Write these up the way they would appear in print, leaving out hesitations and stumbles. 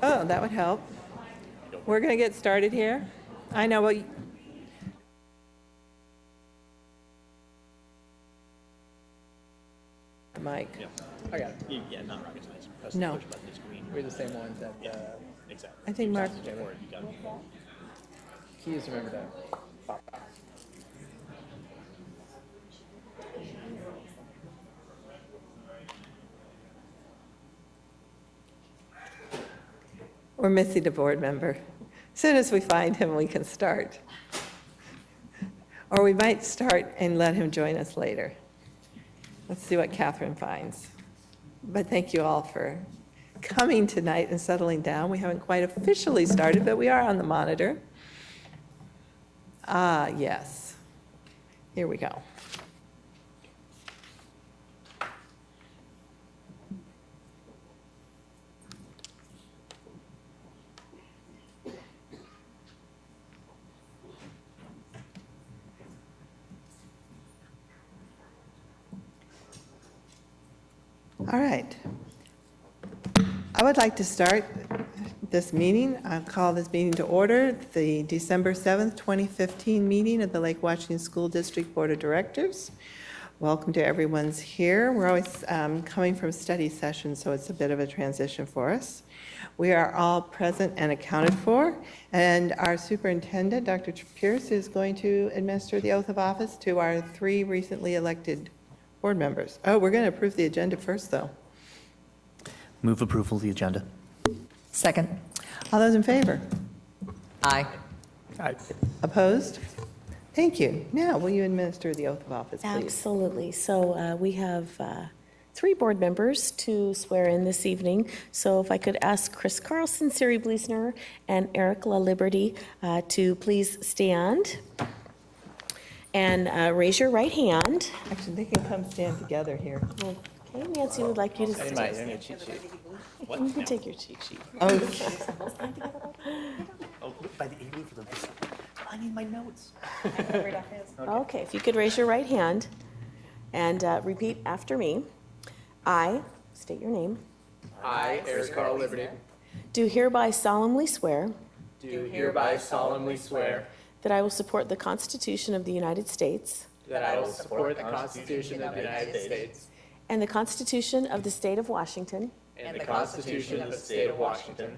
Oh, that would help. We're going to get started here. I know what. Mike. Yeah. I got it. Yeah, not rocket science. Press No. the push button, it's green. We're the same ones that Exactly. I think Mark. Or you got it. keys remember to pop out. We're missing a board member. As soon as we find him, we can start. Or we might start and let him join us later. Let's see what Catherine finds. But thank you all for coming tonight and settling down. We haven't quite officially started, but we are on the monitor. Ah, yes. Here we go. All right. I would like to start this meeting. I'll call this meeting to order, the December 7th, 2015 meeting of the Lake Washington School District Board of Directors. Welcome to everyone's here. We're always coming from study sessions, so it's a bit of a transition for us. We are all present and accounted for, and our superintendent, Dr. Pierce, is going to administer the oath of office to our 3 recently elected board members. Oh, we're going to approve the agenda first, though. Move approval of the agenda. Second. All those in favor? Aye. Aye. Opposed? Thank you. Now, will you administer the oath of office, please? Absolutely. So we have 3 board members to swear in this evening. So if I could ask Chris Carlson, Siri Bleesner, and Eric LaLiberty to please stand and raise your right hand. Actually, they can come stand together here. Okay, Nancy would like you to I need stand. my cheat sheet. You can take your cheat sheet. Okay. Oh, by the 80 for the visa. I need my notes. Okay, if you could raise your right hand and repeat after me. I, state your name, I, Eric Carl Liberty, do hereby solemnly swear do hereby solemnly swear that I will support the Constitution of the United States that I will support the Constitution of the United States and the Constitution of the State of Washington, and the Constitution of the State of Washington,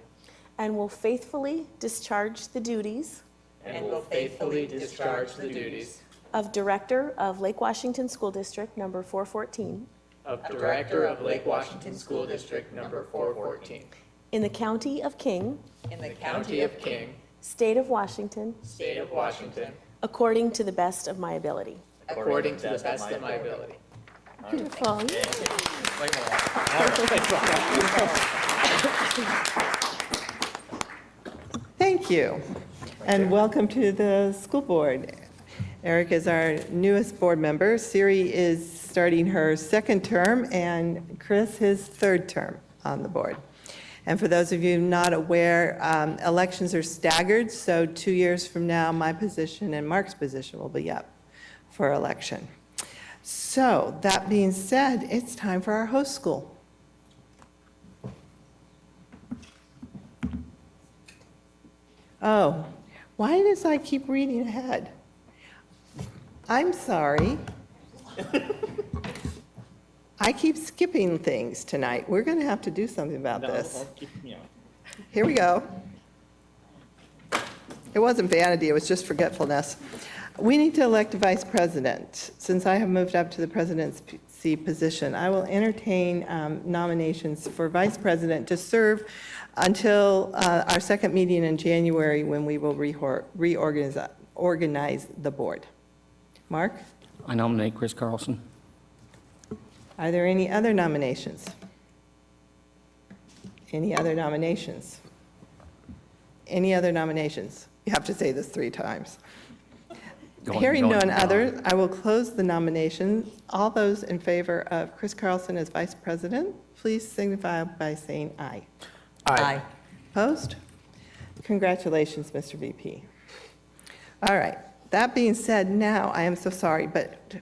and will faithfully discharge the duties and will faithfully discharge the duties of Director of Lake Washington School District Number 414 of Director of Lake Washington School District Number 414 in the County of King, in the County of King, State of Washington, State of Washington, according to the best of my ability. according to the best of my ability. Beautiful. Thank you. And welcome to the school board. Eric is our newest board member. Siri is starting her 2nd term, and Chris his 3rd term on the board. And for those of you not aware, elections are staggered, so 2 years from now, my position and Mark's position will be up for election. So that being said, it's time for our host school. Oh, why does I keep reading ahead? I'm sorry. I keep skipping things tonight. We're going to have to do something about this. I'll keep, Here we go. It wasn't vanity, it was just forgetfulness. We need to elect a vice president. Since I have moved up to the presidency position, I will entertain nominations for vice president to serve until our 2nd meeting in January, when we will organize the board. Mark? I nominate Chris Carlson. Are there any other nominations? Any other nominations? Any other nominations? You have to say this 3 times. Hearing none other, I will close the nomination. All those in favor of Chris Carlson as vice president, please signify by saying aye. Aye. Opposed? Congratulations, Mr. VP. All right. That being said, now, I am so sorry, but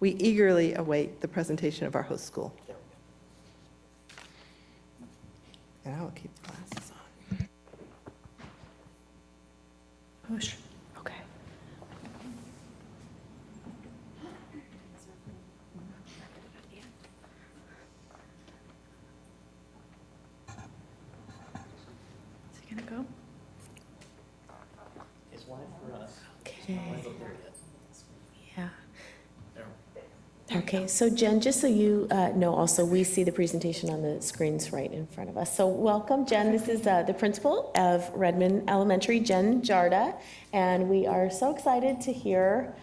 we eagerly await the presentation of our host school. And I will keep the glasses on. Push. Okay. Is it gonna go? It's live for us. Okay. Yeah. There. Okay, so Jen, just so you know, also, we see the presentation on the screens right in front of us. So welcome, Jen. This is the principal of Redmond Elementary, Jen Jarda, and we are so excited to hear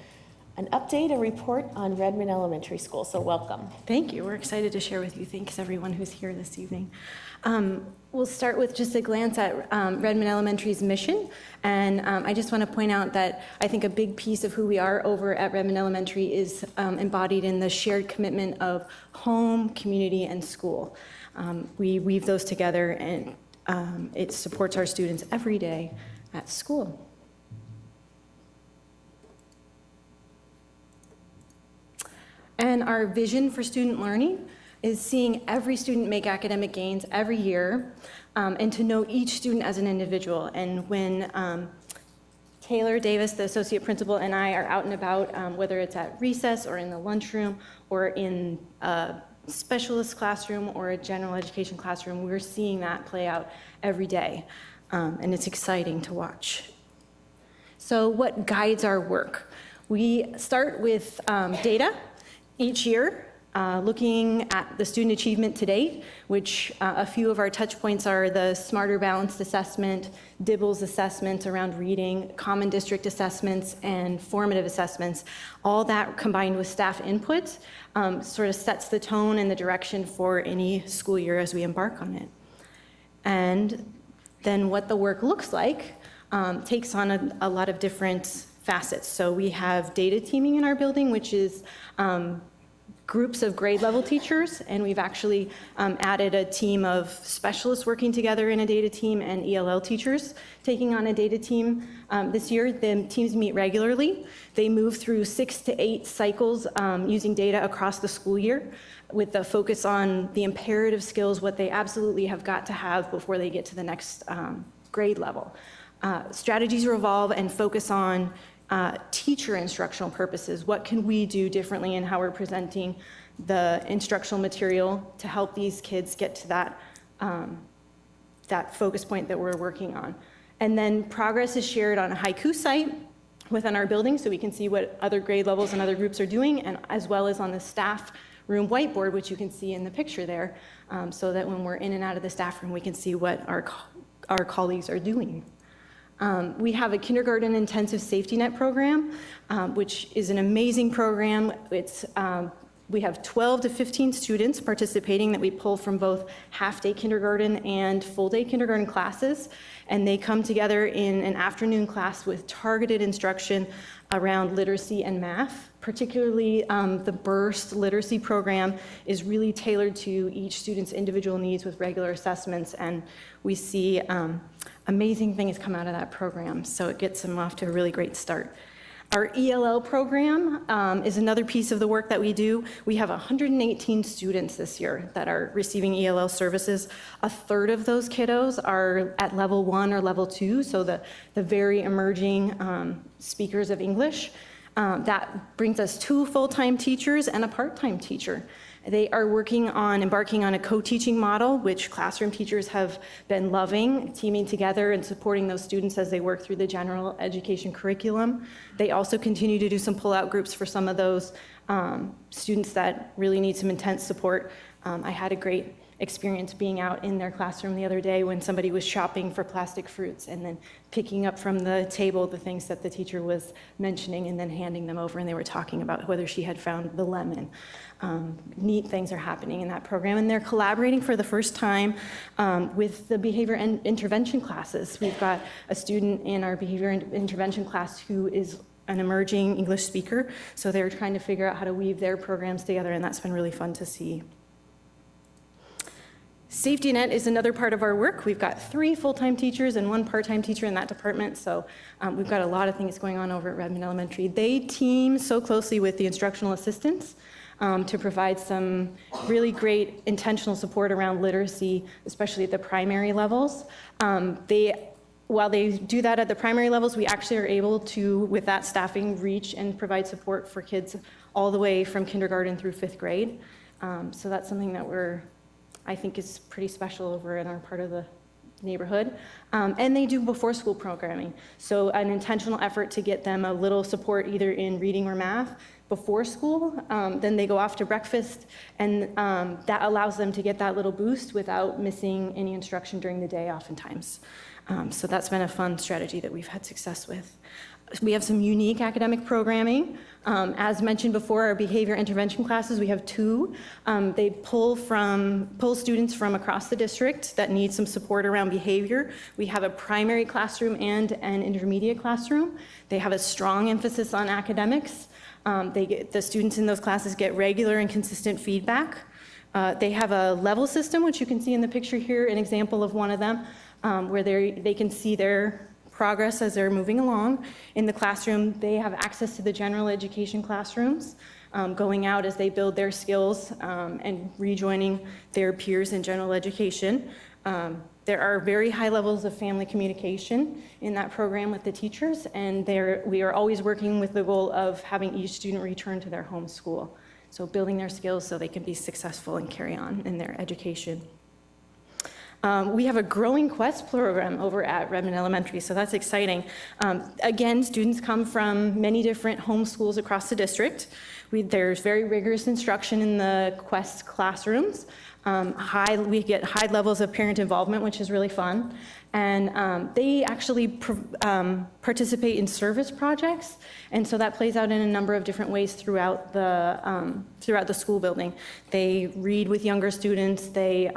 an update, a report on Redmond Elementary School. So welcome. Thank you. We're excited to share with you. Thanks, everyone who's here this evening. We'll start with just a glance at Redmond Elementary's mission. And I just want to point out that I think a big piece of who we are over at Redmond Elementary is embodied in the shared commitment of home, community, and school. We weave those together, and it supports our students every day at school. And our vision for student learning is seeing every student make academic gains every year, and to know each student as an individual. And when Taylor Davis, the associate principal, and I are out and about, whether it's at recess or in the lunchroom or in a specialist classroom or a general education classroom, we're seeing that play out every day. And it's exciting to watch. So what guides our work? We start with data each year, looking at the student achievement to date, which a few of our touch points are the Smarter Balanced Assessment, DIBELS assessments around reading, common district assessments, and formative assessments. All that combined with staff input sort of sets the tone and the direction for any school year as we embark on it. And then what the work looks like takes on a lot of different facets. So we have data teaming in our building, which is groups of grade level teachers, and we've actually added a team of specialists working together in a data team and ELL teachers taking on a data team. This year, the teams meet regularly. They move through 6 to 8 cycles using data across the school year with the focus on the imperative skills, what they absolutely have got to have before they get to the next grade level. Strategies revolve and focus on teacher instructional purposes. What can we do differently in how we're presenting the instructional material to help these kids get to that, that focus point that we're working on? And then progress is shared on a haiku site within our building so we can see what other grade levels and other groups are doing, and as well as on the staff room whiteboard, which you can see in the picture there, so that when we're in and out of the staff room, we can see what our colleagues are doing. We have a kindergarten intensive safety net program, which is an amazing program. We have 12 to 15 students participating that we pull from both half-day kindergarten and full-day kindergarten classes, and they come together in an afternoon class with targeted instruction around literacy and math. Particularly, the BURST literacy program is really tailored to each student's individual needs with regular assessments, and we see amazing things come out of that program, so it gets them off to a really great start. Our ELL program is another piece of the work that we do. We have 118 students this year that are receiving ELL services. A third of those kiddos are at level 1 or level 2, so the very emerging speakers of English. That brings us 2 full-time teachers and a part-time teacher. They are embarking on a co-teaching model, which classroom teachers have been loving, teaming together and supporting those students as they work through the general education curriculum. They also continue to do some pull-out groups for some of those students that really need some intense support. I had a great experience being out in their classroom the other day when somebody was shopping for plastic fruits and then picking up from the table the things that the teacher was mentioning and then handing them over, and they were talking about whether she had found the lemon. Neat things are happening in that program, and they're collaborating for the first time with the behavior and intervention classes. We've got a student in our behavior and intervention class who is an emerging English speaker, so they're trying to figure out how to weave their programs together, and that's been really fun to see. Safety Net is another part of our work. We've got 3 full-time teachers and 1 part-time teacher in that department, so we've got a lot of things going on over at Redmond Elementary. They team so closely with the instructional assistants to provide some really great intentional support around literacy, especially at the primary levels. They while they do that at the primary levels, we actually are able to, with that staffing, reach and provide support for kids all the way from kindergarten through 5th grade. So that's something that I think is pretty special over in our part of the neighborhood. And they do before school programming. So an intentional effort to get them a little support either in reading or math before school. Then they go off to breakfast, and that allows them to get that little boost without missing any instruction during the day oftentimes. So that's been a fun strategy that we've had success with. We have some unique academic programming. As mentioned before, our behavior intervention classes, we have 2. They pull students from across the district that need some support around behavior. We have a primary classroom and an intermediate classroom. They have a strong emphasis on academics. The students in those classes get regular and consistent feedback. They have a level system, which you can see in the picture here, an example of one of them, where they can see their progress as they're moving along. In the classroom, they have access to the general education classrooms, going out as they build their skills and rejoining their peers in general education. There are very high levels of family communication in that program with the teachers, and we are always working with the goal of having each student return to their home school. So building their skills so they can be successful and carry on in their education. We have a growing Quest program over at Redmond Elementary, so that's exciting. Again, students come from many different home schools across the district. There's very rigorous instruction in the Quest classrooms. We get high levels of parent involvement, which is really fun. And they actually participate in service projects, and so that plays out in a number of different ways throughout the school building. They read with younger students. They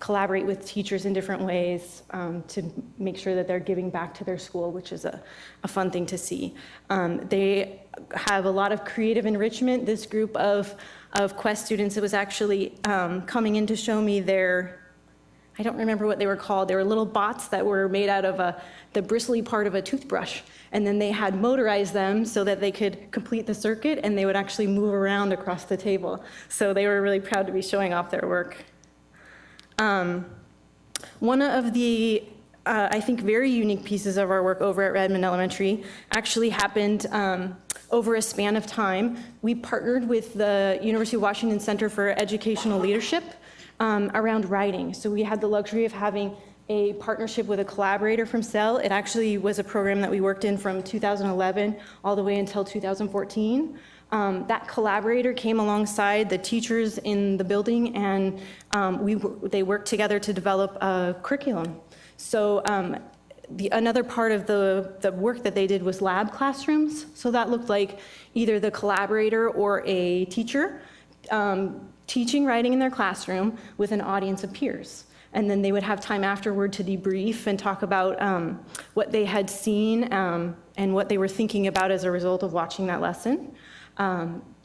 collaborate with teachers in different ways to make sure that they're giving back to their school, which is a fun thing to see. They have a lot of creative enrichment. This group of Quest students, it was actually coming in to show me I don't remember what they were called. They were little bots that were made out of the bristly part of a toothbrush. And then they had motorized them so that they could complete the circuit, and they would actually move around across the table. So they were really proud to be showing off their work. One of the, I think, very unique pieces of our work over at Redmond Elementary actually happened over a span of time. We partnered with the University of Washington Center for Educational Leadership around writing. So we had the luxury of having a partnership with a collaborator from SEL. It actually was a program that we worked in from 2011 all the way until 2014. That collaborator came alongside the teachers in the building, and they worked together to develop a curriculum. So another part of the work that they did was lab classrooms. So that looked like either the collaborator or a teacher teaching writing in their classroom with an audience of peers. And then they would have time afterward to debrief and talk about what they had seen and what they were thinking about as a result of watching that lesson.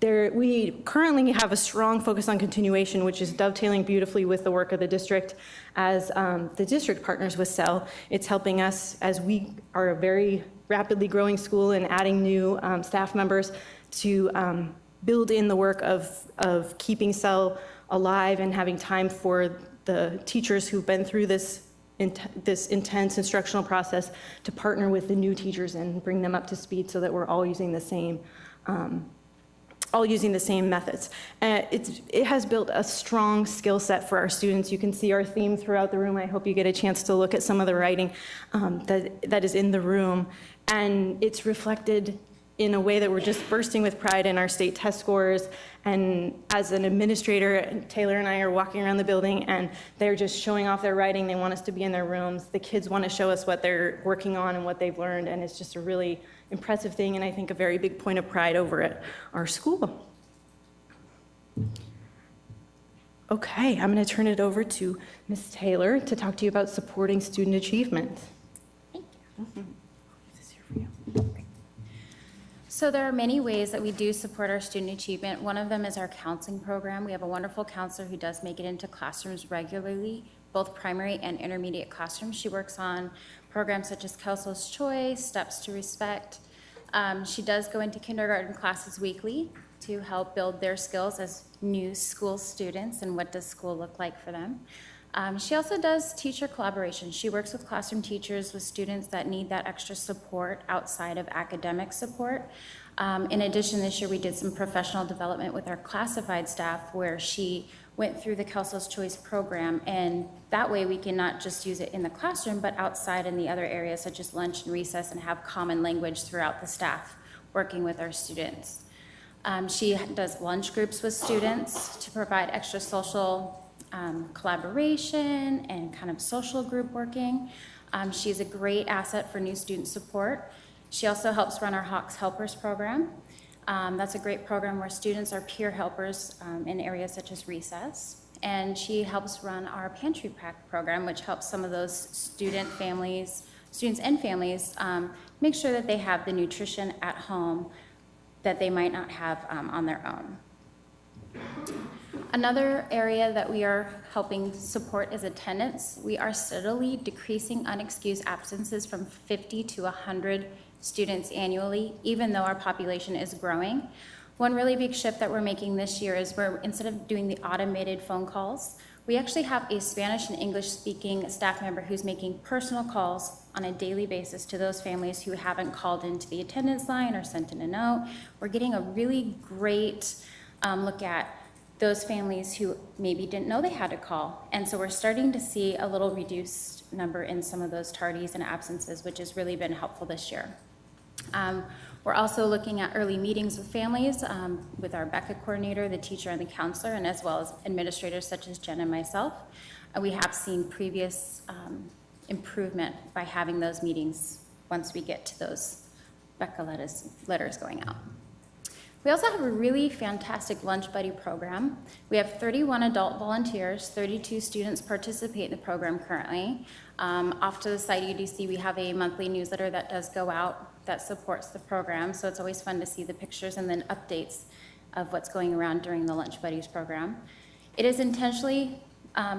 We currently have a strong focus on continuation, which is dovetailing beautifully with the work of the district. As the district partners with SEL, it's helping us, as we are a very rapidly growing school and adding new staff members, to build in the work of keeping SEL alive and having time for the teachers who've been through this intense instructional process to partner with the new teachers and bring them up to speed so that we're all using the same methods. It has built a strong skill set for our students. You can see our theme throughout the room. I hope you get a chance to look at some of the writing that is in the room. And it's reflected in a way that we're just bursting with pride in our state test scores. And as an administrator, Taylor and I are walking around the building, and they're just showing off their writing. They want us to be in their rooms. The kids want to show us what they're working on and what they've learned, and it's just a really impressive thing, and I think a very big point of pride over at our school. Okay, I'm going to turn it over to Ms. Taylor to talk to you about supporting student achievement. Thank you. This is here for you. So there are many ways that we do support our student achievement. One of them is our counseling program. We have a wonderful counselor who does make it into classrooms regularly, both primary and intermediate classrooms. She works on programs such as Kelso's Choice, Steps to Respect. She does go into kindergarten classes weekly to help build their skills as new school students and what does school look like for them. She also does teacher collaboration. She works with classroom teachers with students that need that extra support outside of academic support. In addition, this year we did some professional development with our classified staff where she went through the Kelso's Choice program, and that way we can not just use it in the classroom, but outside in the other areas such as lunch and recess, and have common language throughout the staff working with our students. She does lunch groups with students to provide extra social collaboration and kind of social group working. She's a great asset for new student support. She also helps run our Hawks Helpers program. That's a great program where students are peer helpers in areas such as recess. And she helps run our Pantry Pack program, which helps some of those students and families make sure that they have the nutrition at home that they might not have on their own. Another area that we are helping support is attendance. We are steadily decreasing unexcused absences from 50 to 100 students annually, even though our population is growing. One really big shift that we're making this year is instead of doing the automated phone calls, we actually have a Spanish and English speaking staff member who's making personal calls on a daily basis to those families who haven't called into the attendance line or sent in a note. We're getting a really great look at those families who maybe didn't know they had to call. And so we're starting to see a little reduced number in some of those tardies and absences, which has really been helpful this year. We're also looking at early meetings with families with our BECA coordinator, the teacher, and the counselor, and as well as administrators such as Jen and myself. We have seen previous improvement by having those meetings once we get to those BECA letters going out. We also have a really fantastic Lunch Buddy program. We have 31 adult volunteers, 32 students participate in the program currently. Off to the site UDC, we have a monthly newsletter that does go out that supports the program, so it's always fun to see the pictures and then updates of what's going around during the Lunch Buddies program. It is intentionally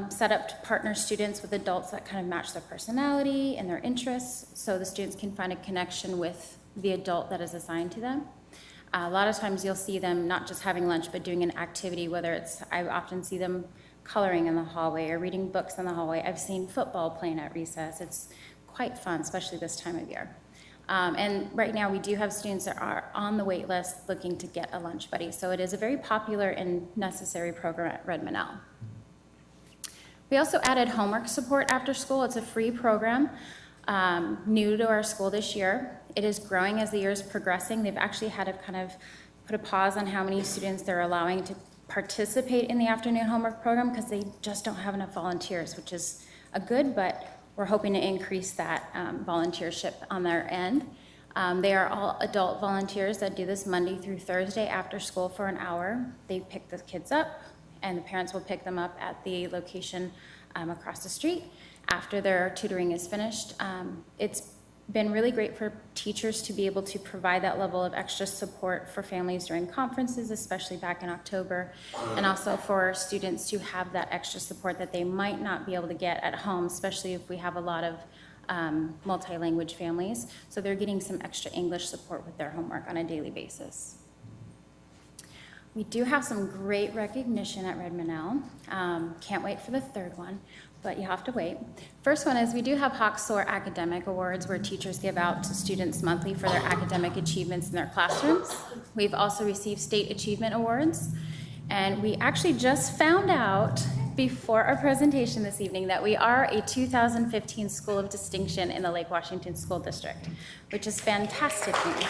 set up to partner students with adults that kind of match their personality and their interests, so the students can find a connection with the adult that is assigned to them. A lot of times you'll see them not just having lunch, but doing an activity, whether it's, I often see them coloring in the hallway or reading books in the hallway. I've seen football playing at recess. It's quite fun, especially this time of year. And right now we do have students that are on the wait list looking to get a lunch buddy. So it is a very popular and necessary program at Redmond L. We also added homework support after school. It's a free program, new to our school this year. It is growing as the year is progressing. They've actually had to kind of put a pause on how many students they're allowing to participate in the afternoon homework program because they just don't have enough volunteers, which is a good, but we're hoping to increase that volunteership on their end. They are all adult volunteers that do this Monday through Thursday after school for an hour. They pick the kids up, and the parents will pick them up at the location across the street after their tutoring is finished. It's been really great for teachers to be able to provide that level of extra support for families during conferences, especially back in October, and also for students to have that extra support that they might not be able to get at home, especially if we have a lot of multi-language families. So they're getting some extra English support with their homework on a daily basis. We do have some great recognition at Redmond L. Can't wait for the third one, but you have to wait. First one is we do have Hawk Soar Academic Awards where teachers give out to students monthly for their academic achievements in their classrooms. We've also received State Achievement Awards, and we actually just found out before our presentation this evening that we are a 2015 School of Distinction in the Lake Washington School District, which is fantastic news.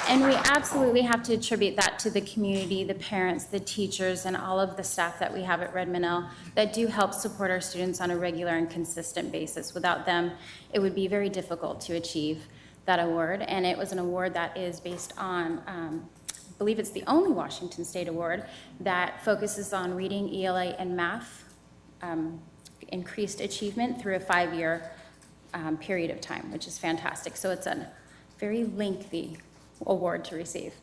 And we absolutely have to attribute that to the community, the parents, the teachers, and all of the staff that we have at Redmond L that do help support our students on a regular and consistent basis. Without them, it would be very difficult to achieve that award. And it was an award that is based on, I believe it's the only Washington State award that focuses on reading, ELA, and math increased achievement through a 5-year period of time, which is fantastic. So it's a very lengthy award to receive.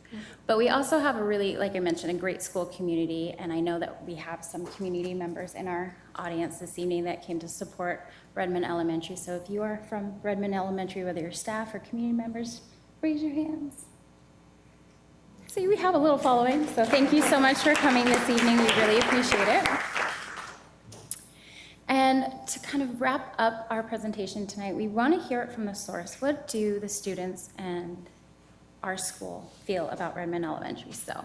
But we also have a really, like I mentioned, a great school community, and I know that we have some community members in our audience this evening that came to support Redmond Elementary. So if you are from Redmond Elementary, whether you're staff or community members, raise your hands. See, we have a little following, so thank you so much for coming this evening. We really appreciate it. And to kind of wrap up our presentation tonight, we want to hear it from the source. What do the students and our school feel about Redmond Elementary? So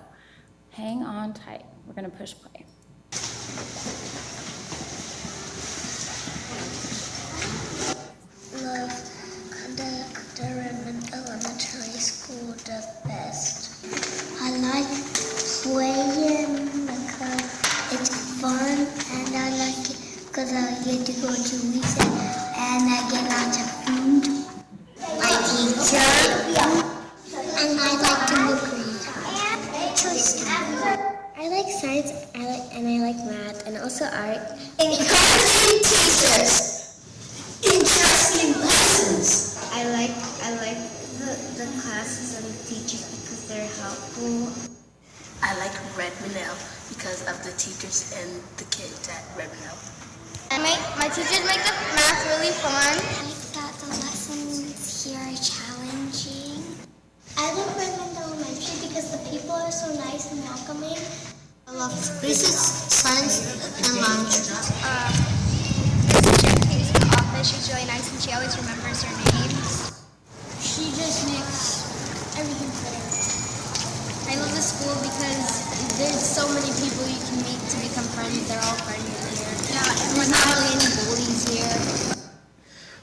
hang on tight. We're going to push play. Love the Redmond Elementary School the best. I like playing because it's fun, and I like it because I get to go to recess and I get lots of food. My teacher, and I like to look great. Choice time. I like science, and I like math, and also art. Encouraging teachers. Interesting lessons. I like the classes and the teachers because they're helpful. I like Redmond L because of the teachers and the kids at Redmond L. My teachers make the math really fun. I like that the lessons here are challenging. I love Redmond Elementary because the people are so nice and welcoming. I love recess, science, and lunch. She's really nice and she always remembers her names. She just makes everything better. I love the school because there's so many people you can meet to become friends. They're all friendly here. Yeah, there's not really any bullies here.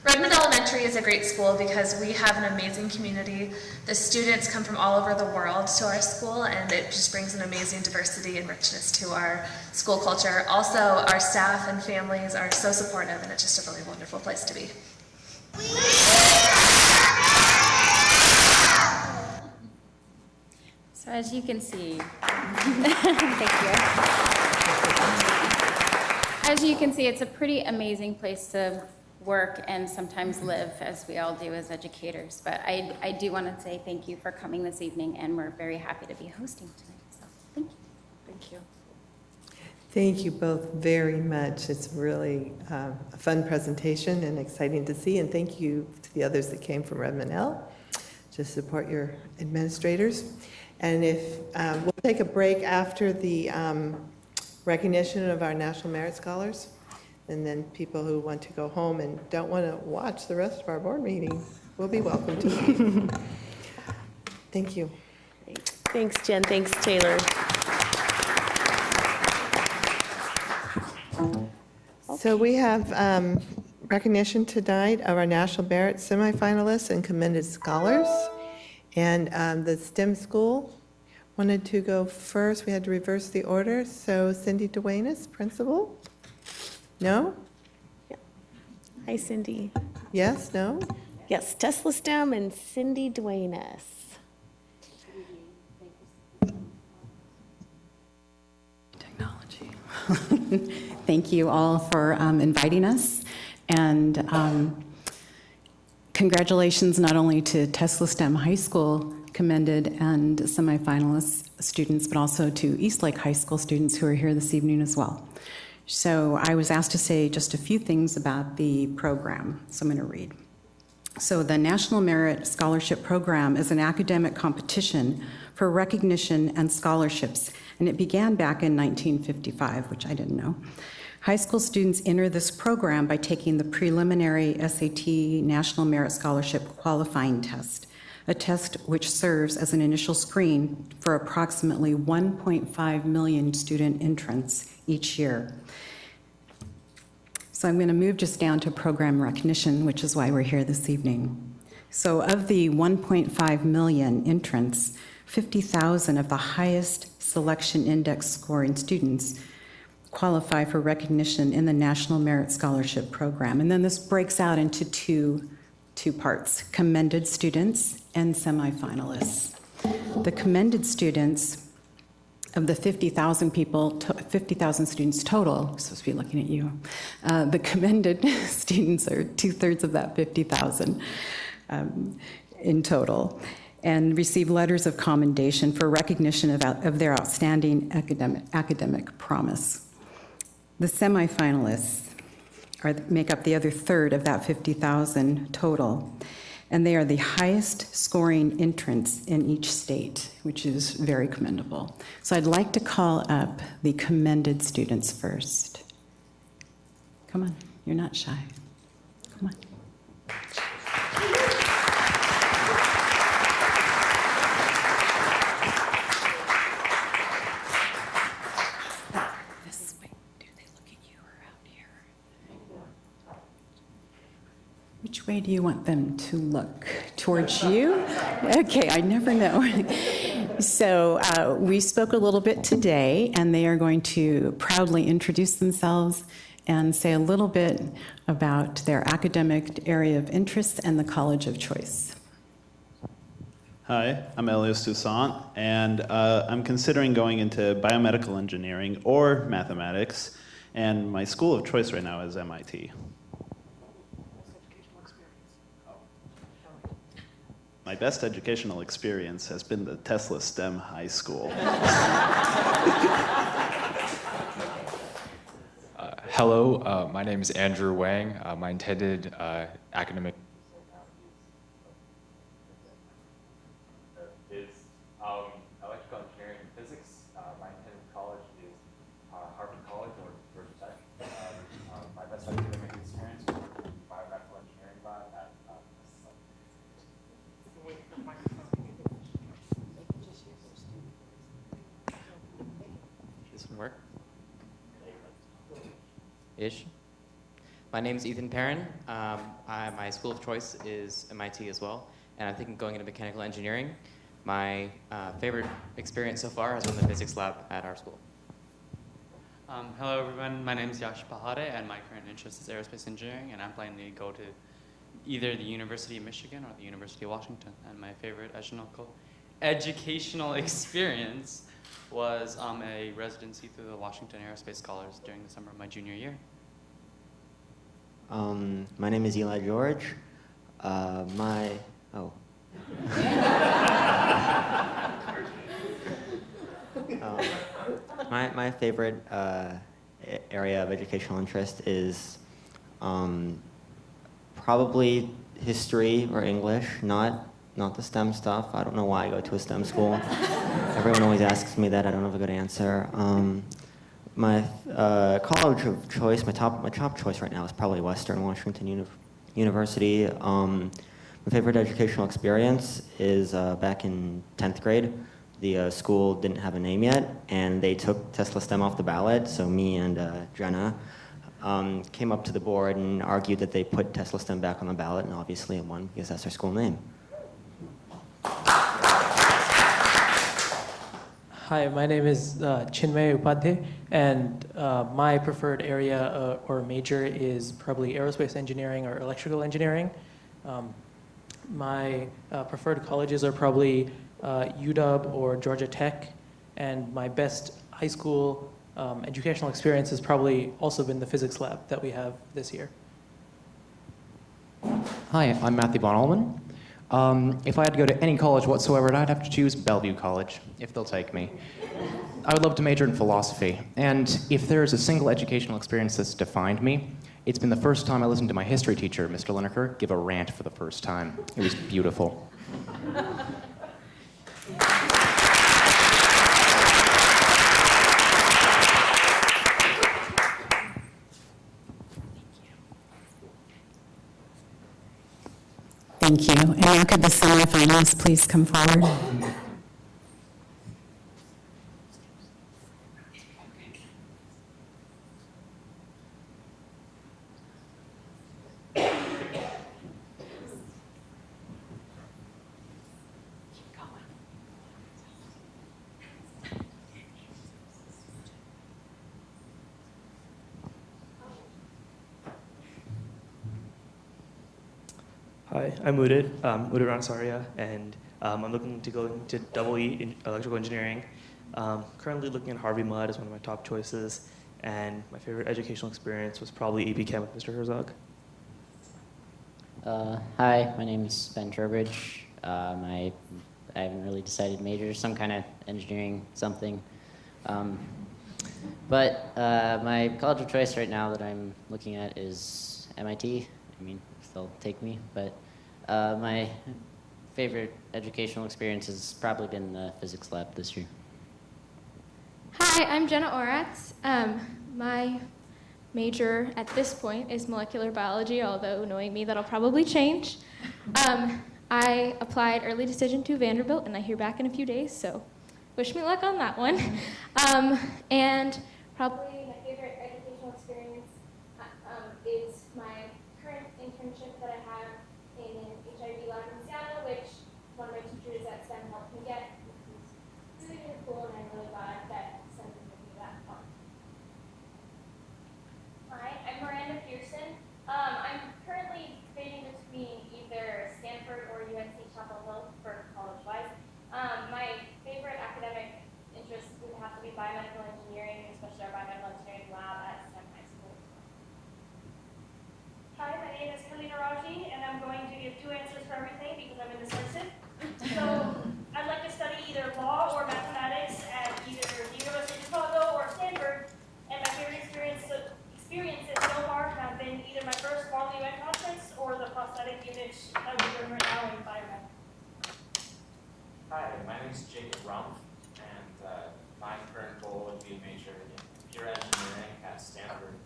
Redmond Elementary is a great school because we have an amazing community. The students come from all over the world to our school, and it just brings an amazing diversity and richness to our school culture. Also, our staff and families are so supportive, and it's just a really wonderful place to be. So as you can see, thank you. As you can see, it's a pretty amazing place to work and sometimes live, as we all do as educators. But I do want to say thank you for coming this evening, and we're very happy to be hosting tonight. So thank you. Thank you. Thank you both very much. It's really a fun presentation and exciting to see. And thank you to the others that came from Redmond L to support your administrators. And if we'll take a break after the recognition of our National Merit Scholars. And then people who want to go home and don't want to watch the rest of our board meeting will be welcome to. Thank you. Thanks, Jen. Thanks, Taylor. So we have recognition tonight of our National Merit semifinalists and commended scholars. And the STEM school wanted to go first. We had to reverse the order. So Cindy Duenas, principal. No? Yeah. Hi, Cindy. Yes, no? Yes, Tesla STEM and Cindy Duenas. Technology. Thank you all for inviting us. And congratulations not only to Tesla STEM High School commended and semifinalist students, but also to Eastlake High School students who are here this evening as well. So I was asked to say just a few things about the program, so I'm going to read. So the National Merit Scholarship Program is an academic competition for recognition and scholarships, and it began back in 1955, which I didn't know. High school students enter this program by taking the preliminary SAT National Merit Scholarship qualifying test, a test which serves as an initial screen for approximately 1.5 million student entrants each year. So I'm going to move just down to program recognition, which is why we're here this evening. So of the 1.5 million entrants, 50,000 of the highest selection index scoring students qualify for recognition in the National Merit Scholarship Program. And then this breaks out into two parts, commended students and semifinalists. The commended students, of the 50,000 people, 50,000 students total, I'm supposed to be looking at you, the commended students are 2/3 of that 50,000 in total, and receive letters of commendation for recognition of their outstanding academic promise. The semifinalists make up the other 1/3 of that 50,000 total. And they are the highest scoring entrants in each state, which is very commendable. So I'd like to call up the commended students first. Come on, you're not shy. Come on. This way. Do they look at you or out here? Which way do you want them to look? Towards you? Okay, I never know. So we spoke a little bit today, and they are going to proudly introduce themselves and say a little bit about their academic area of interest and the college of choice. Hi, I'm Elias Toussaint, and I'm considering going into biomedical engineering or mathematics, and my school of choice right now is MIT. My best educational experience has been the Tesla STEM High School. Hello, my name is Andrew Wang. My intended academic is electrical engineering and physics. My intended college is Harvard College or Georgia Tech. My best academic experience was working in biomedical engineering lab at This one work? Ish. My name is Ethan Perrin. My school of choice is MIT as well, and I'm thinking of going into mechanical engineering. My favorite experience so far has been the physics lab at our school. Hello everyone, my name is Yash Pahade, and my current interest is aerospace engineering, and I'm planning to go to either the University of Michigan or the University of Washington. And my favorite educational experience was a residency through the Washington Aerospace Scholars during the summer of my junior year. My name is Eli George. My favorite area of educational interest is probably history or English, not the STEM stuff. I don't know why I go to a STEM school. Everyone always asks me that. I don't have a good answer. My college of choice, my top choice right now is probably Western Washington University. My favorite educational experience is back in 10th grade. The school didn't have a name yet, and they took Tesla STEM off the ballot, so me and Jenna came up to the board and argued that they put Tesla STEM back on the ballot, and obviously it won because that's our school name. Hi, my name is Chinmay Upadhyay, and my preferred area or major is probably aerospace engineering or electrical engineering. My preferred colleges are probably UW or Georgia Tech, and my best high school educational experience has probably also been the physics lab that we have this year. Hi, I'm Matthew Von Allman. If I had to go to any college whatsoever, I'd have to choose Bellevue College, if they'll take me. I would love to major in philosophy, and if there is a single educational experience that's defined me, it's been the first time I listened to my history teacher, Mr. Lineker, give a rant for the first time. It was beautiful. Thank you. And now could the semifinalists please come forward? Hi, I'm Udit Ranasaria, and I'm looking to go into EE in electrical engineering. Currently looking at Harvey Mudd as one of my top choices, and my favorite educational experience was probably AP Chem with Mr. Herzog. Hi, my name is Ben Trowbridge. I haven't really decided major, some kind of engineering something. But my college of choice right now that I'm looking at is MIT. I mean, if they'll take me. But My favorite educational experience has probably been the physics lab this year. Hi, I'm Jenna Oratz. My major at this point is molecular biology, although knowing me, that'll probably change. I applied early decision to Vanderbilt, and I hear back in a few days, so wish me luck on that one. And probably my favorite educational experience is my current internship that I have in an HIV lab in Seattle, which one of my teachers at STEM helped me get. It's really, really cool, and I'm really glad that STEM is making me that fun. Hi, I'm Miranda Pearson. I'm currently debating between either Stanford or UNC Chapel Hill for college-wise. My favorite academic interest would have to be biomedical engineering, especially our biomedical engineering lab at STEM High School. Hi, my name is Kalina Raji, and I'm going to give two answers for everything because I'm indecisive. So I'd like to study either law or mathematics at either the University of Chicago or Stanford. And my favorite experiences so far have been either my first Fall UN conference or the prosthetic unit that we're doing right now in biomed. Hi, my name is Jacob Rumpf, and my current goal would be major in computer engineering at Stanford.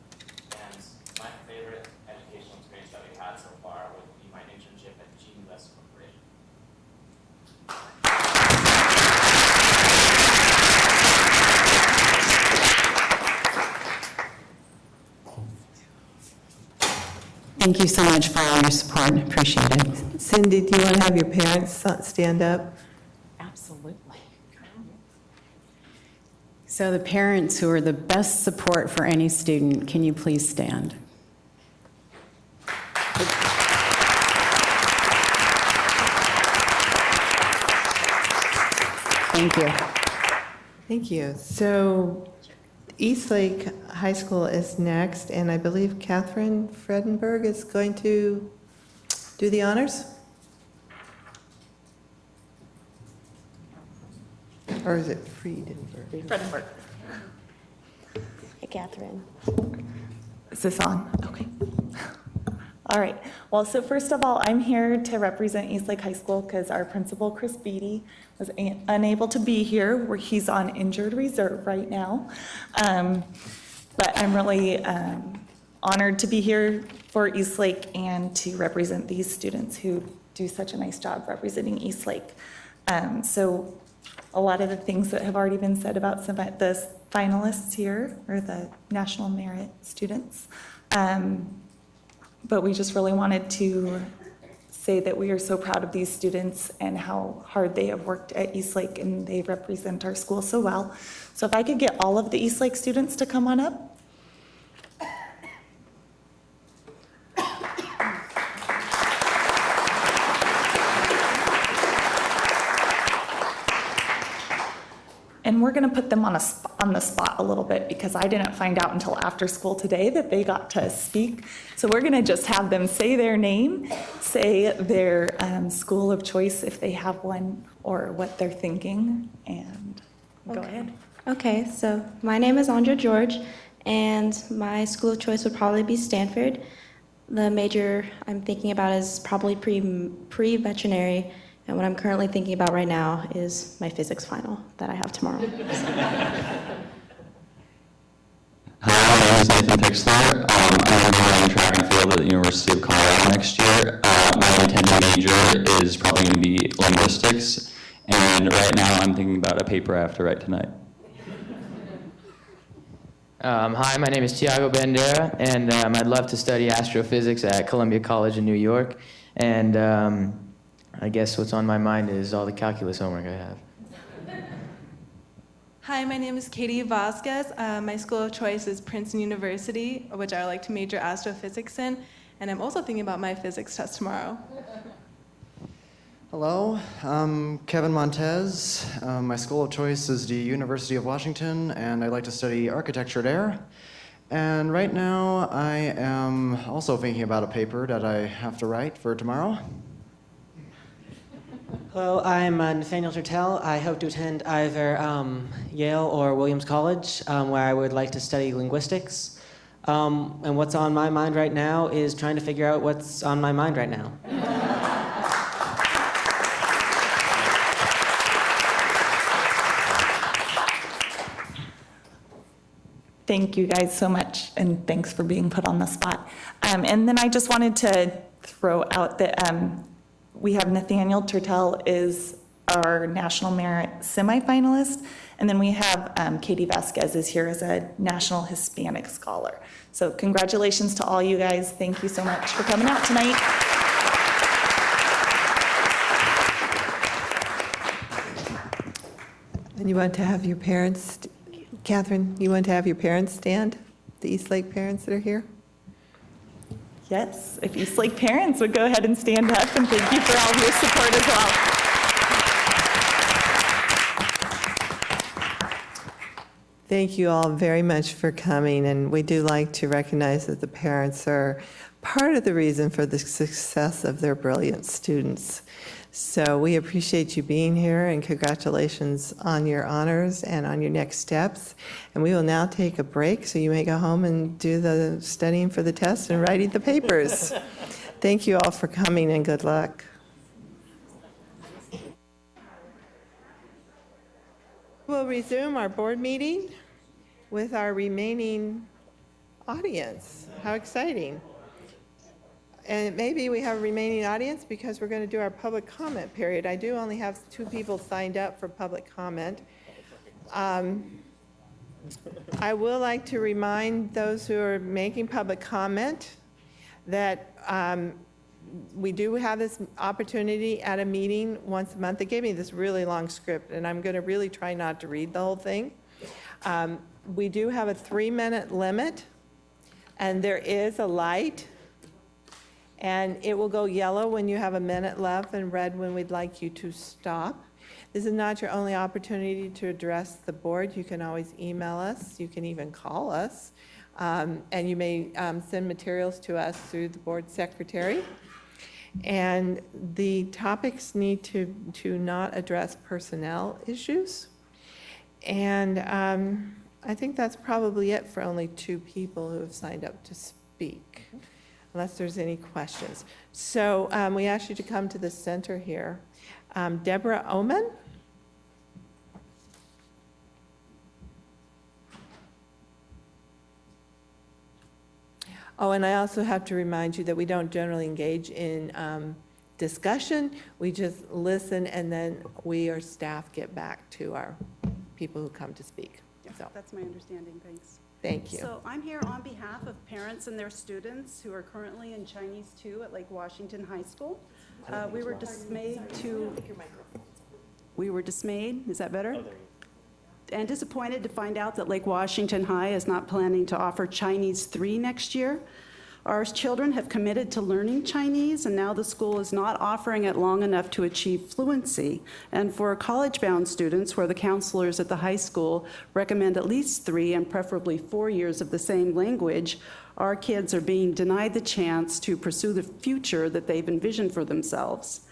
And my favorite educational experience that we've had so far would be my internship at Gene West Corporation. Thank you so much for all your support. Appreciate it. Cindy, do you want to have your parents stand up? Absolutely. So the parents who are the best support for any student, can you please stand? Thank you. Thank you. So Eastlake High School is next, and I believe Catherine Fredenberg is going to do the honors? Or is it Friedenberg? Fredenberg. Hey, Catherine. Is this on? Okay. All right. Well, so first of all, I'm here to represent Eastlake High School because our principal, Chris Beatty, was unable to be here. Where he's on injured reserve right now. But I'm really honored to be here for Eastlake and to represent these students who do such a nice job representing Eastlake. So a lot of the things that have already been said about some of the finalists here, or the National Merit students. But we just really wanted to say that we are so proud of these students and how hard they have worked at Eastlake, and they represent our school so well. So if I could get all of the Eastlake students to come on up. And we're going to put them on the spot a little bit because I didn't find out until after school today that they got to speak. So we're going to just have them say their name, say their school of choice if they have one, or what they're thinking, and go ahead. Okay, so my name is Andrea George, and my school of choice would probably be Stanford. The major I'm thinking about is probably pre-veterinary. And what I'm currently thinking about right now is my physics final that I have tomorrow. Hi, my name is Nathan Pixler. I'm going to be running track and field at the University of Colorado next year. My intended major is probably going to be linguistics, and right now I'm thinking about a paper I have to write tonight. Hi, my name is Tiago Bandera, and I'd love to study astrophysics at Columbia College in New York. And I guess what's on my mind is all the calculus homework I have. Hi, my name is Katie Vasquez. My school of choice is Princeton University, which I would like to major astrophysics in, and I'm also thinking about my physics test tomorrow. Hello, I'm Kevin Montez. My school of choice is the University of Washington, and I'd like to study architecture there. And right now, I am also thinking about a paper that I have to write for tomorrow. Hello, I'm Nathaniel Turtell. I hope to attend either Yale or Williams College, where I would like to study linguistics. And what's on my mind right now is trying to figure out what's on my mind right now. Thank you guys so much, and thanks for being put on the spot. And then I just wanted to throw out that we have Nathaniel Turtel is our National Merit semifinalist, and then we have Katie Vasquez is here as a National Hispanic Scholar. So congratulations to all you guys. Thank you so much for coming out tonight. And you want to have your parents, Catherine, you want to have your parents stand? The Eastlake parents that are here? Yes, if Eastlake parents would go ahead and stand up, and thank you for all of your support as well. Thank you all very much for coming, and we do like to recognize that the parents are part of the reason for the success of their brilliant students. So we appreciate you being here, and congratulations on your honors and on your next steps. And we will now take a break so you may go home and do the studying for the test and writing the papers. Thank you all for coming, and good luck. We'll resume our board meeting with our remaining audience. How exciting. And maybe we have a remaining audience because we're going to do our public comment period. I do only have 2 people signed up for public comment. I will like to remind those who are making public comment that we do have this opportunity at a meeting once a month. They gave me this really long script, and I'm going to really try not to read the whole thing. We do have a 3-minute limit, and there is a light, and it will go yellow when you have a minute left and red when we'd like you to stop. This is not your only opportunity to address the board. You can always email us. You can even call us. And you may send materials to us through the board secretary. And the topics need to not address personnel issues. And I think that's probably it for only 2 people who have signed up to speak, unless there's any questions. So we ask you to come to the center here. Deborah Oman. Oh, and I also have to remind you that we don't generally engage in discussion. We just listen, and then we or staff get back to our people who come to speak. Yeah, so. That's my understanding. Thanks. Thank you. So I'm here on behalf of parents and their students who are currently in Chinese 2 at Lake Washington High School. We were dismayed is that better? And disappointed to find out that Lake Washington High is not planning to offer Chinese 3 next year. Our children have committed to learning Chinese, and now the school is not offering it long enough to achieve fluency. And for college-bound students, where the counselors at the high school recommend at least 3 and preferably 4 years of the same language, our kids are being denied the chance to pursue the future that they've envisioned for themselves.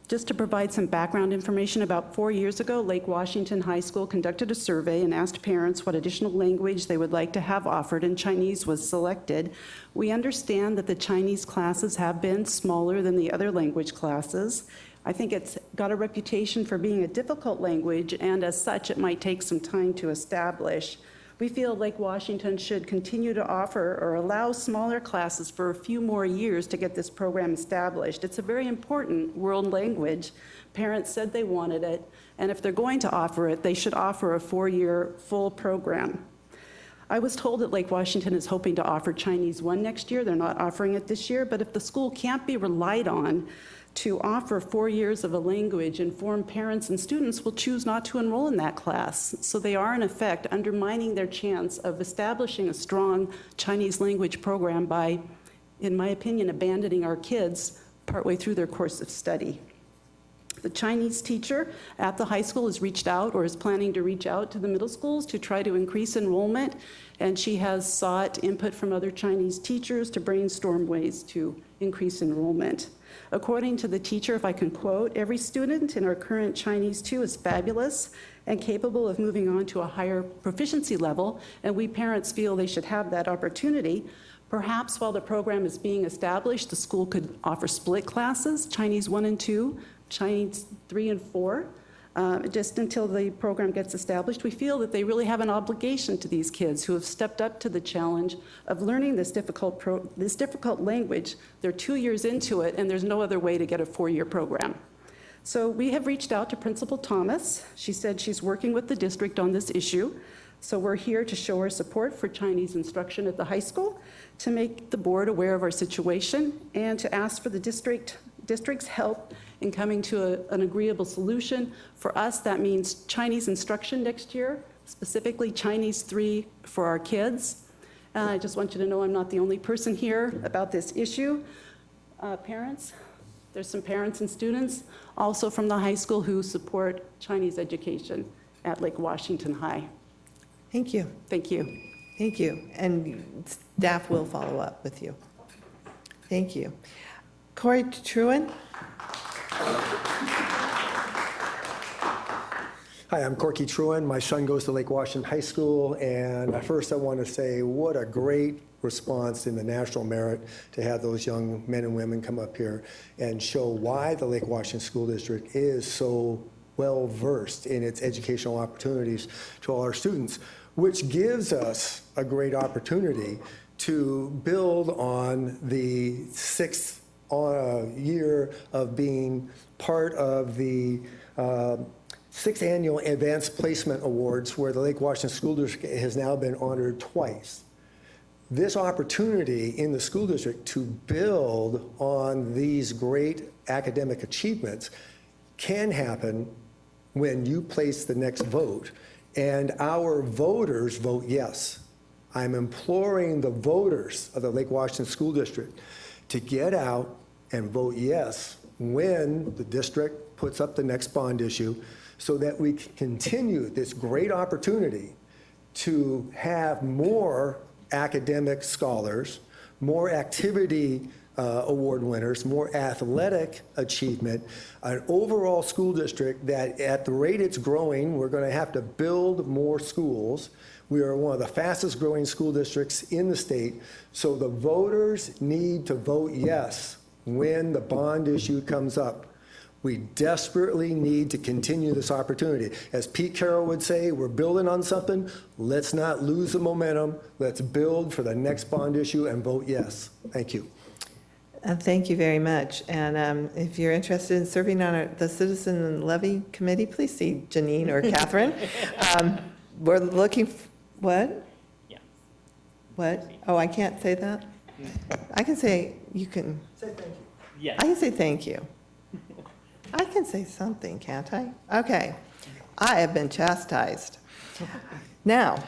Just to provide some background information, about 4 years ago, Lake Washington High School conducted a survey and asked parents what additional language they would like to have offered, and Chinese was selected. We understand that the Chinese classes have been smaller than the other language classes. I think it's got a reputation for being a difficult language, and as such, it might take some time to establish. We feel Lake Washington should continue to offer or allow smaller classes for a few more years to get this program established. It's a very important world language. Parents said they wanted it, and if they're going to offer it, they should offer a 4-year full program. I was told that Lake Washington is hoping to offer Chinese 1 next year. They're not offering it this year, but if the school can't be relied on to offer 4 years of a language, informed parents and students will choose not to enroll in that class. So they are, in effect, undermining their chance of establishing a strong Chinese language program by, in my opinion, abandoning our kids partway through their course of study. The Chinese teacher at the high school has reached out or is planning to reach out to the middle schools to try to increase enrollment, and she has sought input from other Chinese teachers to brainstorm ways to increase enrollment. According to the teacher, if I can quote, "Every student in our current Chinese 2 is fabulous and capable of moving on to a higher proficiency level, and we parents feel they should have that opportunity. Perhaps while the program is being established, the school could offer split classes, Chinese 1 and 2, Chinese 3 and 4. just until the program gets established. We feel that they really have an obligation to these kids who have stepped up to the challenge of learning this difficult language. They're 2 years into it, and there's no other way to get a 4-year program. So we have reached out to Principal Thomas. She said she's working with the district on this issue. So we're here to show our support for Chinese instruction at the high school, to make the board aware of our situation, and to ask for the district's help in coming to an agreeable solution. For us, that means Chinese instruction next year, specifically Chinese 3 for our kids. I just want you to know I'm not the only person here about this issue. Parents, there's some parents and students also from the high school who support Chinese education at Lake Washington High. Thank you. Thank you. Thank you. And staff will follow up with you. Thank you. Corey Truan. Hi, I'm Corky Truan. My son goes to Lake Washington High School, and first I want to say what a great response in the national merit to have those young men and women come up here and show why the Lake Washington School District is so well versed in its educational opportunities to all our students, which gives us a great opportunity to build on the 6th year of being part of the 6th Annual Advanced Placement Awards, where the Lake Washington School District has now been honored twice. This opportunity in the school district to build on these great academic achievements can happen when you place the next vote and our voters vote yes. I'm imploring the voters of the Lake Washington School District to get out and vote yes when the district puts up the next bond issue, so that we can continue this great opportunity to have more academic scholars, more activity award winners, more athletic achievement, an overall school district that at the rate it's growing, we're going to have to build more schools. We are one of the fastest growing school districts in the state, so the voters need to vote yes when the bond issue comes up. We desperately need to continue this opportunity. As Pete Carroll would say, we're building on something. Let's not lose the momentum. Let's build for the next bond issue and vote yes. Thank you. Thank you very much. And if you're interested in serving on the Citizen Levy Committee, please see Janine or Catherine. We're looking, what? Yeah. What? Oh, I can't say that? I can say, you can. Say thank you. Yeah. I can say thank you. I can say something, can't I? Okay. I have been chastised. Now,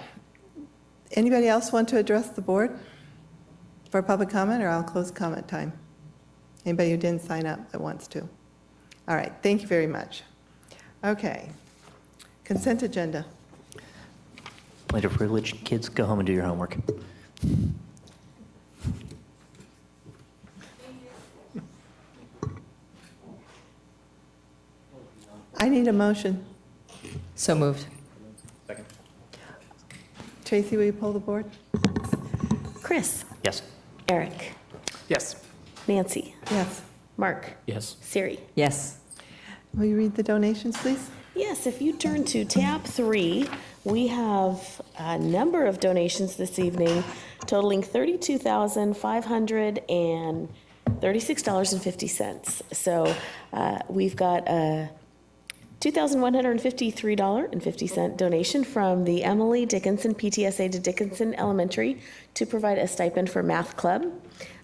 anybody else want to address the board for public comment, or I'll close comment time? Anybody who didn't sign up that wants to? All right, thank you very much. Okay. Consent agenda. Later privileged kids, go home and do your homework. I need a motion. So moved. Second. Tracy, will you pull the board? Chris? Yes. Eric? Yes. Nancy? Yes. Mark? Yes. Siri? Yes. Will you read the donations, please? Yes, if you turn to tab 3, we have a number of donations this evening totaling $32,536.50. So we've got a $2,153.50 donation from the Emily Dickinson PTSA to Dickinson Elementary to provide a stipend for math club.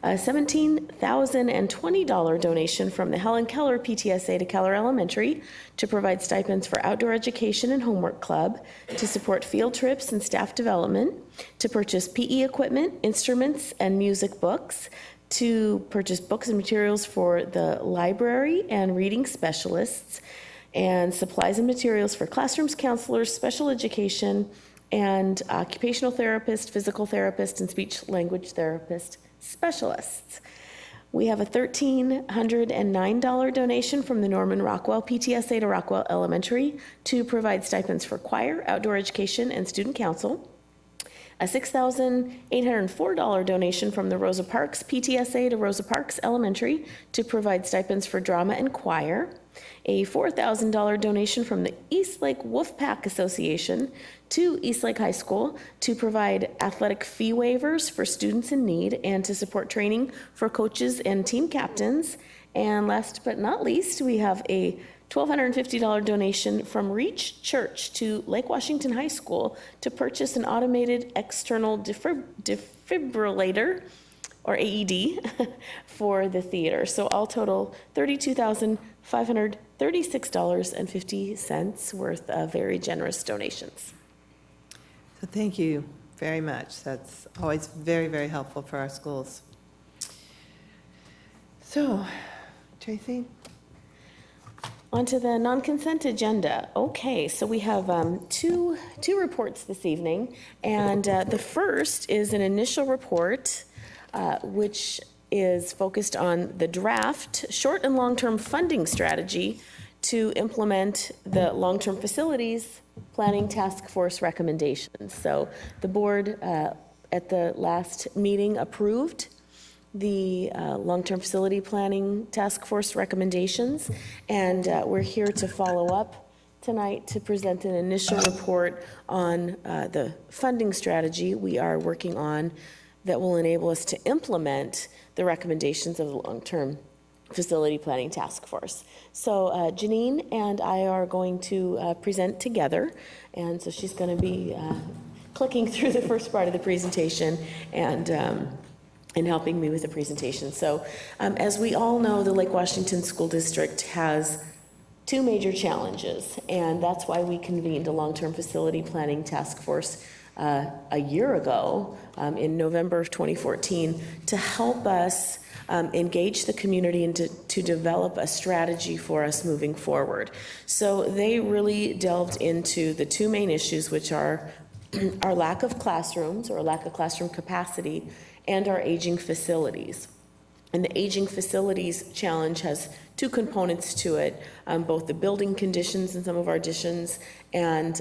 A $17,020 donation from the Helen Keller PTSA to Keller Elementary to provide stipends for outdoor education and homework club, to support field trips and staff development, to purchase PE equipment, instruments, and music books, to purchase books and materials for the library and reading specialists, and supplies and materials for classrooms, counselors, special education, and occupational therapist, physical therapist, and speech language therapist specialists. We have a $1,309 donation from the Norman Rockwell PTSA to Rockwell Elementary to provide stipends for choir, outdoor education, and student council. A $6,804 donation from the Rosa Parks PTSA to Rosa Parks Elementary to provide stipends for drama and choir. A $4,000 donation from the Eastlake Wolfpack Association to Eastlake High School to provide athletic fee waivers for students in need and to support training for coaches and team captains. And last but not least, we have a $1,250 donation from Reach Church to Lake Washington High School to purchase an automated external defibrillator, or AED, for the theater. So all total $32,536.50 worth of very generous donations. So thank you very much. That's always very, very helpful for our schools. So, Tracy? On to the non-consent agenda. Okay, so we have two reports this evening, and the first is an initial report which is focused on the draft short and long-term funding strategy to implement the long-term facilities planning task force recommendations. So the board at the last meeting approved the long-term facility planning task force recommendations, and we're here to follow up tonight to present an initial report on the funding strategy we are working on that will enable us to implement the recommendations of the long-term facility planning task force. So Janine and I are going to present together, and so she's going to be clicking through the first part of the presentation and helping me with the presentation. So as we all know, the Lake Washington School District has two major challenges, and that's why we convened a long-term facility planning task force a year ago in November of 2014 to help us engage the community and to develop a strategy for us moving forward. So they really delved into the two main issues, which are our lack of classrooms or lack of classroom capacity and our aging facilities. And the aging facilities challenge has two components to it, both the building conditions in some of our additions and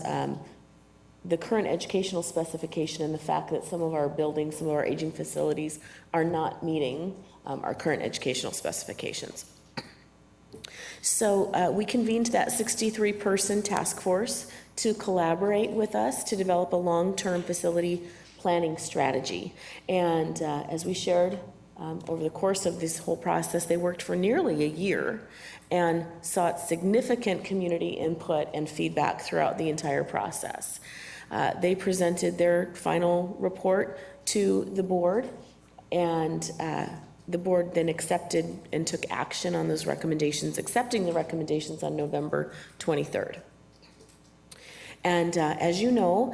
the current educational specification and the fact that some of our buildings, some of our aging facilities are not meeting our current educational specifications. So we convened that 63-person task force to collaborate with us to develop a long-term facility planning strategy. And as we shared over the course of this whole process, they worked for nearly a year and sought significant community input and feedback throughout the entire process. They presented their final report to the board, and the board then accepted and took action on those recommendations, accepting the recommendations on November 23rd. And as you know,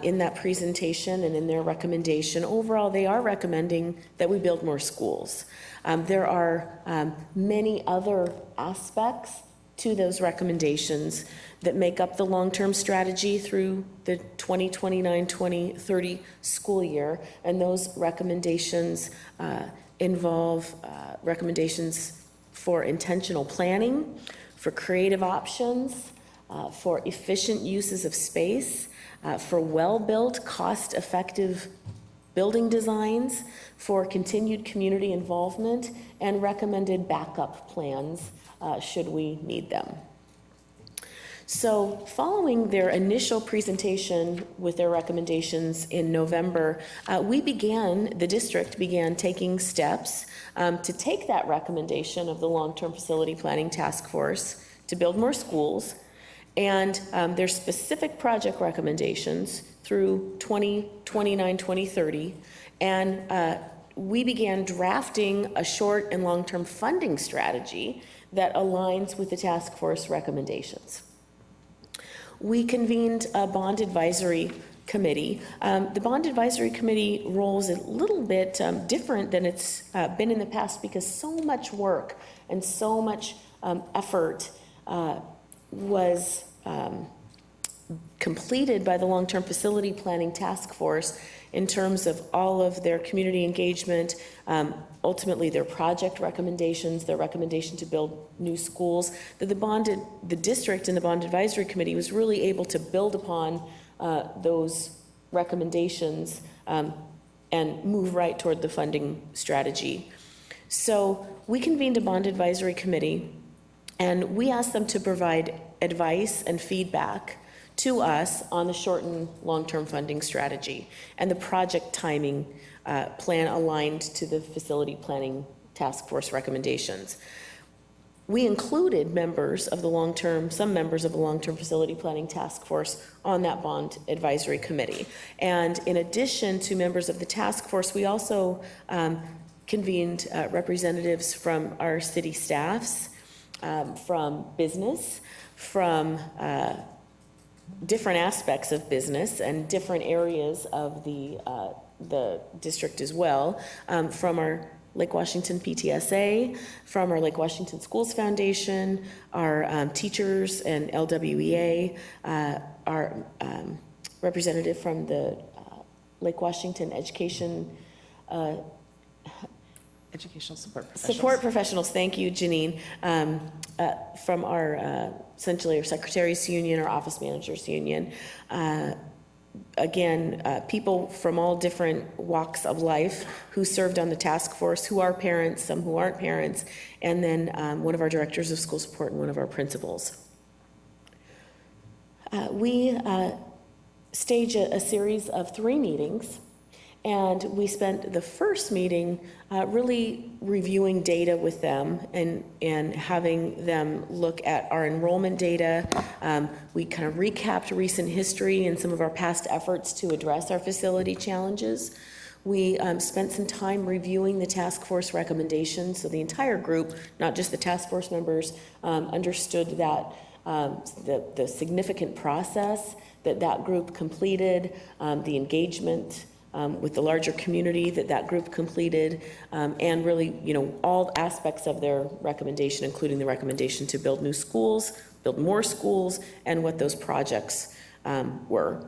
in that presentation and in their recommendation, overall, they are recommending that we build more schools. There are many other aspects to those recommendations that make up the long-term strategy through the 2029-2030 school year, and those recommendations involve recommendations for intentional planning, for creative options, for efficient uses of space, for well-built, cost-effective building designs, for continued community involvement, and recommended backup plans should we need them. So following their initial presentation with their recommendations in November, the district began taking steps to take that recommendation of the long-term facility planning task force to build more schools and their specific project recommendations through 2029-2030. And we began drafting a short and long-term funding strategy that aligns with the task force recommendations. We convened a bond advisory committee. The bond advisory committee role is a little bit different than it's been in the past because so much work and so much effort was completed by the long-term facility planning task force in terms of all of their community engagement, ultimately their project recommendations, their recommendation to build new schools, that the district and the bond advisory committee was really able to build upon those recommendations and move right toward the funding strategy. So we convened a bond advisory committee And we asked them to provide advice and feedback to us on the short and long-term funding strategy and the project timing plan aligned to the facility planning task force recommendations. We included members of the some members of the long-term facility planning task force on that bond advisory committee. And in addition to members of the task force, we also convened representatives from our city staffs, from business, from different aspects of business and different areas of the district as well, from our Lake Washington PTSA, from our Lake Washington Schools Foundation, our teachers and LWEA, our representative from the Lake Washington Educational Support Professionals, thank you, Janine, from our, essentially our Secretaries Union, our Office Managers Union. Again, people from all different walks of life who served on the task force, who are parents, some who aren't parents, and then one of our directors of school support and one of our principals. We stage a series of 3 meetings. And we spent the first meeting really reviewing data with them and having them look at our enrollment data. We kind of recapped recent history and some of our past efforts to address our facility challenges. We spent some time reviewing the task force recommendations. So the entire group, not just the task force members, understood that the significant process that group completed, the engagement with the larger community that group completed, and really, all aspects of their recommendation, including the recommendation to build new schools, build more schools, and what those projects were.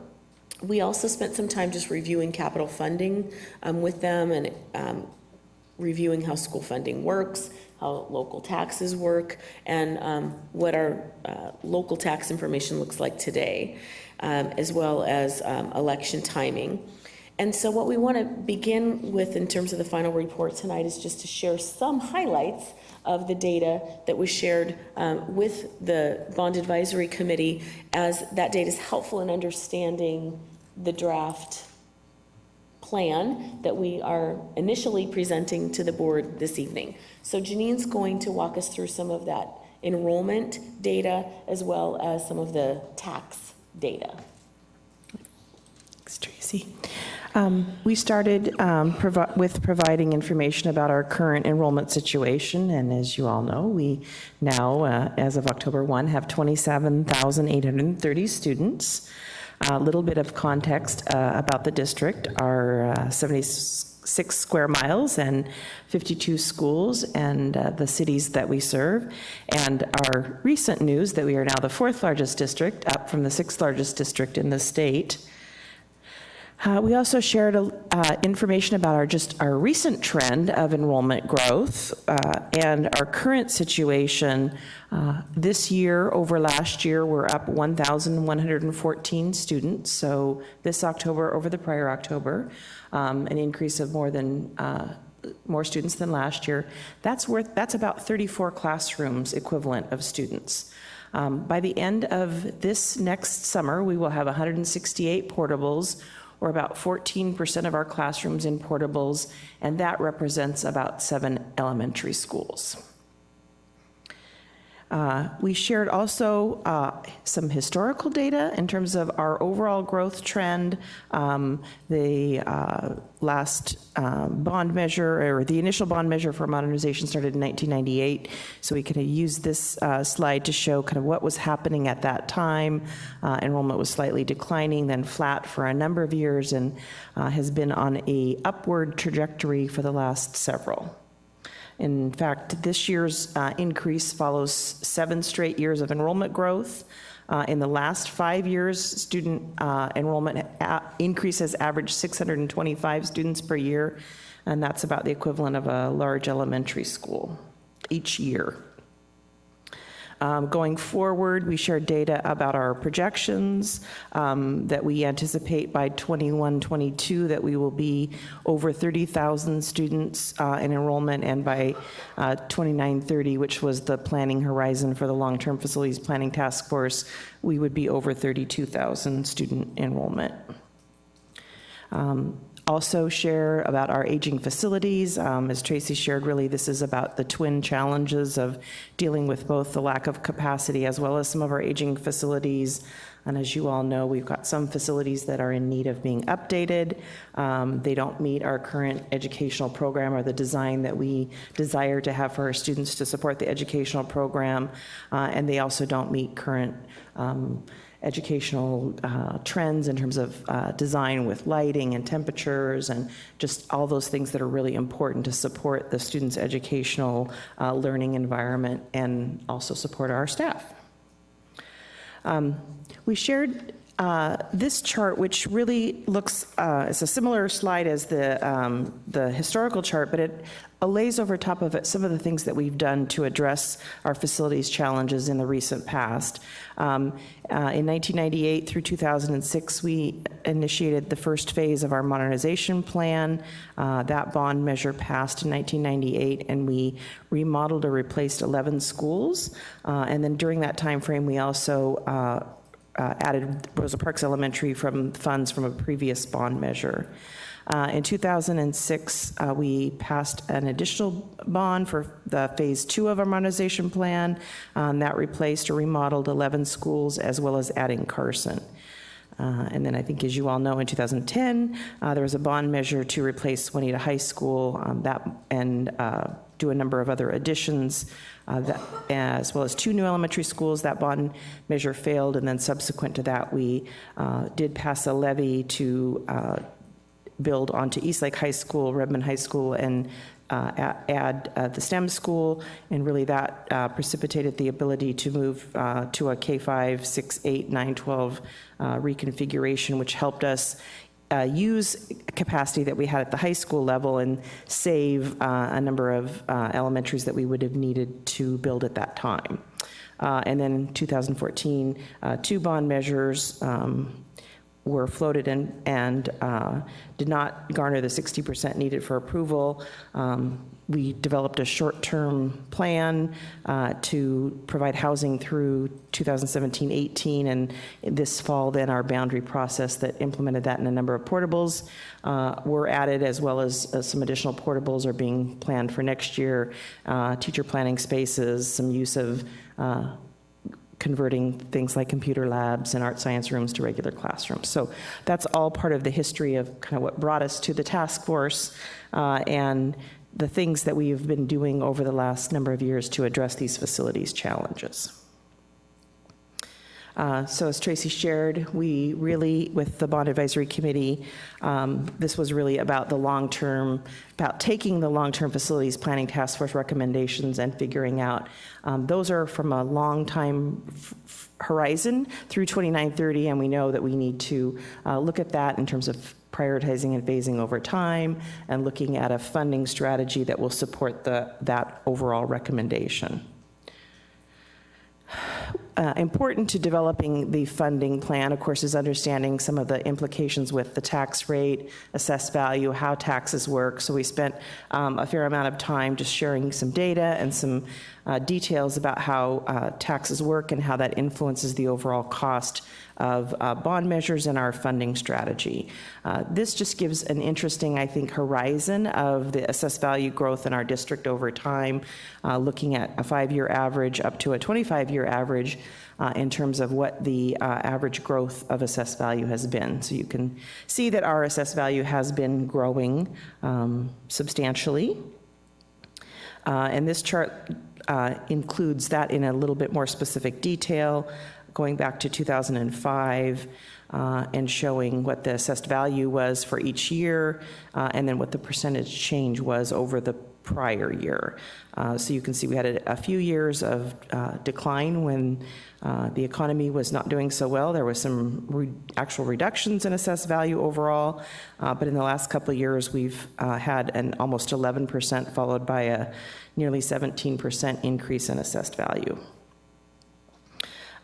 We also spent some time just reviewing capital funding with them and reviewing how school funding works, how local taxes work, and what our local tax information looks like today, as well as election timing. And so what we want to begin with in terms of the final report tonight is just to share some highlights of the data that was shared with the Bond Advisory Committee, as that data is helpful in understanding the draft plan that we are initially presenting to the board this evening. So Janine's going to walk us through some of that enrollment data as well as some of the tax data. Thanks, Tracy. We started with providing information about our current enrollment situation, and as you all know, we now, as of October 1, have 27,830 students. A little bit of context about the district: our 76 square miles and 52 schools and the cities that we serve. And our recent news that we are now the 4th largest district, up from the 6th largest district in the state. We also shared information about our recent trend of enrollment growth and our current situation. This year over last year, we're up 1,114 students. So this October over the prior October, an increase of more students than last year. That's about 34 classrooms equivalent of students. By the end of this next summer, we will have 168 portables, or about 14% of our classrooms in portables, and that represents about 7 elementary schools. We shared also some historical data in terms of our overall growth trend. The last bond measure, or the initial bond measure for modernization, started in 1998. So we kind of used this slide to show kind of what was happening at that time. Enrollment was slightly declining, then flat for a number of years, and has been on a upward trajectory for the last several. In fact, this year's increase follows 7 straight years of enrollment growth. In the last 5 years, student enrollment increase has averaged 625 students per year, and that's about the equivalent of a large elementary school each year. Going forward, we shared data about our projections that we anticipate by 21-22 that we will be over 30,000 students in enrollment, and by 29-30, which was the planning horizon for the long-term facilities planning task force, we would be over 32,000 student enrollment. Also share about our aging facilities. As Tracy shared, really this is about the twin challenges of dealing with both the lack of capacity as well as some of our aging facilities. And as you all know, we've got some facilities that are in need of being updated. They don't meet our current educational program or the design that we desire to have for our students to support the educational program. And they also don't meet current educational trends in terms of design with lighting and temperatures and just all those things that are really important to support the students' educational learning environment and also support our staff. We shared this chart, which really looks, it's a similar slide as the historical chart, but it lays over top of it some of the things that we've done to address our facilities challenges in the recent past. In 1998 through 2006, we initiated the first phase of our modernization plan. That bond measure passed in 1998, and we remodeled or replaced 11 schools. And then during that time frame, we also added Rosa Parks Elementary from funds from a previous bond measure. In 2006, we passed an additional bond for the phase 2 of our modernization plan. That replaced or remodeled 11 schools as well as adding Carson. And then I think, as you all know, in 2010, there was a bond measure to replace Juanita High School and do a number of other additions, as well as 2 new elementary schools. That bond measure failed, and then subsequent to that, we did pass a levy to build onto Eastlake High School, Redmond High School, and add the STEM school, and really that precipitated the ability to move to a K-5, 6, 8, 9, 12 reconfiguration, which helped us use capacity that we had at the high school level and save a number of elementaries that we would have needed to build at that time. And then in 2014, 2 bond measures were floated and did not garner the 60% needed for approval. We developed a short-term plan to provide housing through 2017-18, and this fall then our boundary process that implemented that, in a number of portables were added, as well as some additional portables are being planned for next year, teacher planning spaces, some use of converting things like computer labs and art science rooms to regular classrooms. So that's all part of the history of kind of what brought us to the task force and the things that we've been doing over the last number of years to address these facilities challenges. So as Tracy shared, we really, with the Bond Advisory Committee, this was really about the long-term, about taking the long-term facilities planning task force recommendations and figuring out, those are from a long time horizon through 29-30, and we know that we need to look at that in terms of prioritizing and phasing over time and looking at a funding strategy that will support that overall recommendation. Important to developing the funding plan, of course, is understanding some of the implications with the tax rate, assessed value, how taxes work. So we spent a fair amount of time just sharing some data and some details about how taxes work and how that influences the overall cost of bond measures and our funding strategy. This just gives an interesting, I think, horizon of the assessed value growth in our district over time, looking at a 5-year average up to a 25-year average in terms of what the average growth of assessed value has been. So you can see that our assessed value has been growing substantially. And this chart includes that in a little bit more specific detail, going back to 2005 and showing what the assessed value was for each year and then what the percentage change was over the prior year. So you can see we had a few years of decline when the economy was not doing so well. There was some actual reductions in assessed value overall, but in the last couple of years we've had an almost 11% followed by a nearly 17% increase in assessed value.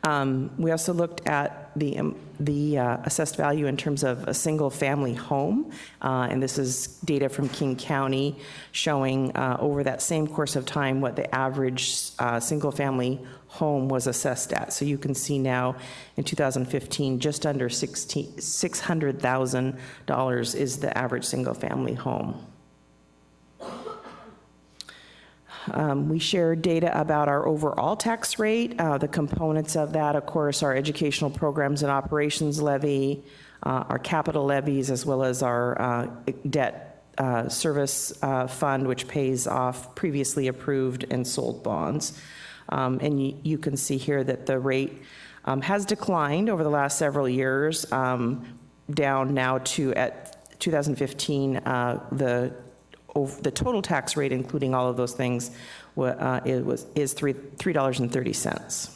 We also looked at the assessed value in terms of a single-family home, and this is data from King County showing over that same course of time what the average single-family home was assessed at. So you can see now in 2015, just under $600,000 is the average single-family home. We share data about our overall tax rate. The components of that, of course, our educational programs and operations levy, our capital levies, as well as our debt service fund, which pays off previously approved and sold bonds. And you can see here that the rate has declined over the last several years, down now to, at 2015, the total tax rate, including all of those things, is $3.30.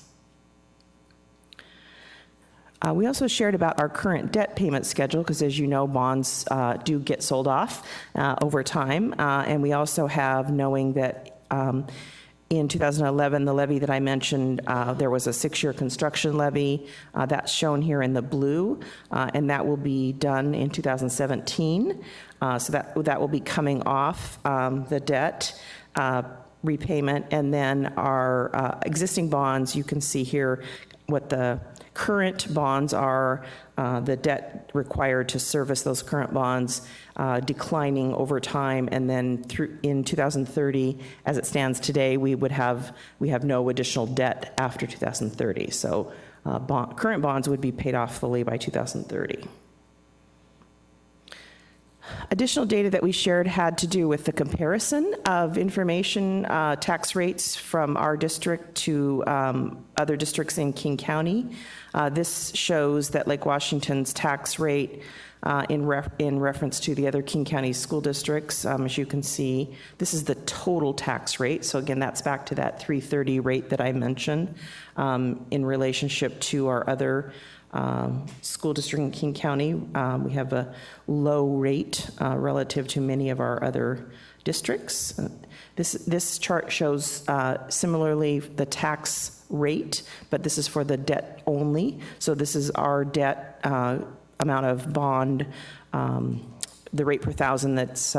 We also shared about our current debt payment schedule, because as you know, bonds do get sold off over time. And we also have, knowing that in 2011, the levy that I mentioned, there was a 6-year construction levy that's shown here in the blue, and that will be done in 2017. So that will be coming off the debt repayment. And then our existing bonds, you can see here what the current bonds are, the debt required to service those current bonds declining over time, and then in 2030, as it stands today, we have no additional debt after 2030. So current bonds would be paid off fully by 2030. Additional data that we shared had to do with the comparison of information tax rates from our district to other districts in King County. This shows that Lake Washington's tax rate in reference to the other King County school districts. As you can see, this is the total tax rate. So again, that's back to that 330 rate that I mentioned in relationship to our other school district in King County. We have a low rate relative to many of our other districts. This chart shows similarly the tax rate, but this is for the debt only. So this is our debt amount of bond, the rate per thousand that's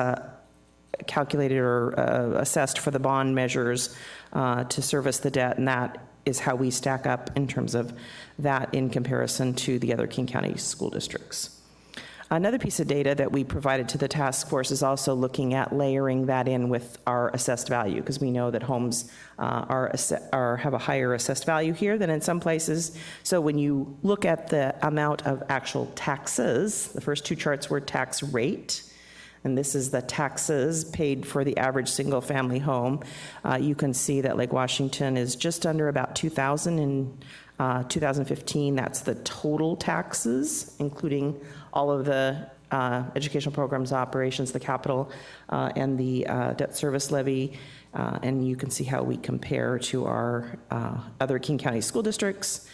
calculated or assessed for the bond measures to service the debt, and that is how we stack up in terms of that in comparison to the other King County school districts. Another piece of data that we provided to the task force is also looking at layering that in with our assessed value, because we know that homes have a higher assessed value here than in some places. So when you look at the amount of actual taxes, the first two charts were tax rate, and this is the taxes paid for the average single-family home. You can see that Lake Washington is just under about $2,000 in 2015. That's the total taxes, including all of the educational programs, operations, the capital, and the debt service levy. And you can see how we compare to our other King County school districts.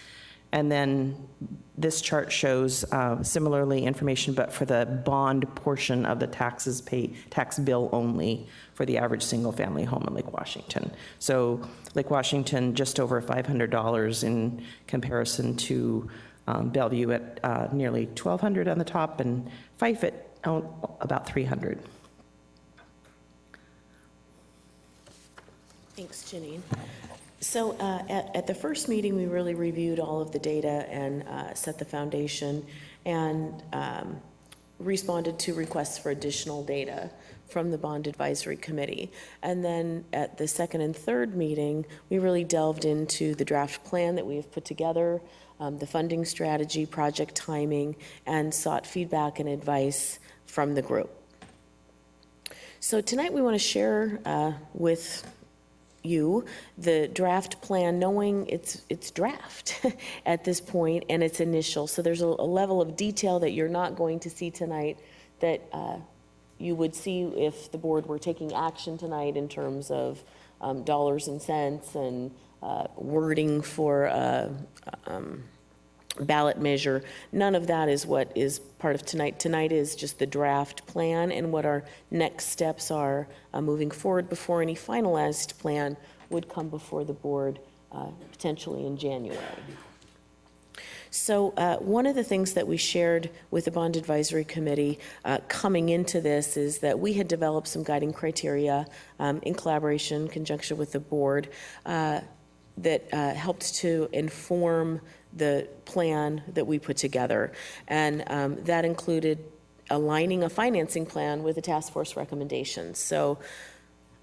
And then this chart shows similarly information, but for the bond portion of the taxes paid, tax bill only for the average single-family home in Lake Washington. So Lake Washington just over $500 in comparison to Bellevue at nearly $1,200 on the top, and Fife at about $300. Thanks, Janine. So at the first meeting, we really reviewed all of the data and set the foundation and responded to requests for additional data from the Bond Advisory Committee. And then at the second and third meeting, we really delved into the draft plan that we have put together, the funding strategy, project timing, and sought feedback and advice from the group. So tonight we want to share with you the draft plan, knowing it's draft at this point and it's initial. So there's a level of detail that you're not going to see tonight that you would see if the board were taking action tonight in terms of dollars and cents and wording for ballot measure. None of that is what is part of tonight. Tonight is just the draft plan and what our next steps are moving forward before any finalized plan would come before the board potentially in January. So one of the things that we shared with the Bond Advisory Committee coming into this is that we had developed some guiding criteria in collaboration, conjunction with the board, that helped to inform the plan that we put together. And that included aligning a financing plan with the task force recommendations. So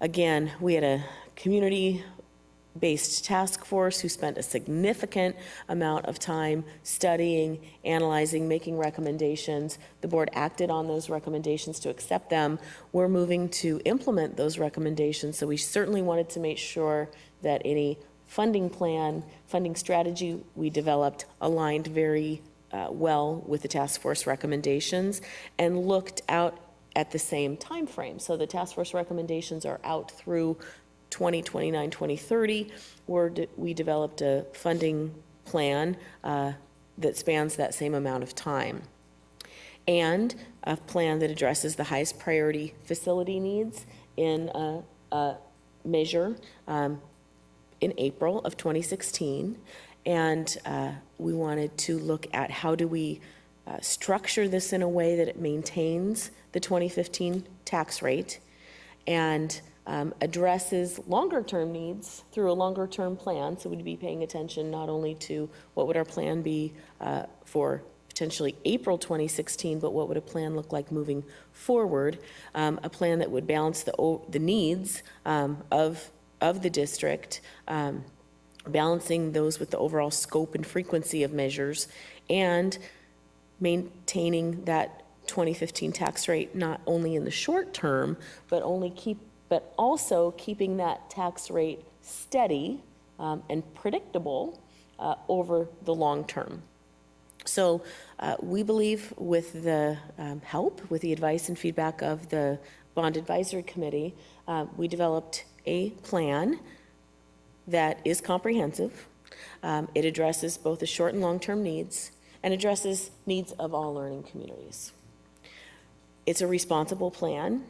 again, we had a community-based task force who spent a significant amount of time studying, analyzing, making recommendations. The board acted on those recommendations to accept them. We're moving to implement those recommendations, so we certainly wanted to make sure that any funding plan, funding strategy we developed aligned very well with the task force recommendations and looked out at the same time frame. So the task force recommendations are out through 2029, 2030, where we developed a funding plan that spans that same amount of time, and a plan that addresses the highest priority facility needs in a measure in April of 2016. And we wanted to look at how do we structure this in a way that it maintains the 2015 tax rate and addresses longer-term needs through a longer-term plan. So we'd be paying attention not only to what would our plan be for potentially April 2016, but what would a plan look like moving forward, a plan that would balance the needs of the district, balancing those with the overall scope and frequency of measures, and maintaining that 2015 tax rate not only in the short term, but also keeping that tax rate steady and predictable over the long term. So we believe with the help, with the advice and feedback of the Bond Advisory Committee, we developed a plan that is comprehensive. It addresses both the short and long-term needs and addresses needs of all learning communities. It's a responsible plan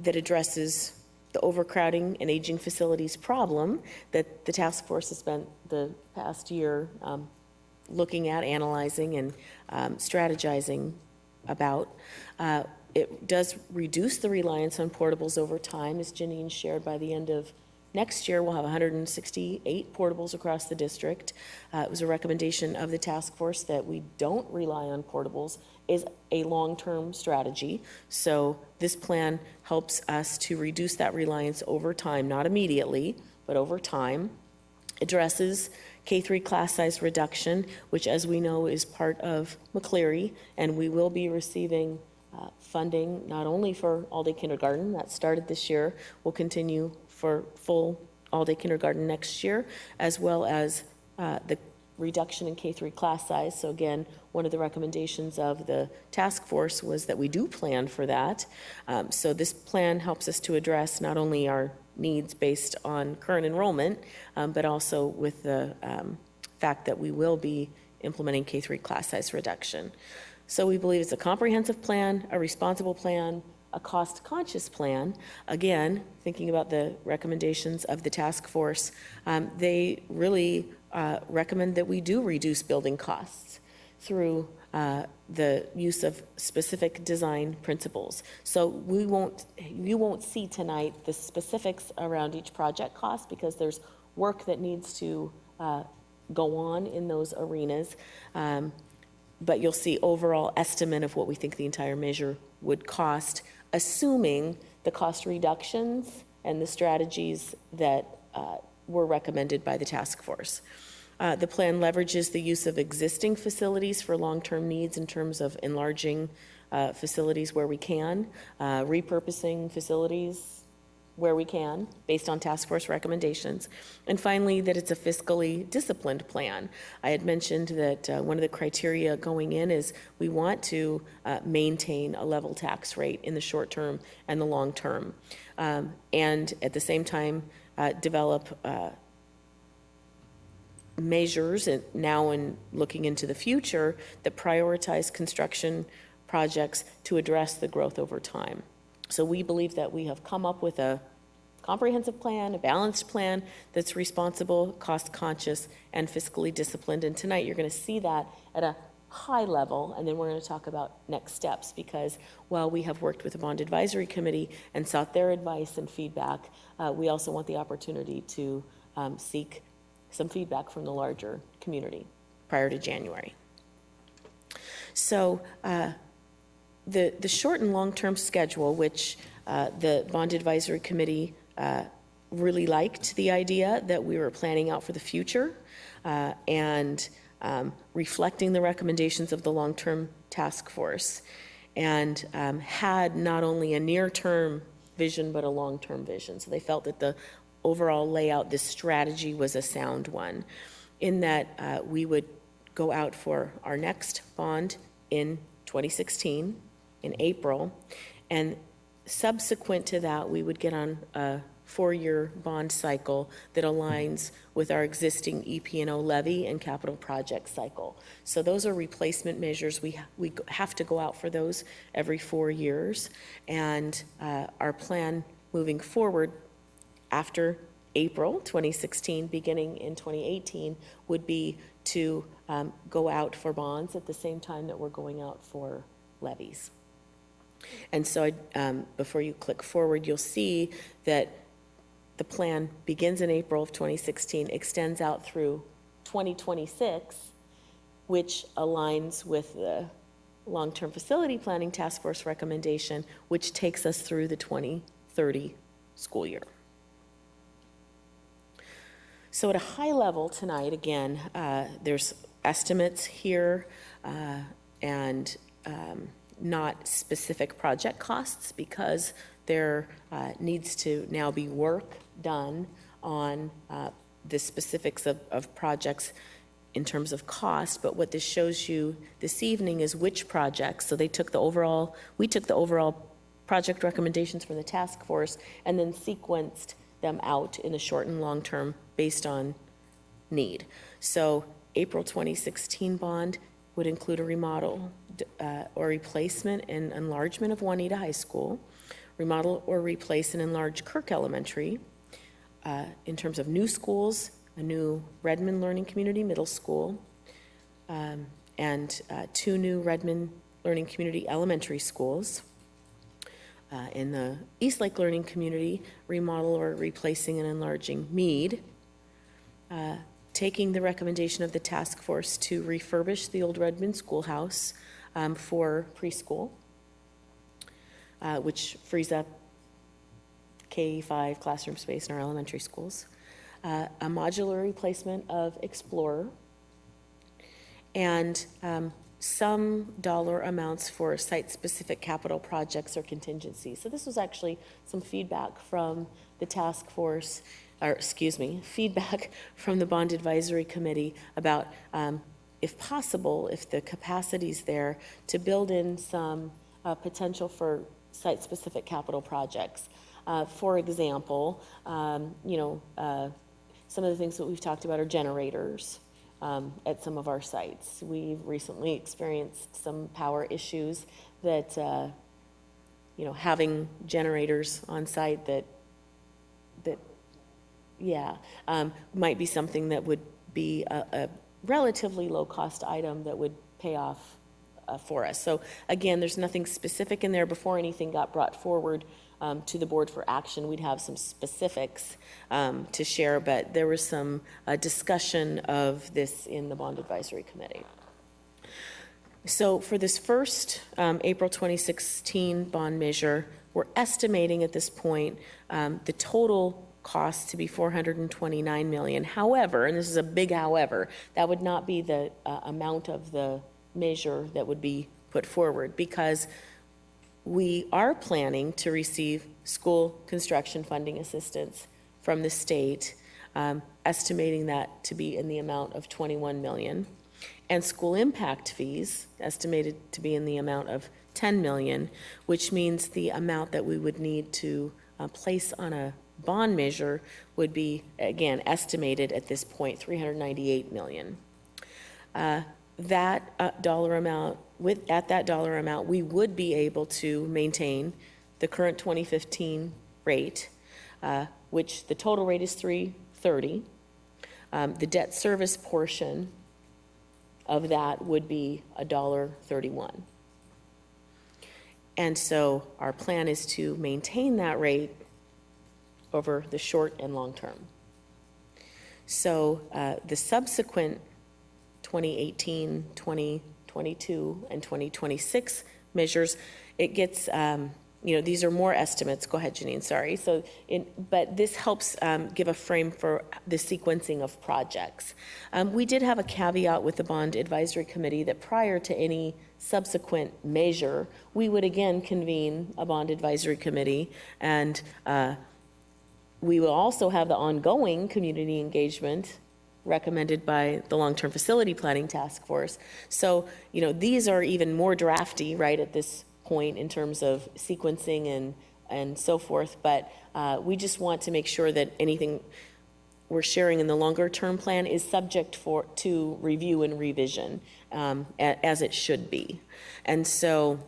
that addresses the overcrowding and aging facilities problem that the task force has spent the past year looking at, analyzing, and strategizing about. It does reduce the reliance on portables over time. As Janine shared, by the end of next year, we'll have 168 portables across the district. It was a recommendation of the task force that we don't rely on portables is a long-term strategy. So this plan helps us to reduce that reliance over time, not immediately, but over time. Addresses K-3 class size reduction, which, as we know, is part of McCleary, and we will be receiving funding not only for all-day kindergarten, that started this year, will continue for full all-day kindergarten next year, as well as the reduction in K-3 class size. So again, one of the recommendations of the task force was that we do plan for that. So this plan helps us to address not only our needs based on current enrollment, but also with the fact that we will be implementing K-3 class size reduction. So we believe it's a comprehensive plan, a responsible plan, a cost-conscious plan. Again, thinking about the recommendations of the task force, they really recommend that we do reduce building costs through the use of specific design principles. So you won't see tonight the specifics around each project cost because there's work that needs to go on in those arenas. But you'll see overall estimate of what we think the entire measure would cost, assuming the cost reductions and the strategies that were recommended by the task force. The plan leverages the use of existing facilities for long-term needs in terms of enlarging facilities where we can, repurposing facilities where we can, based on task force recommendations. And finally, that it's a fiscally disciplined plan. I had mentioned that one of the criteria going in is we want to maintain a level tax rate in the short term and the long term. And at the same time, develop measures, and now in looking into the future, that prioritize construction projects to address the growth over time. So we believe that we have come up with a comprehensive plan, a balanced plan that's responsible, cost-conscious, and fiscally disciplined. And tonight, you're going to see that at a high level, and then we're going to talk about next steps, because while we have worked with the Bond Advisory Committee and sought their advice and feedback, we also want the opportunity to seek some feedback from the larger community prior to January. So the short and long-term schedule, which the Bond Advisory Committee really liked the idea that we were planning out for the future and reflecting the recommendations of the long-term task force, and had not only a near-term vision but a long-term vision. So they felt that the overall layout, this strategy, was a sound one, in that we would go out for our next bond in 2016 in April, and subsequent to that we would get on a 4-year bond cycle that aligns with our existing EP&O levy and capital project cycle. So those are replacement measures. We have to go out for those every 4 years, and our plan moving forward after April 2016, beginning in 2018, would be to go out for bonds at the same time that we're going out for levies. And so before you click forward, you'll see that the plan begins in April of 2016, extends out through 2026, which aligns with the long-term facility planning task force recommendation, which takes us through the 2030 school year. So at a high level tonight, again, there's estimates here and not specific project costs, because there needs to now be work done on the specifics of projects in terms of cost. But what this shows you this evening is which projects. So we took the overall project recommendations from the task force and then sequenced them out in the short and long term based on need. So April 2016 bond would include a remodel or replacement and enlargement of Juanita High School, remodel or replace and enlarge Kirk Elementary. In terms of new schools, a new Redmond Learning Community Middle School, and 2 new Redmond Learning Community Elementary Schools. In the Eastlake Learning Community, remodel or replacing and enlarging Mead. Taking the recommendation of the task force to refurbish the old Redmond Schoolhouse for preschool, which frees up K-5 classroom space in our elementary schools. A modular replacement of Explorer, and some dollar amounts for site-specific capital projects or contingencies. So this was actually some feedback from the task force, or feedback from the Bond Advisory Committee about, if possible, if the capacity's there, to build in some potential for site-specific capital projects. For example, some of the things that we've talked about are generators. At some of our sites. We've recently experienced some power issues that, having generators on site that might be something that would be a relatively low-cost item that would pay off for us. So again, there's nothing specific in there. Before anything got brought forward to the board for action, we'd have some specifics to share, but there was some discussion of this in the Bond Advisory Committee. So for this first April 2016 bond measure, we're estimating at this point the total cost to be $429 million. However, and this is a big however, that would not be the amount of the measure that would be put forward, because we are planning to receive school construction funding assistance from the state, estimating that to be in the amount of $21 million, and school impact fees estimated to be in the amount of $10 million, which means the amount that we would need to place on a bond measure would be, again, estimated at this point, $398 million. That dollar amount, at that dollar amount, we would be able to maintain the current 2015 rate, which the total rate is $330. The debt service portion of that would be $1.31. And so our plan is to maintain that rate over the short and long term. So the subsequent 2018, 2022, and 2026 measures, it gets, these are more estimates. Go ahead, Janine, sorry. But this helps give a frame for the sequencing of projects. We did have a caveat with the Bond Advisory Committee that prior to any subsequent measure, we would again convene a Bond Advisory Committee, and we will also have the ongoing community engagement recommended by the Long-Term Facility Planning Task Force. So, these are even more drafty, right, at this point in terms of sequencing and so forth, but we just want to make sure that anything we're sharing in the longer term plan is subject to review and revision, as it should be. And so,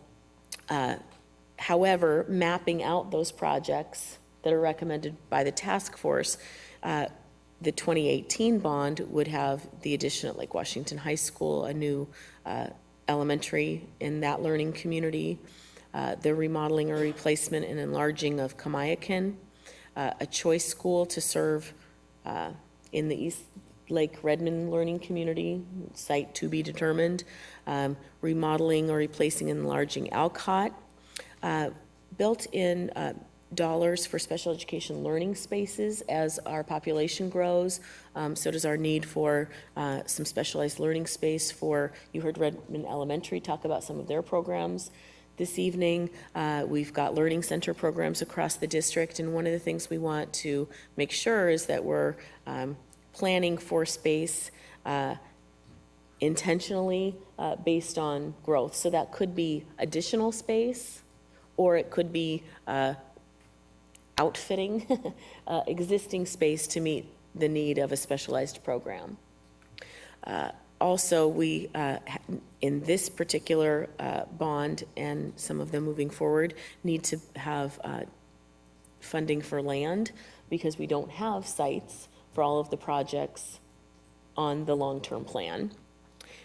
however, mapping out those projects that are recommended by the task force, the 2018 bond would have the addition at Lake Washington High School, a new elementary in that learning community, the remodeling or replacement and enlarging of Kamiakin, a choice school to serve in the East Lake Redmond learning community, site to be determined, remodeling or replacing and enlarging Alcott, built-in dollars for special education learning spaces. As our population grows, so does our need for some specialized learning space for, you heard Redmond Elementary talk about some of their programs this evening. We've got learning center programs across the district, and one of the things we want to make sure is that we're planning for space intentionally based on growth. So that could be additional space, or it could be outfitting existing space to meet the need of a specialized program. Also, we, in this particular bond and some of them moving forward, need to have funding for land because we don't have sites for all of the projects on the long-term plan.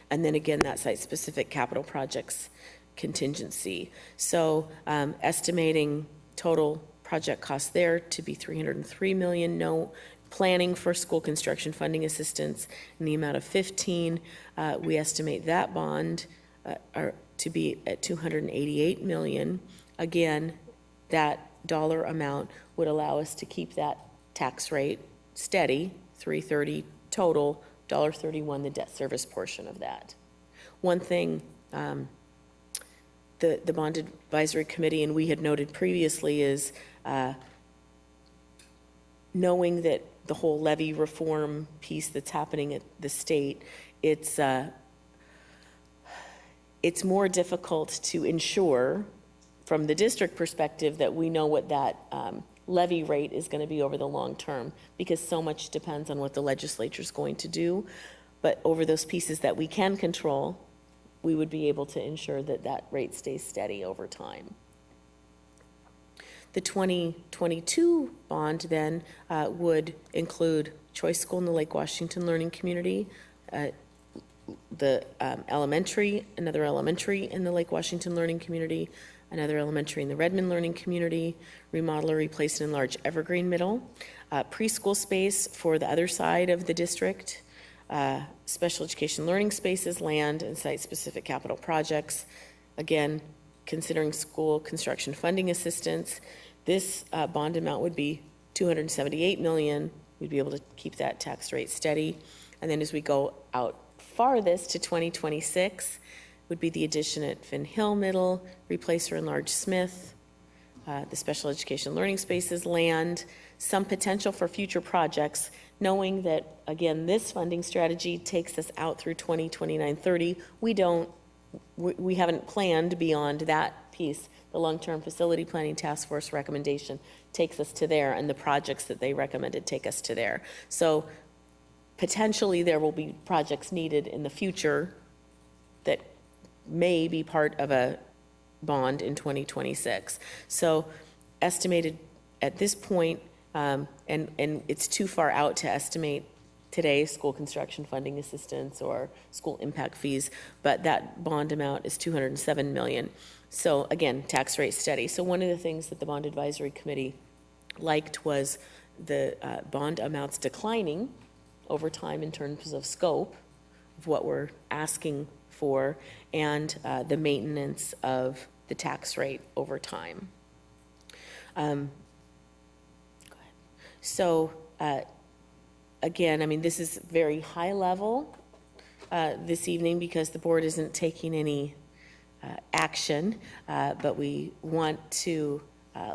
And then again, that site-specific capital projects contingency. So estimating total project cost there to be $303 million. No planning for school construction funding assistance in the amount of 15. We estimate that bond to be at $288 million. Again, that dollar amount would allow us to keep that tax rate steady, $330 total, $1.31 the debt service portion of that. One thing the Bond Advisory Committee and we had noted previously is knowing that the whole levy reform piece that's happening at the state, it's more difficult to ensure from the district perspective that we know what that levy rate is going to be over the long term, because so much depends on what the legislature is going to do. But over those pieces that we can control, we would be able to ensure that that rate stays steady over time. The 2022 bond then would include choice school in the Lake Washington learning community, the elementary, another elementary in the Lake Washington learning community, another elementary in the Redmond learning community, remodel or replace and enlarge Evergreen Middle, preschool space for the other side of the district, special education learning spaces, land, and site-specific capital projects. Again, considering school construction funding assistance, this bond amount would be $278 million. We'd be able to keep that tax rate steady. And then as we go out farthest to 2026, would be the addition at Finn Hill Middle, replace or enlarge Smith, the special education learning spaces, land, some potential for future projects, knowing that, again, this funding strategy takes us out through 2029-30. We haven't planned beyond that piece. The Long-Term Facility Planning Task Force recommendation takes us to there, and the projects that they recommended take us to there. So potentially there will be projects needed in the future that may be part of a bond in 2026. So estimated at this point and it's too far out to estimate today's school construction funding assistance or school impact fees, but that bond amount is $207 million. So again, tax rate steady. So one of the things that the Bond Advisory Committee liked was the bond amounts declining over time in terms of scope of what we're asking for, and the maintenance of the tax rate over time. Go ahead. So again, I mean, this is very high level this evening because the board isn't taking any action, but we want to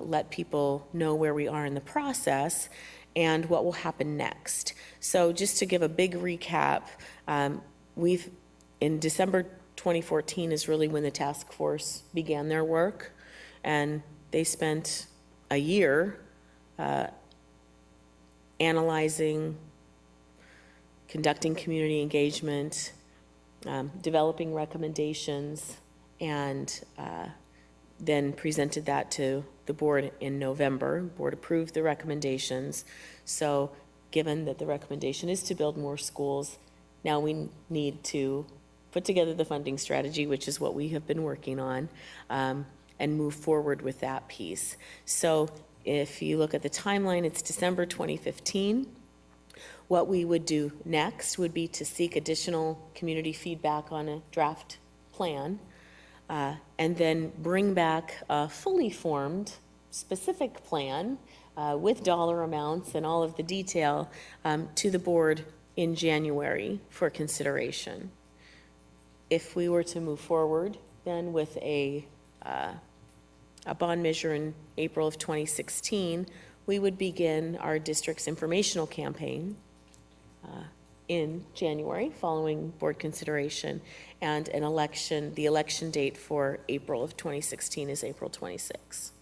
let people know where we are in the process and what will happen next. So just to give a big recap, in December 2014 is really when the task force began their work, and they spent a year analyzing, conducting community engagement, developing recommendations, and then presented that to the board in November. The board approved the recommendations. So given that the recommendation is to build more schools, now we need to put together the funding strategy, which is what we have been working on, and move forward with that piece. So if you look at the timeline, it's December 2015. What we would do next would be to seek additional community feedback on a draft plan, and then bring back a fully formed, specific plan with dollar amounts and all of the detail to the board in January for consideration. If we were to move forward then with a bond measure in April of 2016, we would begin our district's informational campaign in January following board consideration, and the election date for April of 2016 is April 26.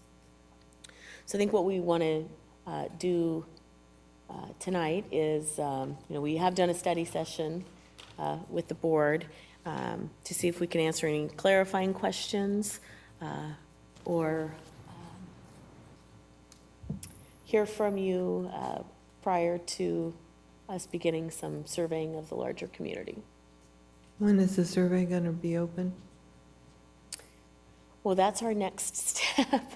So I think what we want to do tonight is, we have done a study session with the board to see if we can answer any clarifying questions or hear from you prior to us beginning some surveying of the larger community. When is the survey going to be open? Well, that's our next step.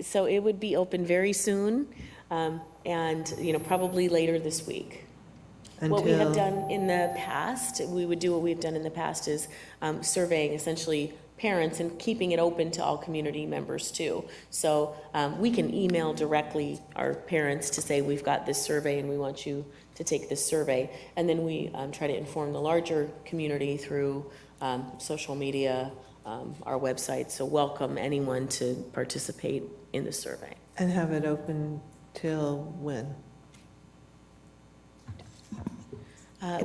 So it would be open very soon, and probably later this week. What we have done in the past, is surveying essentially parents and keeping it open to all community members too. So we can email directly our parents to say, we've got this survey and we want you to take this survey. And then we try to inform the larger community through social media, our website. So welcome anyone to participate in the survey. And have it open till when?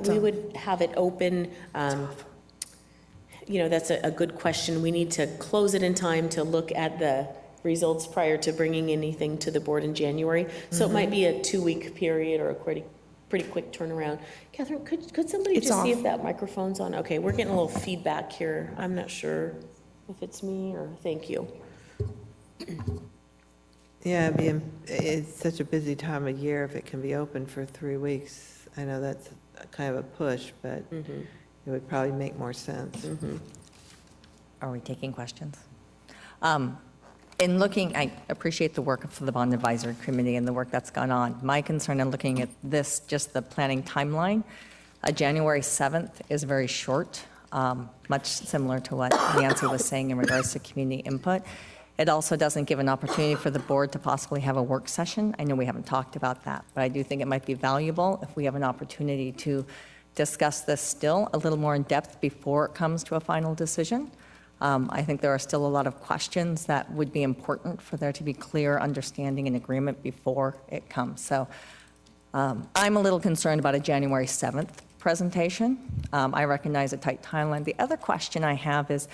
We would have it open, that's a good question. We need to close it in time to look at the results prior to bringing anything to the board in January. So it might be a 2-week period or a pretty quick turnaround. Catherine, could somebody just see if that microphone's on? Okay, we're getting a little feedback here. I'm not sure if it's me or, thank you. Yeah, it's such a busy time of year if it can be open for 3 weeks. I know that's kind of a push, but it would probably make more sense. Are we taking questions? In looking, I appreciate the work of the Bond Advisory Committee and the work that's gone on. My concern in looking at this, just the planning timeline, January 7th is very short, much similar to what Nancy was saying in regards to community input. It also doesn't give an opportunity for the board to possibly have a work session. I know we haven't talked about that, but I do think it might be valuable if we have an opportunity to discuss this still a little more in depth before it comes to a final decision. I think there are still a lot of questions that would be important for there to be clear understanding and agreement before it comes. So I'm a little concerned about a January 7th presentation. I recognize a tight timeline. The other question I have is,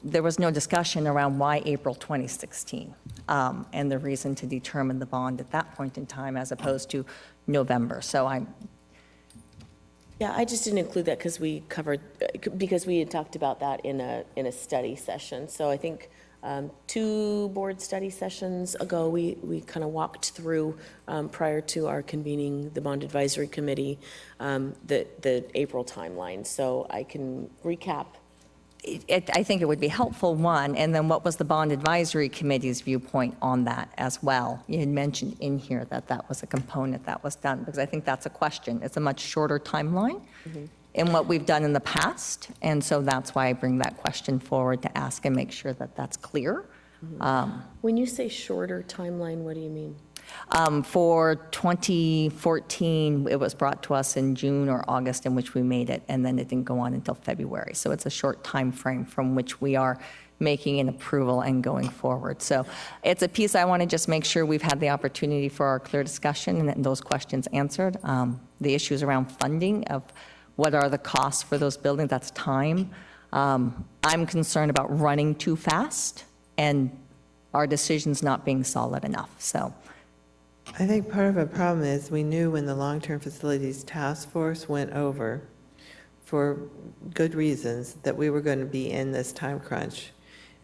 there was no discussion around why April 2016 and the reason to determine the bond at that point in time as opposed to November. So Yeah, I just didn't include that because we had talked about that in a study session. So I think 2 board study sessions ago, we kind of walked through, prior to our convening the Bond Advisory Committee, the April timeline. So I can recap. I think it would be helpful, one, and then what was the Bond Advisory Committee's viewpoint on that as well? You had mentioned in here that that was a component that was done, because I think that's a question. It's a much shorter timeline in what we've done in the past, and so that's why I bring that question forward to ask and make sure that that's clear. When you say shorter timeline, what do you mean? For 2014, it was brought to us in June or August in which we made it, and then it didn't go on until February. So it's a short time frame from which we are making an approval and going forward. So it's a piece I want to just make sure we've had the opportunity for our clear discussion and those questions answered. The issues around funding of what are the costs for those buildings, that's time. I'm concerned about running too fast and our decisions not being solid enough. So I think part of the problem is we knew when the Long-Term Facilities Task Force went over, for good reasons, that we were going to be in this time crunch.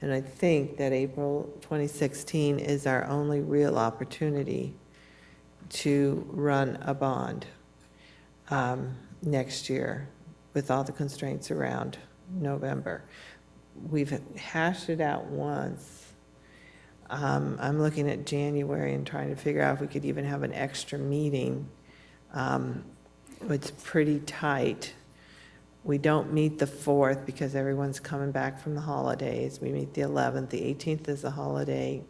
And I think that April 2016 is our only real opportunity to run a bond next year with all the constraints around November. We've hashed it out once. I'm looking at January and trying to figure out if we could even have an extra meeting. It's pretty tight. We don't meet the 4th because everyone's coming back from the holidays. We meet the 11th. The 18th is a holiday.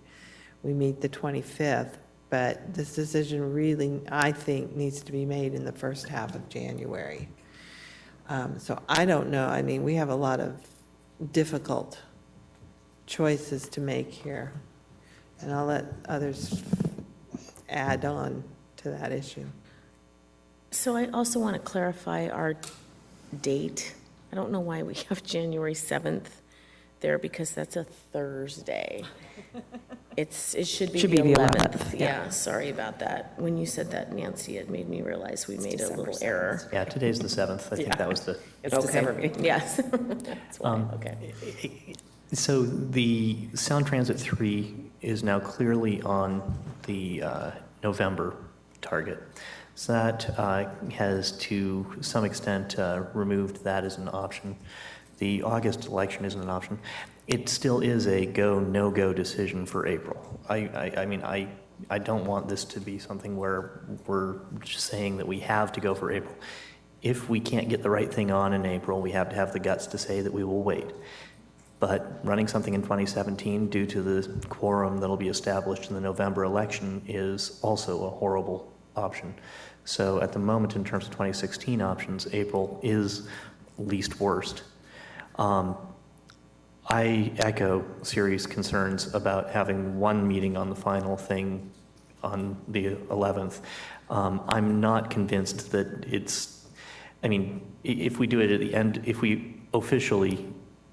We meet the 25th. But this decision really, I think, needs to be made in the first half of January. So I don't know. I mean, we have a lot of difficult choices to make here. And I'll let others add on to that issue. So I also want to clarify our date. I don't know why we have January 7th there, because that's a Thursday. It should be the 11th. Yeah, sorry about that. When you said that, Nancy, it made me realize we made a little error. Yeah, today's the 7th. I think that was the... It's December meeting. Yes. That's why, okay. So the Sound Transit 3 is now clearly on the November target. So that has, to some extent, removed that as an option. The August election isn't an option. It still is a go, no-go decision for April. I mean, I don't want this to be something where we're just saying that we have to go for April. If we can't get the right thing on in April, we have to have the guts to say that we will wait. But running something in 2017 due to the quorum that'll be established in the November election is also a horrible option. So at the moment, in terms of 2016 options, April is least worst. I echo Siri's concerns about having one meeting on the final thing on the 11th. I'm not convinced that it's, I mean, if we do it at the end, if we officially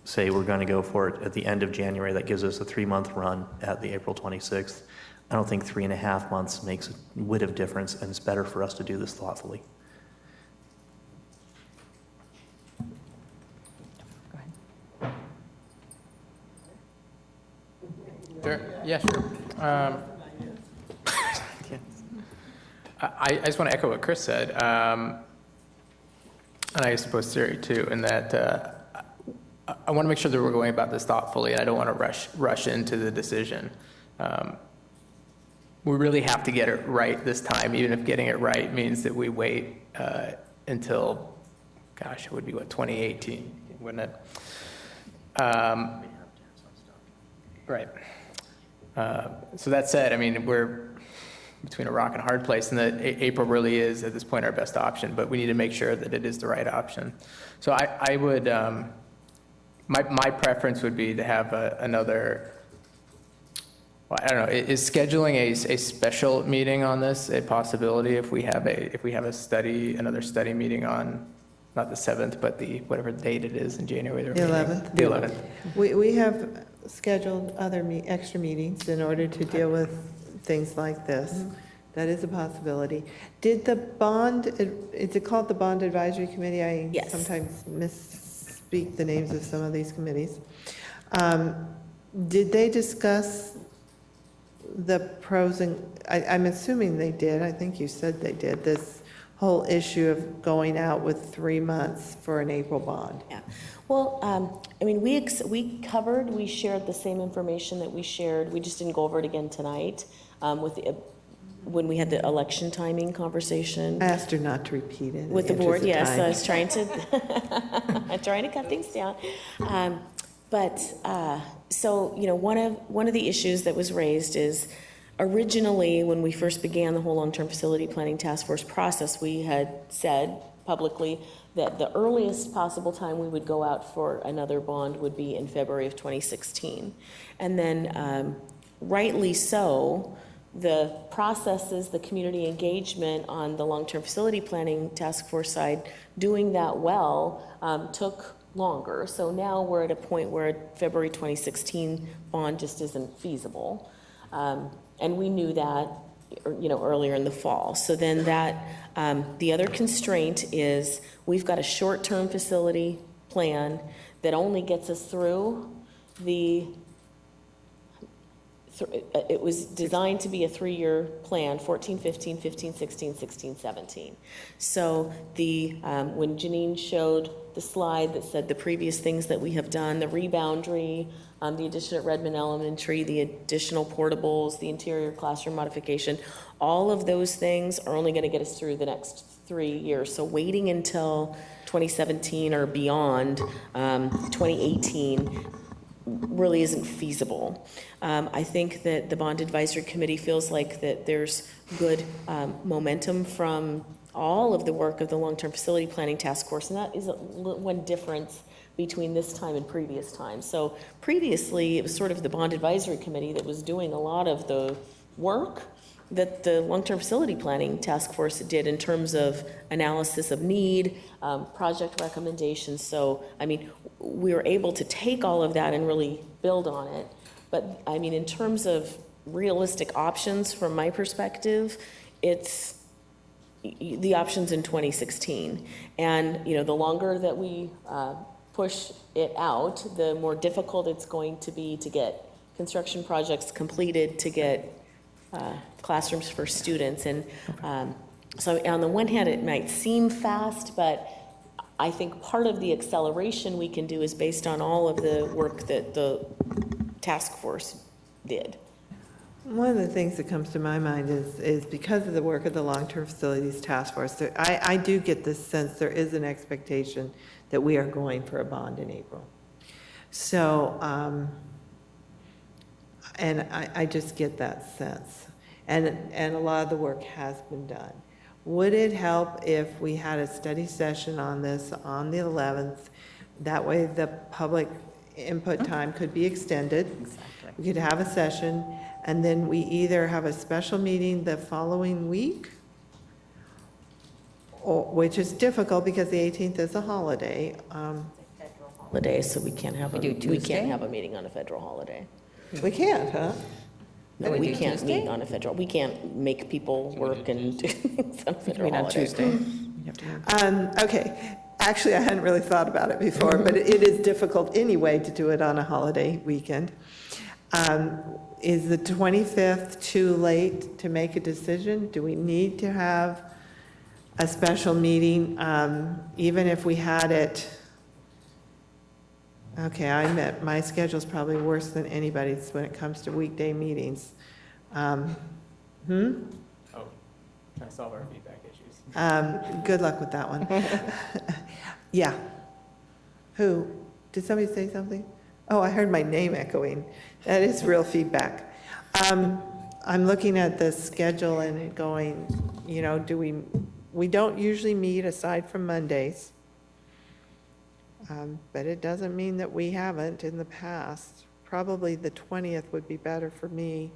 say we're going to go for it at the end of January, that gives us a 3-month run at the April 26th. I don't think 3.5 months makes a whit of difference, and it's better for us to do this thoughtfully. Sure. Yeah, sure. I just want to echo what Chris said, and I suppose Siri too, in that I want to make sure that we're going about this thoughtfully, and I don't want to rush into the decision. We really have to get it right this time, even if getting it right means that we wait until, gosh, it would be, what, 2018, wouldn't it? Right. So that said, I mean, we're between a rock and a hard place, and that April really is, at this point, our best option, but we need to make sure that it is the right option. So I would, my preference would be to have another, well, I don't know, is scheduling a special meeting on this a possibility if we have a study, another study meeting on, not the 7th, but the, whatever date it is in January? The 11th. The 11th. We have scheduled other extra meetings in order to deal with things like this. Mm-hmm. That is a possibility. Did the bond, is it called the Bond Advisory Committee? I sometimes misspeak the names of some of these committees. Did they discuss the pros and, I'm assuming they did, I think you said they did, this whole issue of going out with 3 months for an April bond? Yeah. Well, I mean, we shared the same information that we shared. We just didn't go over it again tonight when we had the election timing conversation. I asked her not to repeat it. With the board, yes. I was trying to cut things down. So, you know, one of the issues that was raised is originally when we first began the whole long-term facility planning task force process, we had said publicly that the earliest possible time we would go out for another bond would be in February of 2016. And then rightly so, the processes, the community engagement on the long-term facility planning task force side, doing that well took longer. So now we're at a point where a February 2016 bond just isn't feasible. And we knew that, you know, earlier in the fall. So then the other constraint is we've got a short-term facility plan that only gets us through it was designed to be a 3-year plan, 14, 15, 15, 16, 16, 17. So when Janine showed the slide that said the previous things that we have done, the reboundary, the addition at Redmond Elementary, the additional portables, the interior classroom modification, all of those things are only going to get us through the next 3 years. So waiting until 2017 or beyond, 2018, really isn't feasible. I think that the Bond Advisory Committee feels like that there's good momentum from all of the work of the Long-Term Facility Planning Task Force, and that is one difference between this time and previous times. So previously, it was sort of the Bond Advisory Committee that was doing a lot of the work that the Long-Term Facility Planning Task Force did in terms of analysis of need, project recommendations. So, I mean, we were able to take all of that and really build on it. But, I mean, in terms of realistic options, from my perspective, it's the options in 2016. And, you know, the longer that we push it out, the more difficult it's going to be to get construction projects completed, to get classrooms for students. And so on the one hand, it might seem fast, but I think part of the acceleration we can do is based on all of the work that the task force did. One of the things that comes to my mind is because of the work of the Long-Term Facilities Task Force, I do get this sense there is an expectation that we are going for a bond in April. So, and I just get that sense. And a lot of the work has been done. Would it help if we had a study session on this on the 11th? That way the public input time could be extended. Exactly. We could have a session, and then we either have a special meeting the following week, which is difficult because the 18th is a holiday. Holiday, so we can't have a meeting on a federal holiday. We can't, huh? No, we can't meet on a federal. We can't make people work and do things on a federal holiday. Tuesday. Okay. Actually, I hadn't really thought about it before, but it is difficult anyway to do it on a holiday weekend. Is the 25th too late to make a decision? Do we need to have a special meeting, even if we had it? Okay, I admit my schedule's probably worse than anybody's when it comes to weekday meetings. Oh, trying to solve our feedback issues. Good luck with that one. Yeah. Who? Did somebody say something? Oh, I heard my name echoing. That is real feedback. I'm looking at the schedule and going, you know, we don't usually meet aside from Mondays. But it doesn't mean that we haven't in the past. Probably the 20th would be better for me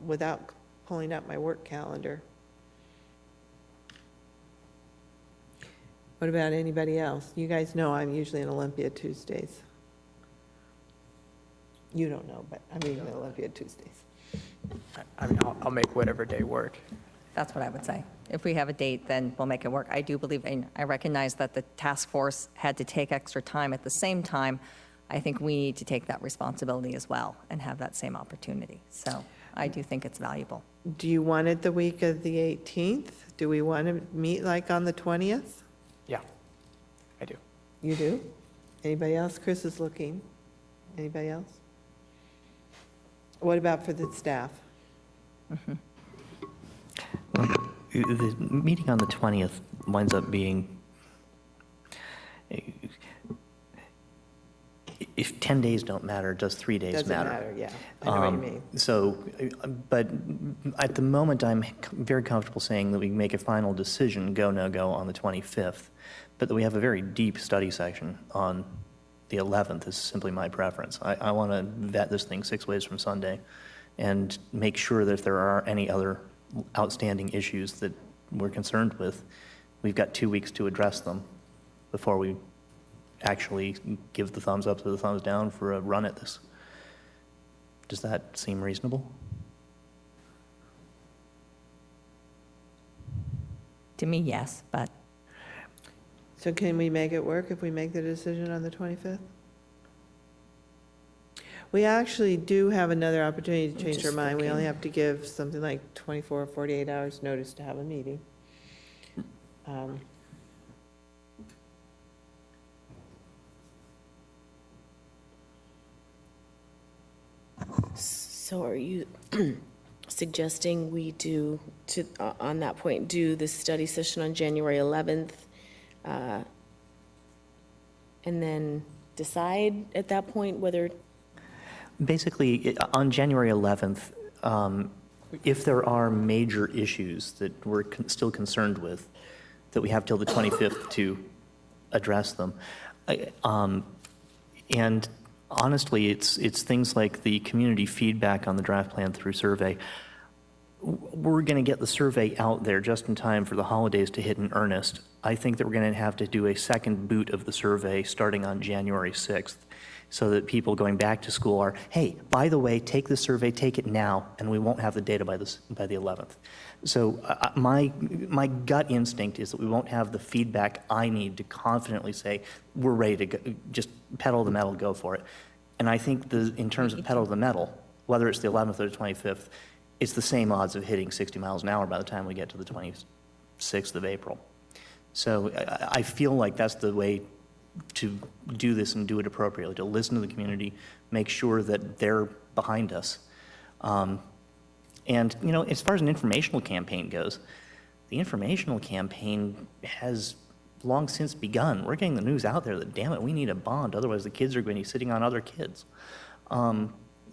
without pulling up my work calendar. What about anybody else? You guys know I'm usually in Olympia Tuesdays. You don't know, but I'm in Olympia Tuesdays. I mean, I'll make whatever day work. That's what I would say. If we have a date, then we'll make it work. I do believe, and I recognize that the task force had to take extra time. At the same time, I think we need to take that responsibility as well and have that same opportunity. So I do think it's valuable. Do you want it the week of the 18th? Do we want to meet like on the 20th? Yeah, I do. You do? Anybody else? Chris is looking. Anybody else? What about for the staff? The meeting on the 20th winds up being, if 10 days don't matter, does 3 days Doesn't matter? matter, yeah. I know what you mean. So, but at the moment, I'm very comfortable saying that we make a final decision, go, no go, on the 25th, but that we have a very deep study section on the 11th is simply my preference. I want to vet this thing 6 ways from Sunday and make sure that if there are any other outstanding issues that we're concerned with, we've got 2 weeks to address them before we actually give the thumbs up to the thumbs down for a run at this. Does that seem reasonable? To me, yes, but So can we make it work if we make the decision on the 25th? We actually do have another opportunity to change our mind. We only have to give something like 24 or 48 hours notice to have a meeting. So are you suggesting we do, on that point, do the study session on January 11th, and then decide at that point whether? Basically, on January 11th, if there are major issues that we're still concerned with, that we have till the 25th to address them. And honestly, it's things like the community feedback on the draft plan through survey. We're going to get the survey out there just in time for the holidays to hit in earnest. I think that we're going to have to do a second boot of the survey starting on January 6th, so that people going back to school are, hey, by the way, take the survey, take it now, and we won't have the data by the 11th. So my gut instinct is that we won't have the feedback I need to confidently say, we're ready to go, just pedal the metal, go for it. And I think in terms of pedal the metal, whether it's the 11th or the 25th, it's the same odds of hitting 60 miles an hour by the time we get to the 26th of April. So I feel like that's the way to do this and do it appropriately, to listen to the community, make sure that they're behind us. And, you know, as far as an informational campaign goes, the informational campaign has long since begun. We're getting the news out there that, damn it, we need a bond, otherwise the kids are going to be sitting on other kids.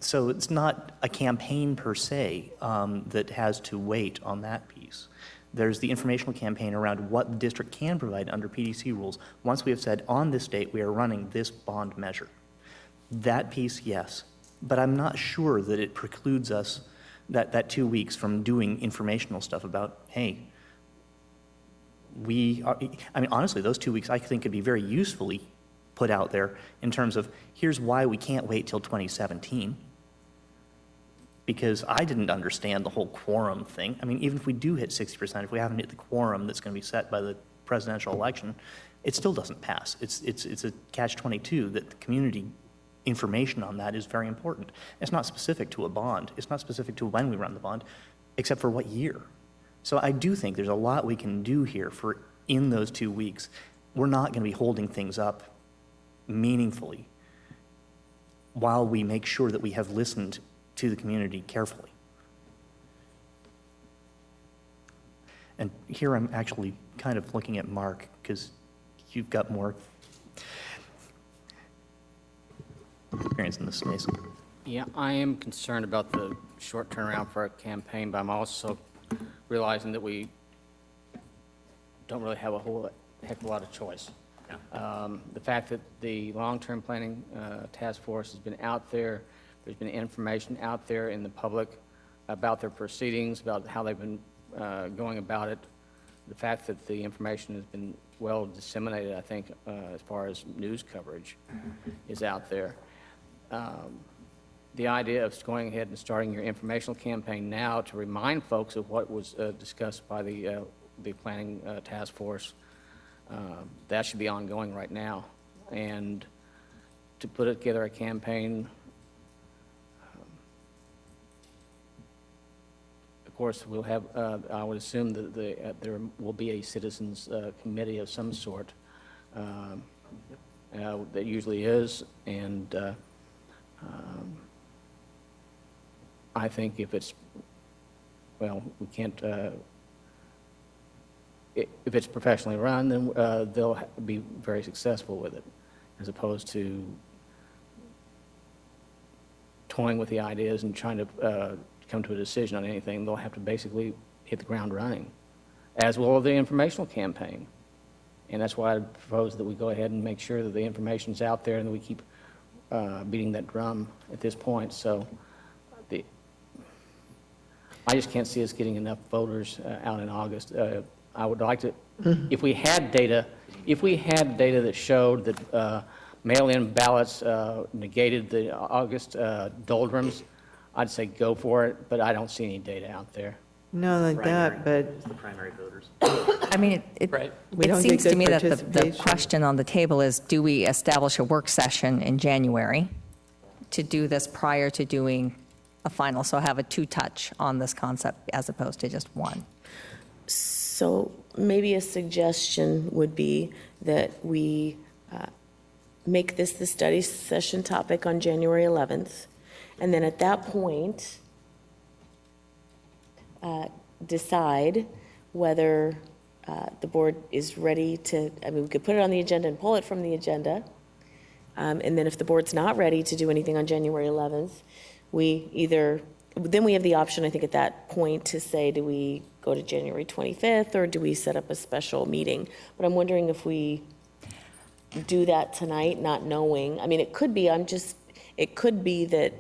So it's not a campaign per se that has to wait on that piece. There's the informational campaign around what the district can provide under PDC rules. Once we have said, on this date, we are running this bond measure. That piece, yes. But I'm not sure that it precludes us, that 2 weeks, from doing informational stuff about, hey, I mean, honestly, those 2 weeks I think could be very usefully put out there in terms of, here's why we can't wait till 2017. Because I didn't understand the whole quorum thing. I mean, even if we do hit 60%, if we haven't hit the quorum that's going to be set by the presidential election, it still doesn't pass. It's a catch-22 that the community information on that is very important. It's not specific to a bond. It's not specific to when we run the bond, except for what year. So I do think there's a lot we can do here in those 2 weeks. We're not going to be holding things up meaningfully while we make sure that we have listened to the community carefully. And here I'm actually kind of looking at Mark, because you've got more experience in this space. Yeah, I am concerned about the short turnaround for our campaign, but I'm also realizing that we don't really have a whole heck of a lot of choice. The fact that the long-term planning task force has been out there, there's been information out there in the public about their proceedings, about how they've been going about it. The fact that the information has been well disseminated, I think, as far as news coverage is out there. The idea of going ahead and starting your informational campaign now to remind folks of what was discussed by the planning task force, that should be ongoing right now. And to put together a campaign. Of course, we'll have, I would assume that there will be a citizens committee of some sort. That usually is, and I think if it's, well, we can't, if it's professionally run, then they'll be very successful with it, as opposed to toying with the ideas and trying to come to a decision on anything. They'll have to basically hit the ground running, as will the informational campaign. And that's why I propose that we go ahead and make sure that the information's out there and that we keep beating that drum at this point. So I just can't see us getting enough voters out in August. I would like to, if we had data that showed that mail-in ballots negated the August doldrums, I'd say go for it, but I don't see any data out there. No, like that, but It's the primary voters. I mean, it We don't seems get to good me that the participation. question on the table is, do we establish a work session in January to do this prior to doing a final? So have a two-touch on this concept as opposed to just one. So maybe a suggestion would be that we make this the study session topic on January 11th, and then at that point, decide whether the board is ready to, I mean, we could put it on the agenda and pull it from the agenda. And then if the board's not ready to do anything on January 11th, then we have the option, I think, at that point to say, do we go to January 25th or do we set up a special meeting? But I'm wondering if we do that tonight, not knowing. I mean, it could be that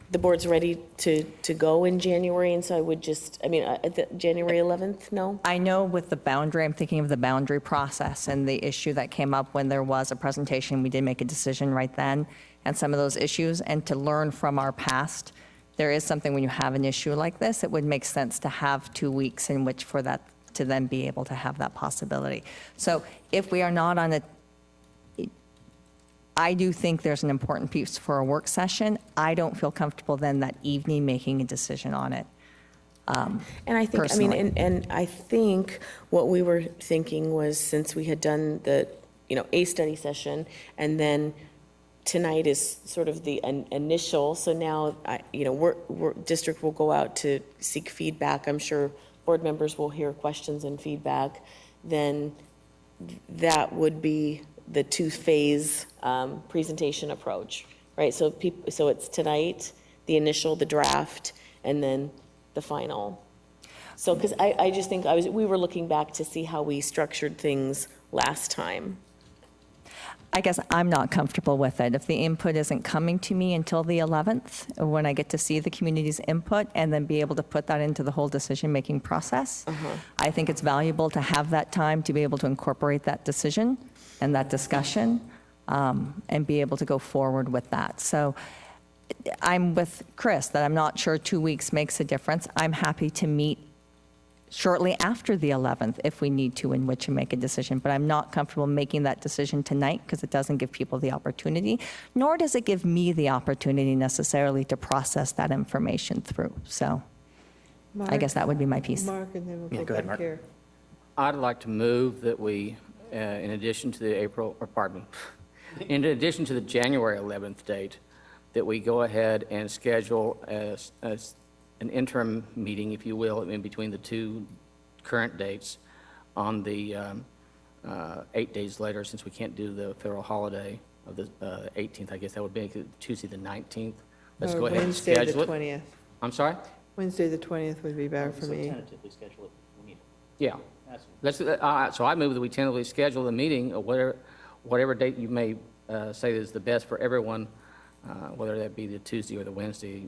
the board's ready to go in January, and so I would just, I mean, January 11th, no? I know with the boundary, I'm thinking of the boundary process and the issue that came up when there was a presentation. We did make a decision right then, and some of those issues, and to learn from our past, there is something when you have an issue like this, it would make sense to have 2 weeks in which for that to then be able to have that possibility. So if we are not on I do think there's an important piece for a work session. I don't feel comfortable then that evening making a decision on it. And I think, personally. I mean, and I think what we were thinking was, since we had done the, a study session, and then tonight is sort of the initial, so now, district will go out to seek feedback. I'm sure board members will hear questions and feedback. Then that would be the two-phase presentation approach, right? So it's tonight, the initial, the draft, and then the final. So, because I just think we were looking back to see how we structured things last time. I guess I'm not comfortable with it. If the input isn't coming to me until the 11th, when I get to see the community's input and then be able to put that into the whole decision-making process, I think it's valuable to have that time to be able to incorporate that decision and that discussion, and be able to go forward with that. So I'm with Chris that I'm not sure 2 weeks makes a difference. I'm happy to meet shortly after the 11th if we need to, in which to make a decision. But I'm not comfortable making that decision tonight because it doesn't give people the opportunity, nor does it give me the opportunity necessarily to process that information through. So I guess that would be my piece. Mark, and then we'll go ahead, Mark. here. I'd like to move that we, in addition to the in addition to the January 11th date, that we go ahead and schedule an interim meeting, if you will, in between the two current dates on the 8 days later, since we can't do the federal holiday of the 18th. I guess that would be Tuesday the 19th. Let's Or go ahead and Wednesday, the schedule it. 20th. I'm sorry? Wednesday, the 20th would be better for me. Tentatively schedule it. We need Yeah. Let's, so I move that we tentatively schedule the meeting, or whatever date you may say is the best for everyone, whether that be the Tuesday or the Wednesday.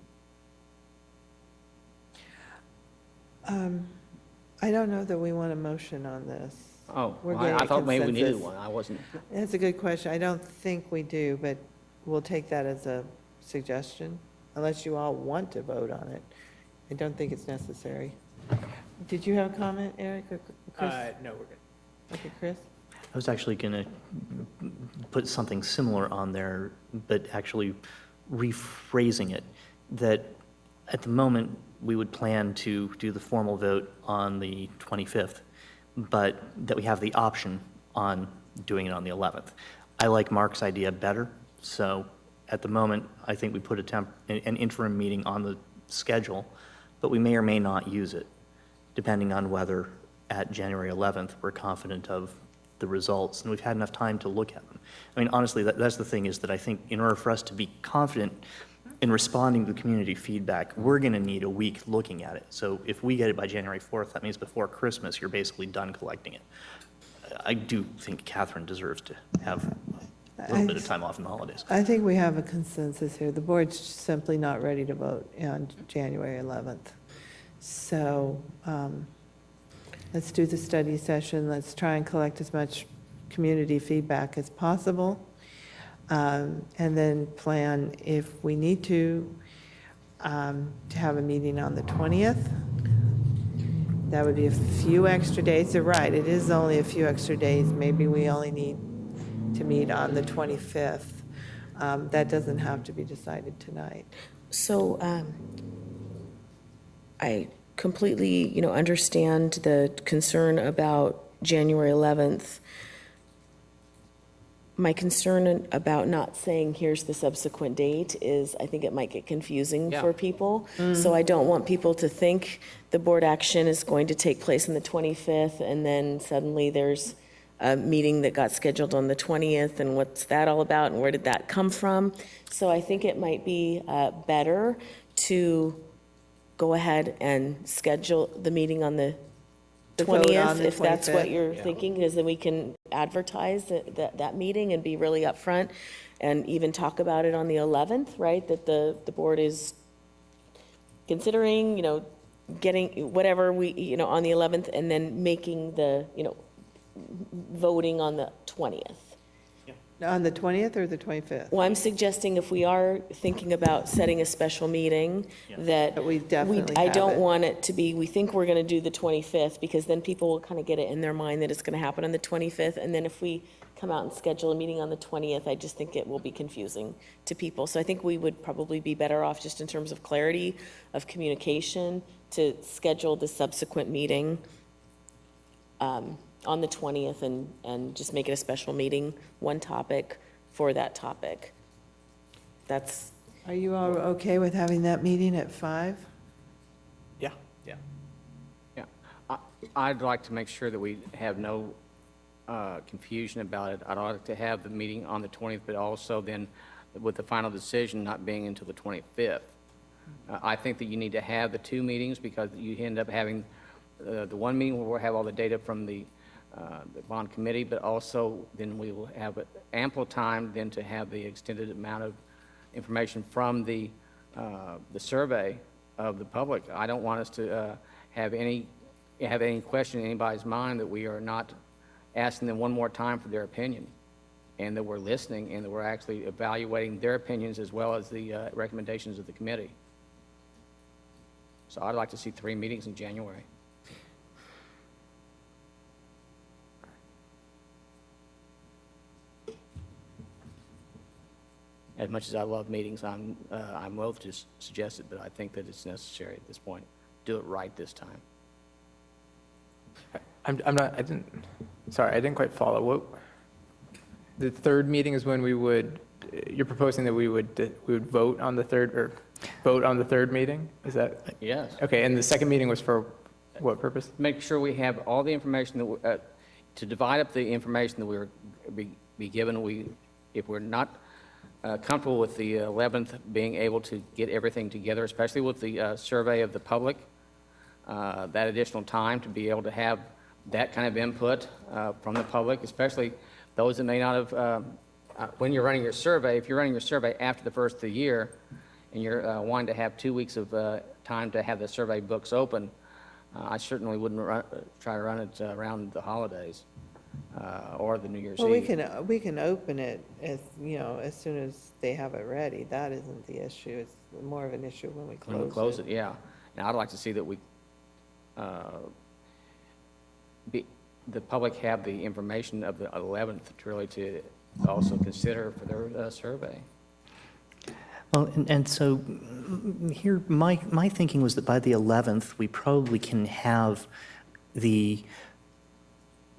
I don't know that we want a motion on this. Oh, We're well, getting I a thought maybe we needed consensus. one. I wasn't. That's a good question. I don't think we do, but we'll take that as a suggestion, unless you all want to vote on it. I don't think it's necessary. Did you have a comment, Eric or Chris? No, we're good. Okay, Chris? I was actually going to put something similar on there, but actually rephrasing it, that at the moment, we would plan to do the formal vote on the 25th, but that we have the option on doing it on the 11th. I like Mark's idea better, so at the moment, I think we put an interim meeting on the schedule, but we may or may not use it, depending on whether at January 11th we're confident of the results, and we've had enough time to look at them. I mean, honestly, that's the thing, is that I think in order for us to be confident in responding to community feedback, we're going to need a week looking at it. So if we get it by January 4th, that means before Christmas, you're basically done collecting it. I do think Catherine deserves to have a little bit of time off in the holidays. I think we have a consensus here. The board's simply not ready to vote on January 11th. So let's do the study session. Let's try and collect as much community feedback as possible. And then plan, if we need to have a meeting on the 20th. That would be a few extra days. You're right, it is only a few extra days. Maybe we only need to meet on the 25th. That doesn't have to be decided tonight. So I completely, understand the concern about January 11th. My concern about not saying here's the subsequent date is I think it might get confusing for people. So I don't want people to think the board action is going to take place on the 25th and then suddenly there's a meeting that got scheduled on the 20th and what's that all about and where did that come from? So I think it might be better to go ahead and schedule the meeting on the 20th, if that's what you're thinking, because then we can advertise that meeting and be really upfront and even talk about it on the 11th, right? That the board is considering, getting whatever we, on the 11th and then making the, voting on the 20th. On the 20th or the 25th? Well, I'm suggesting if we are thinking about setting a special meeting, that we definitely I have don't it. want it to be, we think we're going to do the 25th, because then people will kind of get it in their mind that it's going to happen on the 25th, and then if we come out and schedule a meeting on the 20th, I just think it will be confusing to people. So I think we would probably be better off, just in terms of clarity of communication, to schedule the subsequent meeting on the 20th and just make it a special meeting, one topic for that topic. That's. Are you all okay with having that meeting at 5? Yeah. I'd like to make sure that we have no confusion about it. I'd like to have the meeting on the 20th, but also then with the final decision not being until the 25th. I think that you need to have the two meetings, because you end up having the one meeting where we'll have all the data from the bond committee, but also then we will have ample time then to have the extended amount of information from the survey of the public. I don't want us to have any question in anybody's mind that we are not asking them one more time for their opinion, and that we're listening and that we're actually evaluating their opinions as well as the recommendations of the committee. So I'd like to see 3 meetings in January. As much as I love meetings, I'm loath to suggest it, but I think that it's necessary at this point. Do it right this time. I didn't quite follow. What, the third meeting is when you're proposing that we would vote on the third meeting? Is that? Yes. Okay, and the second meeting was for what purpose? Make sure we have all the information that, to divide up the information that we're be given. If we're not comfortable with the 11th being able to get everything together, especially with the survey of the public, that additional time to be able to have that kind of input from the public, especially those that may not have, when you're running your survey, if you're running your survey after the first of the year and you're wanting to have 2 weeks of time to have the survey books open, I certainly wouldn't try to run it around the holidays or the New Year's Well, Eve. we can open it as soon as they have it ready. That isn't the issue. It's more of an issue when we close it. When we close it, yeah. And I'd like to see that we the public have the information of the 11th really to also consider for their survey. Well, and so here, my thinking was that by the 11th, we probably can have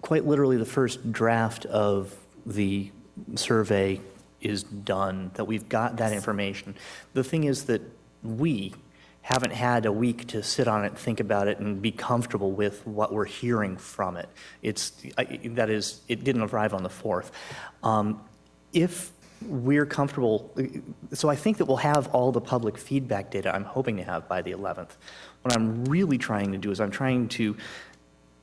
quite literally the first draft of the survey is done, that we've got that information. The thing is that we haven't had a week to sit on it, think about it, and be comfortable with what we're hearing from it. It didn't arrive on the 4th. If we're comfortable, so I think that we'll have all the public feedback data I'm hoping to have by the 11th. What I'm really trying to do is I'm trying to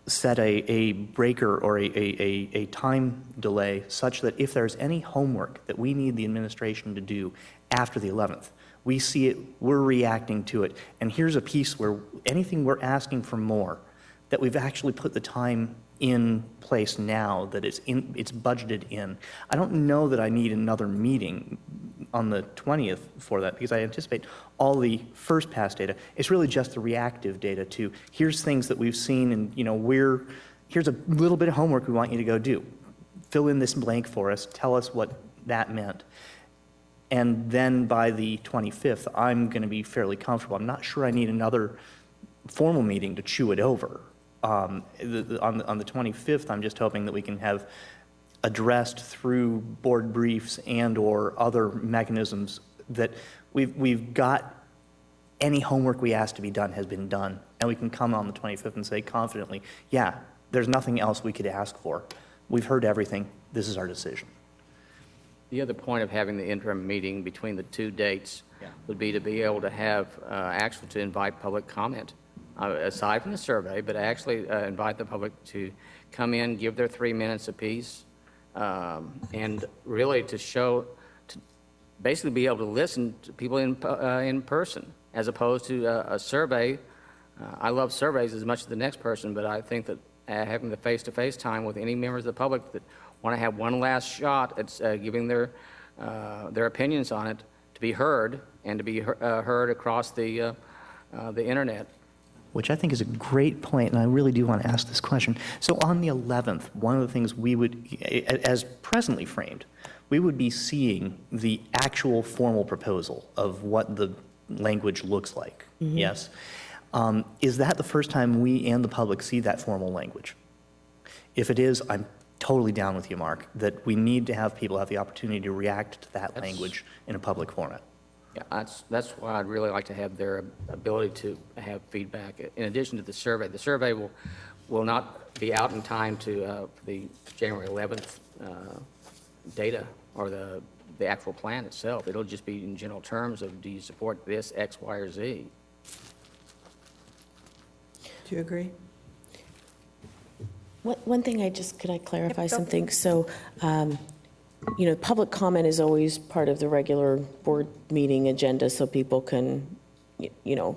set a breaker or a time delay such that if there's any homework that we need the administration to do after the 11th, we see it, we're reacting to it, and here's a piece where anything we're asking for more, that we've actually put the time in place now, that it's budgeted in. I don't know that I need another meeting on the 20th for that, because I anticipate all the first pass data. It's really just the reactive data to, here's things that we've seen, and here's a little bit of homework we want you to go do. Fill in this blank for us, tell us what that meant. And then by the 25th, I'm going to be fairly comfortable. I'm not sure I need another formal meeting to chew it over. On the 25th, I'm just hoping that we can have addressed through board briefs and or other mechanisms that we've got any homework we asked to be done has been done, and we can come on the 25th and say confidently, yeah, there's nothing else we could ask for. We've heard everything. This is our decision. The other point of having the interim meeting between the two dates would be to be able to have, actually to invite public comment, aside from the survey, but actually invite the public to come in, give their 3 minutes apiece, and really to basically be able to listen to people in person, as opposed to a survey. I love surveys as much as the next person, but I think that having the face-to-face time with any members of the public that want to have one last shot at giving their opinions on it to be heard, and to be heard across the internet. Which I think is a great point, and I really do want to ask this question. So on the 11th, one of the things we would, as presently framed, we would be seeing the actual formal proposal of what the language looks like, yes? Is that the first time we and the public see that formal language? If it is, I'm totally down with you, Mark, that we need to have people have the opportunity to react to that language in a public format. Yeah, that's why I'd really like to have their ability to have feedback. In addition to the survey will not be out in time to the January 11th data or the actual plan itself. It'll just be in general terms of, do you support this, X, Y, or Z? Do you agree? One thing could I clarify something? So, public comment is always part of the regular board meeting agenda, so people can,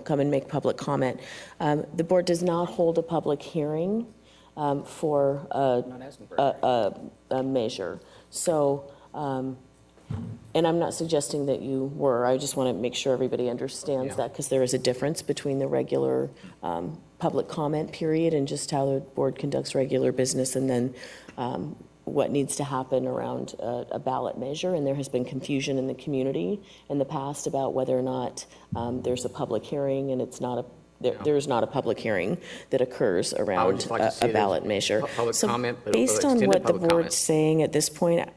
come and make public comment. The board does not hold a public hearing for a measure. So, and I'm not suggesting that you were. I just want to make sure everybody understands that, because there is a difference between the regular public comment period and just how the board conducts regular business, and then what needs to happen around a ballot measure. And there has been confusion in the community in the past about whether or not there's a public hearing, and it's not there is not a public hearing that occurs around a ballot measure. Public comment, but based on what the board's comment. saying at this point,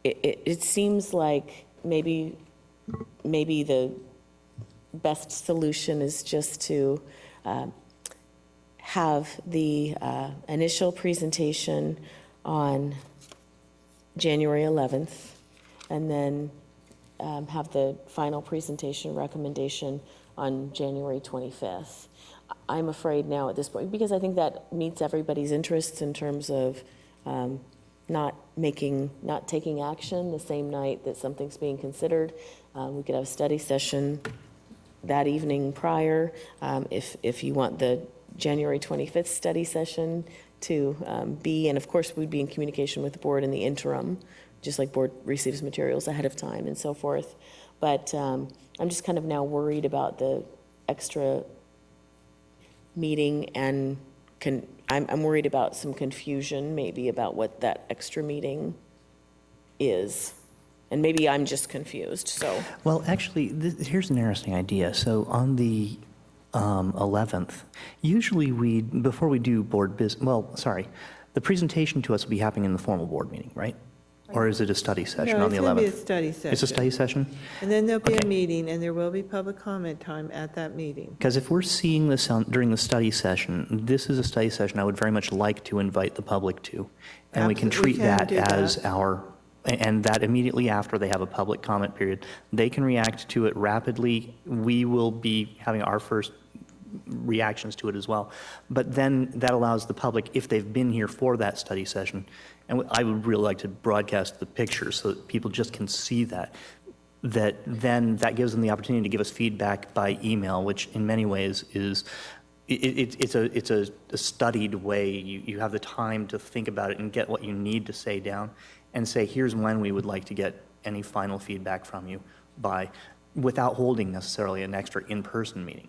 it seems like maybe the best solution is just to have the initial presentation on January 11th, and then have the final presentation recommendation on January 25th. I'm afraid now at this point, because I think that meets everybody's interests in terms of not taking action the same night that something's being considered. We could have a study session that evening prior, if you want the January 25th study session to be, and of course we'd be in communication with the board in the interim, just like board receives materials ahead of time and so forth. But I'm just kind of now worried about the extra meeting and I'm worried about some confusion, maybe about what that extra meeting is. And maybe I'm just confused, so. Well, actually, here's an interesting idea. So on the 11th, usually before we do board business, the presentation to us will be happening in the formal board meeting, right? Or is it a study session No, on the 11th? it's going to be a study session. It's a study session? And then there'll be Okay. a meeting, and there will be public comment time at that meeting. Because if we're seeing this during the study session, this is a study session I would very much like to invite the public to. And we can Absolutely, treat we can that do that. as and that immediately after they have a public comment period, they can react to it rapidly. We will be having our first reactions to it as well. But then that allows the public, if they've been here for that study session, and I would really like to broadcast the pictures so that people just can see that then that gives them the opportunity to give us feedback by email, which in many ways is, it's a studied way. You have the time to think about it and get what you need to say down and say, here's when we would like to get any final feedback from you by, without holding necessarily an extra in-person meeting.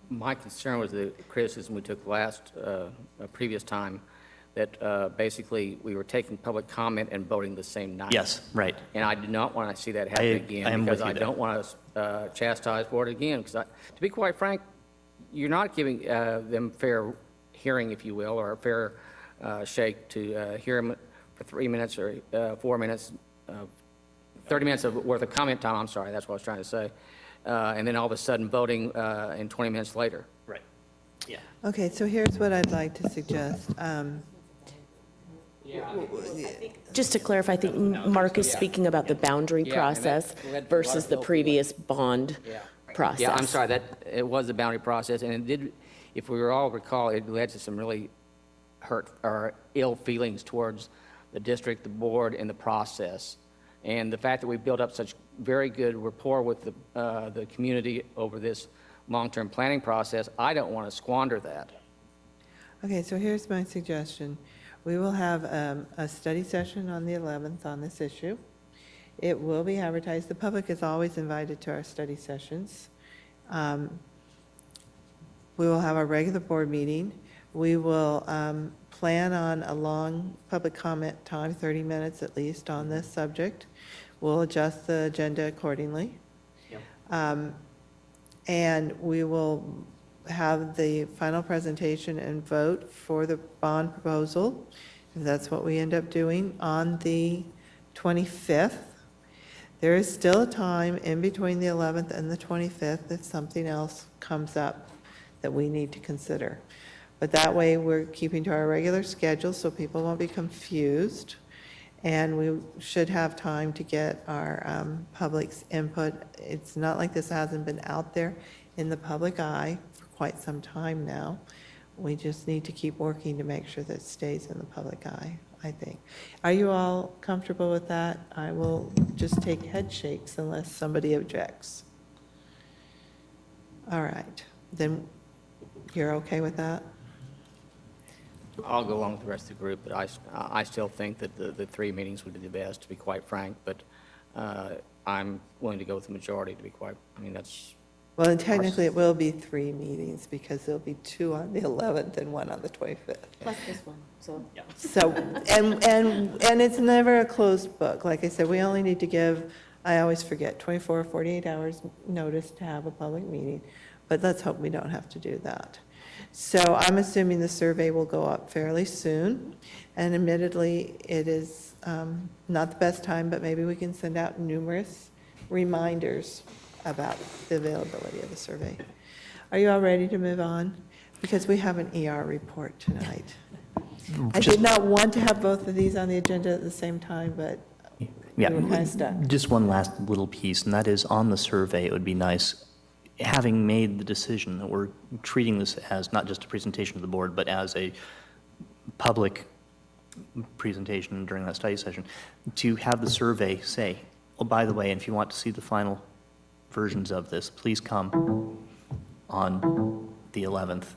My concern was the criticism we took previous time, that basically we were taking public comment and voting the same night. Yes, right. And I do not want to see that happen again, because I don't want to chastise for it again. Because to be quite frank, you're not giving them fair hearing, if you will, or a fair shake to hear them for 3 minutes or 4 minutes, 30 minutes worth of comment time. I'm sorry, that's what I was trying to say. And then all of a sudden voting in 20 minutes later. Right. Yeah. Okay, so here's what I'd like to suggest. Just to clarify, I think Mark is speaking about the boundary process versus the previous bond process. Yeah, I'm sorry, that it was the boundary process, and it did, if we all recall, it led to some really hurt or ill feelings towards the district, the board, and the process. And the fact that we built up such very good rapport with the community over this long-term planning process, I don't want to squander that. Okay, so here's my suggestion. We will have a study session on the 11th on this issue. It will be advertised. The public is always invited to our study sessions. We will have our regular board meeting. We will plan on a long public comment time, 30 minutes at least, on this subject. We'll adjust the agenda accordingly. Yep. And we will have the final presentation and vote for the bond proposal, if that's what we end up doing, on the 25th. There is still a time in between the 11th and the 25th if something else comes up that we need to consider. But that way, we're keeping to our regular schedule so people won't be confused. And we should have time to get our public's input. It's not like this hasn't been out there in the public eye for quite some time now. We just need to keep working to make sure that it stays in the public eye, I think. Are you all comfortable with that? I will just take head shakes unless somebody objects. All right, then you're okay with that? I'll go along with the rest of the group, but I still think that the 3 meetings would be the best, to be quite frank, but I'm willing to go with the majority, to be quite, I mean, that's... Well, and technically it will be 3 meetings because there'll be 2 on the 11th and 1 on the 25th. Plus this one, so. Yeah. So, and it's never a closed book. Like I said, we only need to give, I always forget, 24 or 48 hours notice to have a public meeting, but let's hope we don't have to do that. So I'm assuming the survey will go up fairly soon, and admittedly, it is not the best time, but maybe we can send out numerous reminders about the availability of the survey. Are you all ready to move on? Because we have an ER report tonight. I did not want to have both of these on the agenda at the same time, but Yeah, we were kind of stuck. just one last little piece, and that is on the survey, it would be nice, having made the decision that we're treating this as not just a presentation to the board, but as a public presentation during that study session, to have the survey say, oh, by the way, and if you want to see the final versions of this, please come on the 11th.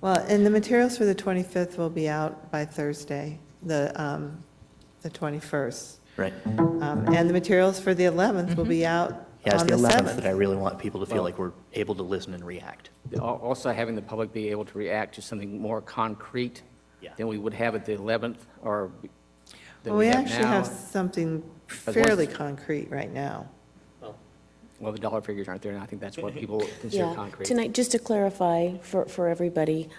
Well, and the materials for the 25th will be out by Thursday, the 21st. Right. And the materials for the 11th will be out Yeah, it's on the the 11th 7th. that I really want people to feel like we're able to listen and react. Also, having the public be able to react to something more concrete than we would have at the 11th, or than Well, we have actually now. have something But fairly once- concrete right now. Well, the dollar figures aren't there, and I think that's what people consider Yeah, concrete. tonight, just to clarify for everybody,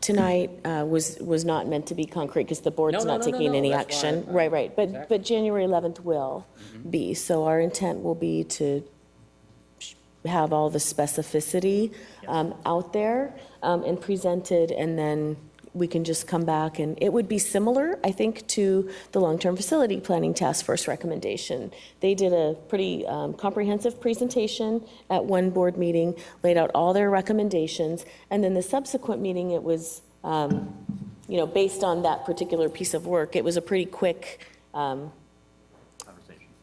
tonight was not meant to be concrete because the board's not taking any that's why action. I- Right, but January 11th will be. So our intent will be to have all the specificity out there and presented, and then we can just come back, and it would be similar, I think, to the Long-Term Facility Planning Task Force recommendation. They did a pretty comprehensive presentation at one board meeting, laid out all their recommendations, and then the subsequent meeting, it was, based on that particular piece of work, it was a pretty quick,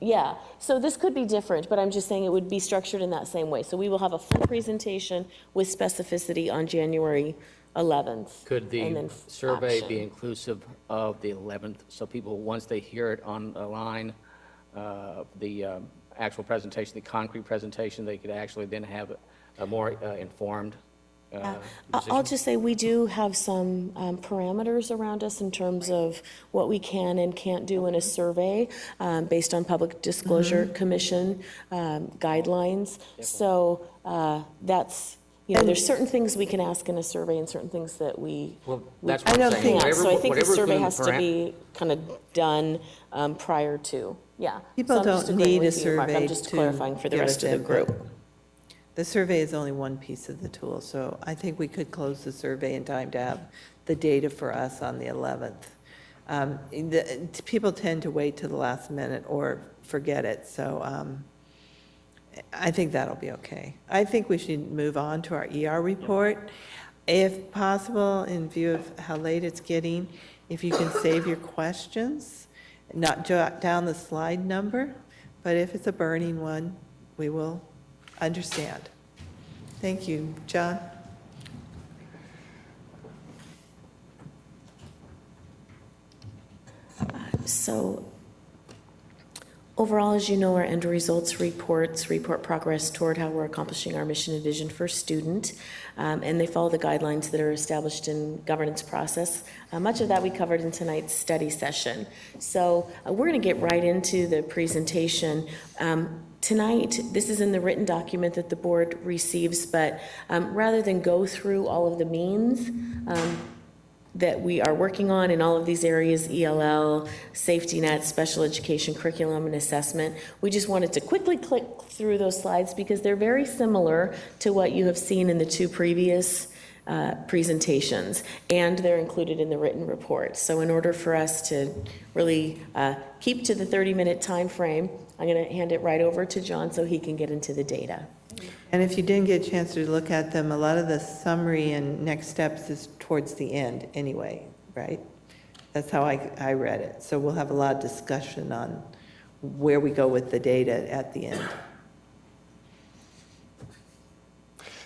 yeah, so this could be different, but I'm just saying it would be structured in that same way. So we will have a full presentation with specificity on January 11th. Could and the then survey action. be inclusive of the 11th, so people, once they hear it on a line, the actual presentation, the concrete presentation, they could actually then have a more informed I'll decision? just say we do have some parameters around us in terms of what we can and can't do in a survey based on Public Disclosure Commission guidelines. So that's, there's certain things we can ask in a survey and certain things that we that's what I'm saying. can't. So I think the Whatever's survey within the has to be kind of done prior to, yeah. People So I'm just don't agreeing need a with you, Mark. survey I'm just to clarifying for the give rest us of the input. group. The survey is only one piece of the tool, so I think we could close the survey in time to have the data for us on the 11th. People tend to wait to the last minute or forget it, so I think that'll be okay. I think we should move on to our ER report. If possible, in view of how late it's getting, if you can save your questions, not jot down the slide number, but if it's a burning one, we will understand. Thank you. John? So overall, as you know, our end results reports report progress toward how we're accomplishing our mission and vision for student, and they follow the guidelines that are established in governance process. Much of that we covered in tonight's study session. So we're going to get right into the presentation. Tonight, this is in the written document that the board receives, but rather than go through all of the means that we are working on in all of these areas, ELL, safety net, special education, curriculum, and assessment, we just wanted to quickly click through those slides because they're very similar to what you have seen in the two previous presentations, and they're included in the written report. So in order for us to really keep to the 30-minute time frame, I'm going to hand it right over to John so he can get into the data. And if you didn't get a chance to look at them, a lot of the summary and next steps is towards the end anyway, right? That's how I read it. So we'll have a lot of discussion on where we go with the data at the end.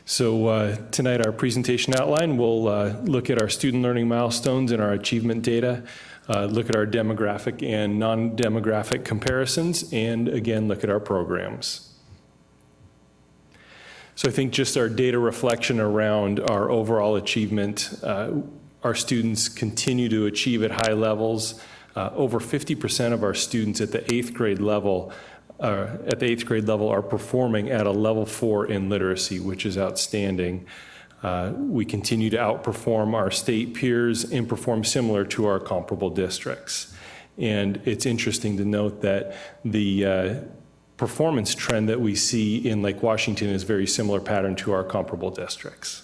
So tonight, our presentation outline, we'll look at our student learning milestones and our achievement data, look at our demographic and non-demographic comparisons, and again, look at our programs. So I think just our data reflection around our overall achievement, our students continue to achieve at high levels. Over 50% of our students at the 8th grade level are performing at a level 4 in literacy, which is outstanding. We continue to outperform our state peers and perform similar to our comparable districts. And it's interesting to note that the performance trend that we see in Lake Washington is very similar pattern to our comparable districts.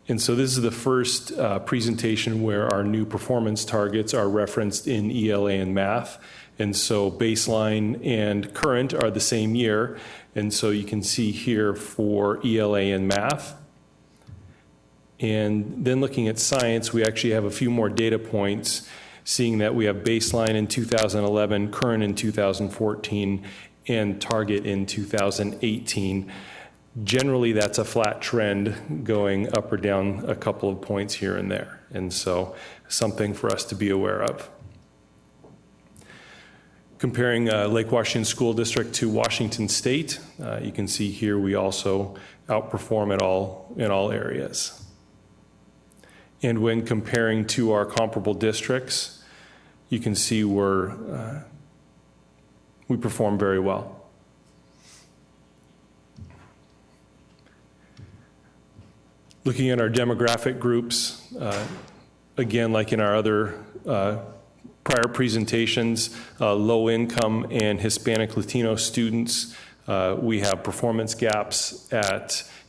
And so this is the first presentation where our new performance targets are referenced in ELA and math. And so baseline and current are the same year. And so you can see here for ELA and math. And then looking at science, we actually have a few more data points, seeing that we have baseline in 2011, current in 2014, and target in 2018. Generally, that's a flat trend going up or down a couple of points here and there. And so something for us to be aware of. Comparing Lake Washington School District to Washington State, you can see here we also outperform in all areas. And when comparing to our comparable districts, you can see we perform very well. Looking at our demographic groups, again, like in our other prior presentations, low income and Hispanic Latino students, we have performance gaps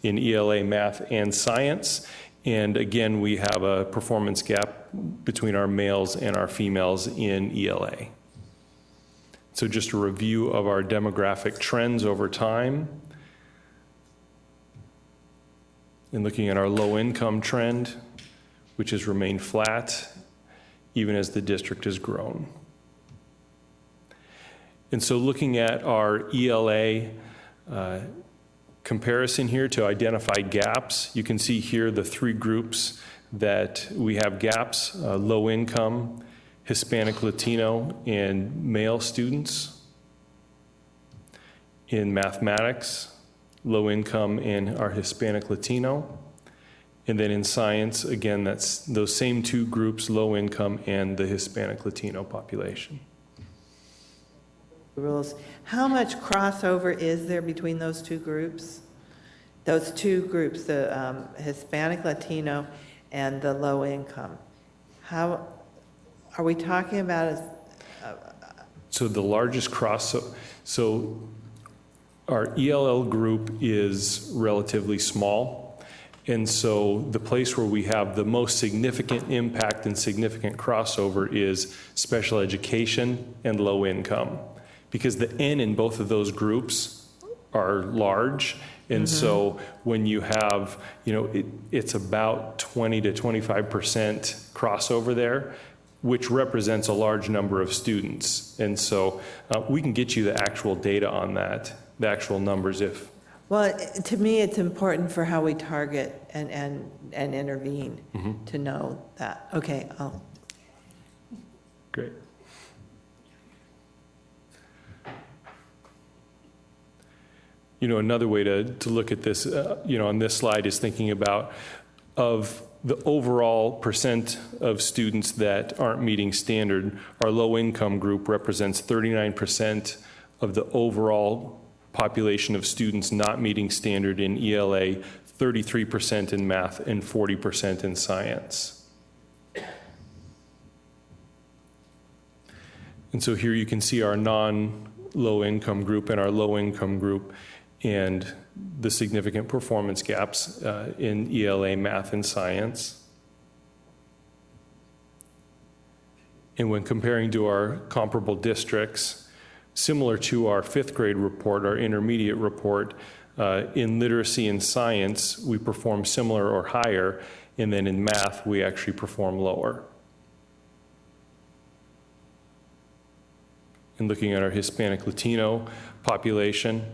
in ELA, math, and science. And again, we have a performance gap between our males and our females in ELA. So just a review of our demographic trends over time. And looking at our low income trend, which has remained flat even as the district has grown. And so looking at our ELA comparison here to identify gaps, you can see here the three groups that we have gaps: low income, Hispanic Latino, and male students. In mathematics, low income and our Hispanic Latino. And then in science, again, that's those same two groups, low income and the Hispanic Latino population. Rules. How much crossover is there between those two groups? Those two groups, the Hispanic Latino and the low income. How are we talking about? So the largest so our ELL group is relatively small. And so the place where we have the most significant impact and significant crossover is special education and low income, because the N in both of those groups are large. And so when you have, it's about 20 to 25% crossover there, which represents a large number of students. And so we can get you the actual data on that, the actual numbers if. Well, to me, it's important for how we target and intervene to know that. Okay. Great. Another way to look at this, on this slide is thinking about of the overall percent of students that aren't meeting standard. Our low income group represents 39% of the overall population of students not meeting standard in ELA, 33% in math, and 40% in science. And so here you can see our non-low income group and our low income group and the significant performance gaps in ELA, math, and science. And when comparing to our comparable districts, similar to our fifth grade report, our intermediate report, in literacy and science, we perform similar or higher, and then in math, we actually perform lower. And looking at our Hispanic Latino population,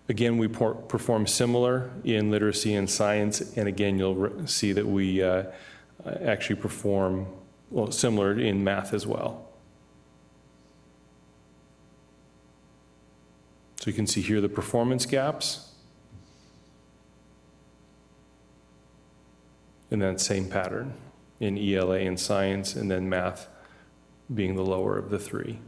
again, we perform similar in literacy and science, and again, you'll see that we actually perform similar in math as well. So you can see here the performance gaps. And then same pattern in ELA and science, and then math being the lower of the three.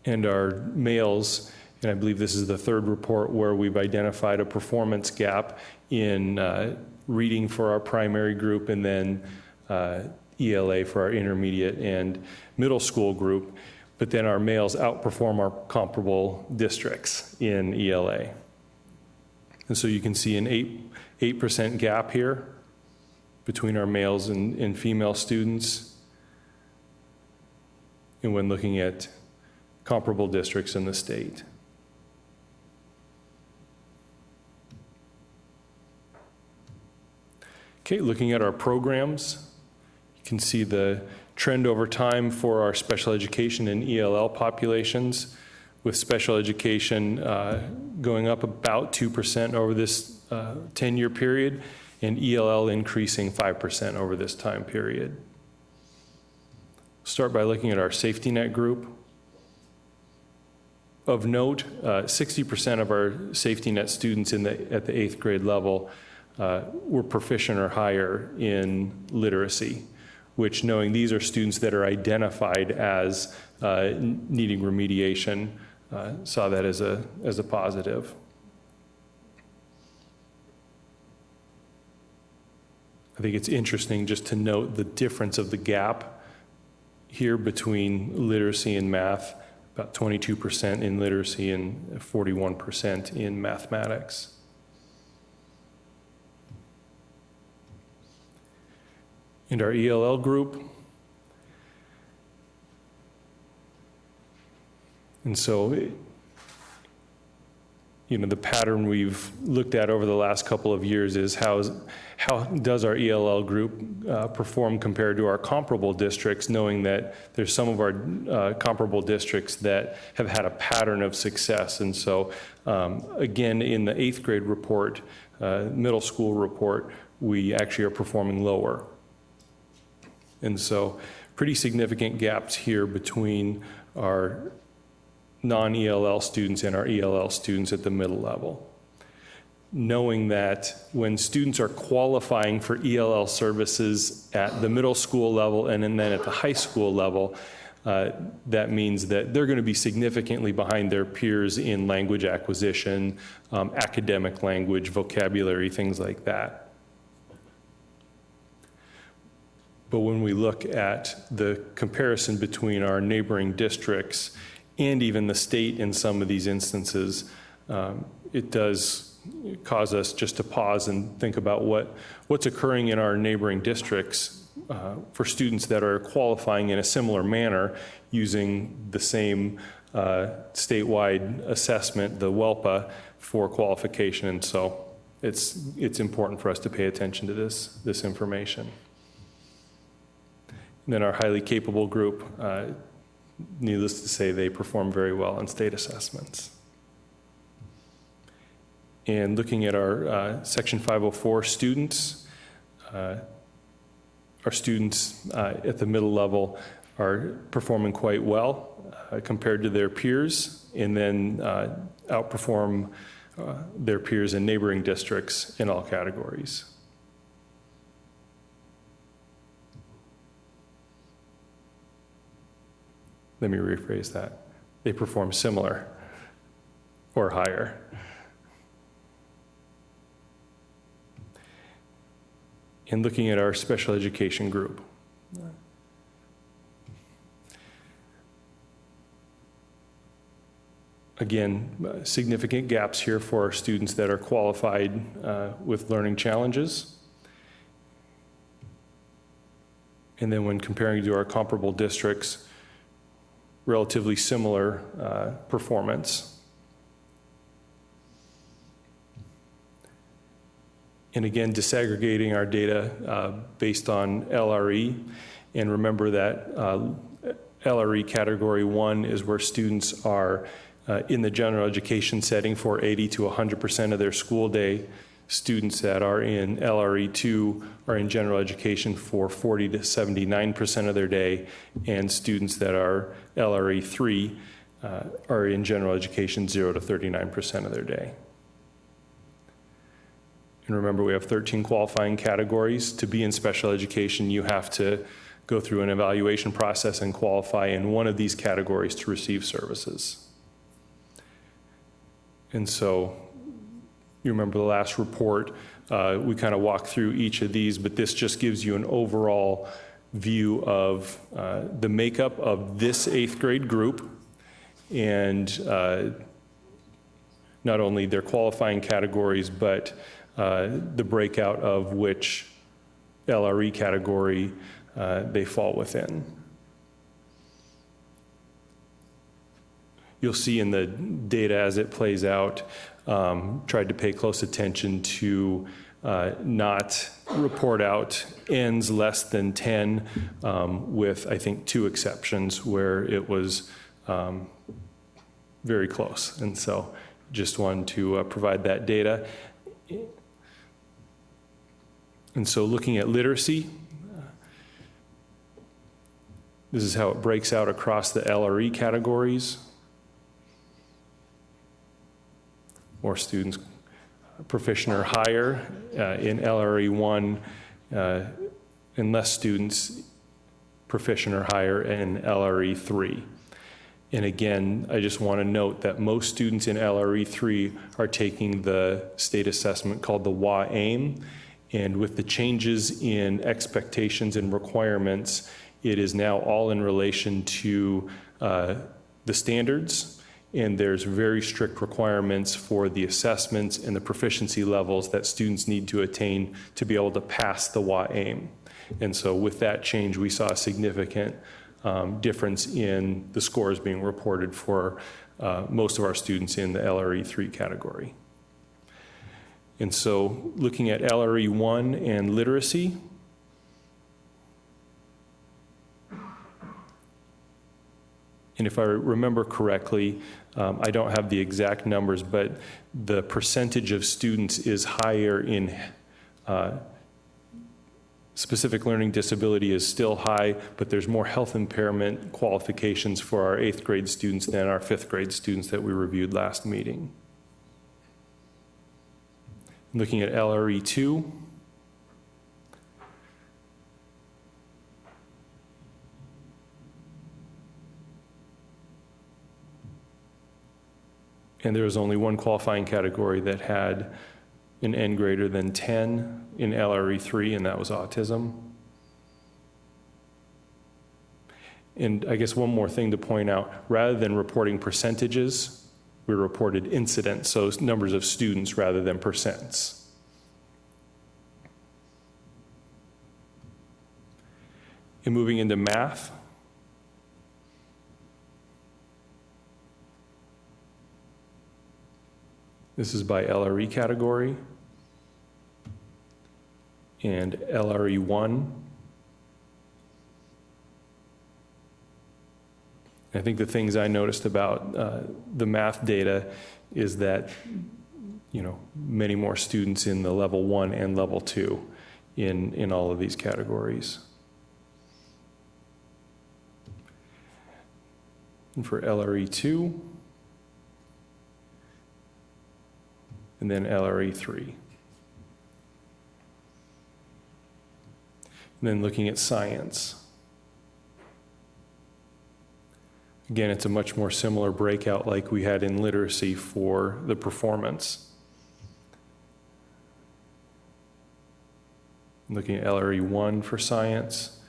And our males, and I believe this is the third report where we've identified a performance gap in reading for our primary group, and then ELA for our intermediate and middle school group, but then our males outperform our comparable districts in ELA. And so you can see an 8% gap here between our males and female students, and when looking at comparable districts in the state. Okay, looking at our programs, you can see the trend over time for our special education and ELL populations, with special education going up about 2% over this 10-year period, and ELL increasing 5% over this time period. Start by looking at our safety net group. Of note, 60% of our safety net students at the 8th grade level were proficient or higher in literacy, which, knowing these are students that are identified as needing remediation, saw that as a positive. I think it's interesting just to note the difference of the gap here between literacy and math, about 22% in literacy and 41% in mathematics. In our ELL group, and so, the pattern we've looked at over the last couple of years is how does our ELL group perform compared to our comparable districts, knowing that there's some of our comparable districts that have had a pattern of success. And so, again, in the 8th grade report, middle school report, we actually are performing lower. And so, pretty significant gaps here between our non-ELL students and our ELL students at the middle level. Knowing that when students are qualifying for ELL services at the middle school level and then at the high school level, that means that they're going to be significantly behind their peers in language acquisition, academic language, vocabulary, things like that. But when we look at the comparison between our neighboring districts and even the state in some of these instances, it does cause us just to pause and think about what's occurring in our neighboring districts for students that are qualifying in a similar manner using the same statewide assessment, the WELPA, for qualification. And so it's important for us to pay attention to this information. And then our highly capable group, needless to say, they perform very well on state assessments. And looking at our Section 504 students, our students at the middle level are performing quite well compared to their peers, and then outperform their peers in neighboring districts in all categories. Let me rephrase that. They perform similar or higher. And looking at our special education group. Again, significant gaps here for our students that are qualified with learning challenges. And then when comparing to our comparable districts, relatively similar performance. And again, disaggregating our data based on LRE. And remember that LRE category 1 is where students are in the general education setting for 80 to 100% of their school day. Students that are in LRE 2 are in general education for 40 to 79% of their day, and students that are LRE 3 are in general education 0 to 39% of their day. And remember, we have 13 qualifying categories. To be in special education, you have to go through an evaluation process and qualify in one of these categories to receive services. And so, you remember the last report, we kind of walked through each of these, but this just gives you an overall view of the makeup of this 8th grade group, and not only their qualifying categories, but the breakout of which LRE category they fall within. You'll see in the data as it plays out, tried to pay close attention to not report out ends less than 10, with, I think, 2 exceptions where it was very close. And so just wanted to provide that data. And so looking at literacy, this is how it breaks out across the LRE categories. More students proficient or higher in LRE 1, and less students proficient or higher in LRE 3. And again, I just want to note that most students in LRE 3 are taking the state assessment called the WA-AIM, and with the changes in expectations and requirements, it is now all in relation to the standards, and there's very strict requirements for the assessments and the proficiency levels that students need to attain to be able to pass the WA-AIM. And so with that change, we saw a significant difference in the scores being reported for most of our students in the LRE 3 category. And so looking at LRE 1 and literacy, and if I remember correctly, I don't have the exact numbers, but the percentage of students is higher in specific learning disability is still high, but there's more health impairment qualifications for our 8th grade students than our 5th grade students that we reviewed last meeting. Looking at LRE 2, and there was only one qualifying category that had an N greater than 10 in LRE 3, and that was autism. And I guess one more thing to point out, rather than reporting percentages, we reported incidents, so numbers of students rather than percents. And moving into math, this is by LRE category and LRE 1. I think the things I noticed about the math data is that, you know, many more students in the level 1 and level 2 in all of these categories. And for LRE 2, and then LRE 3. And then looking at science. Again, it's a much more similar breakout like we had in literacy for the performance. Looking at LRE 1 for science.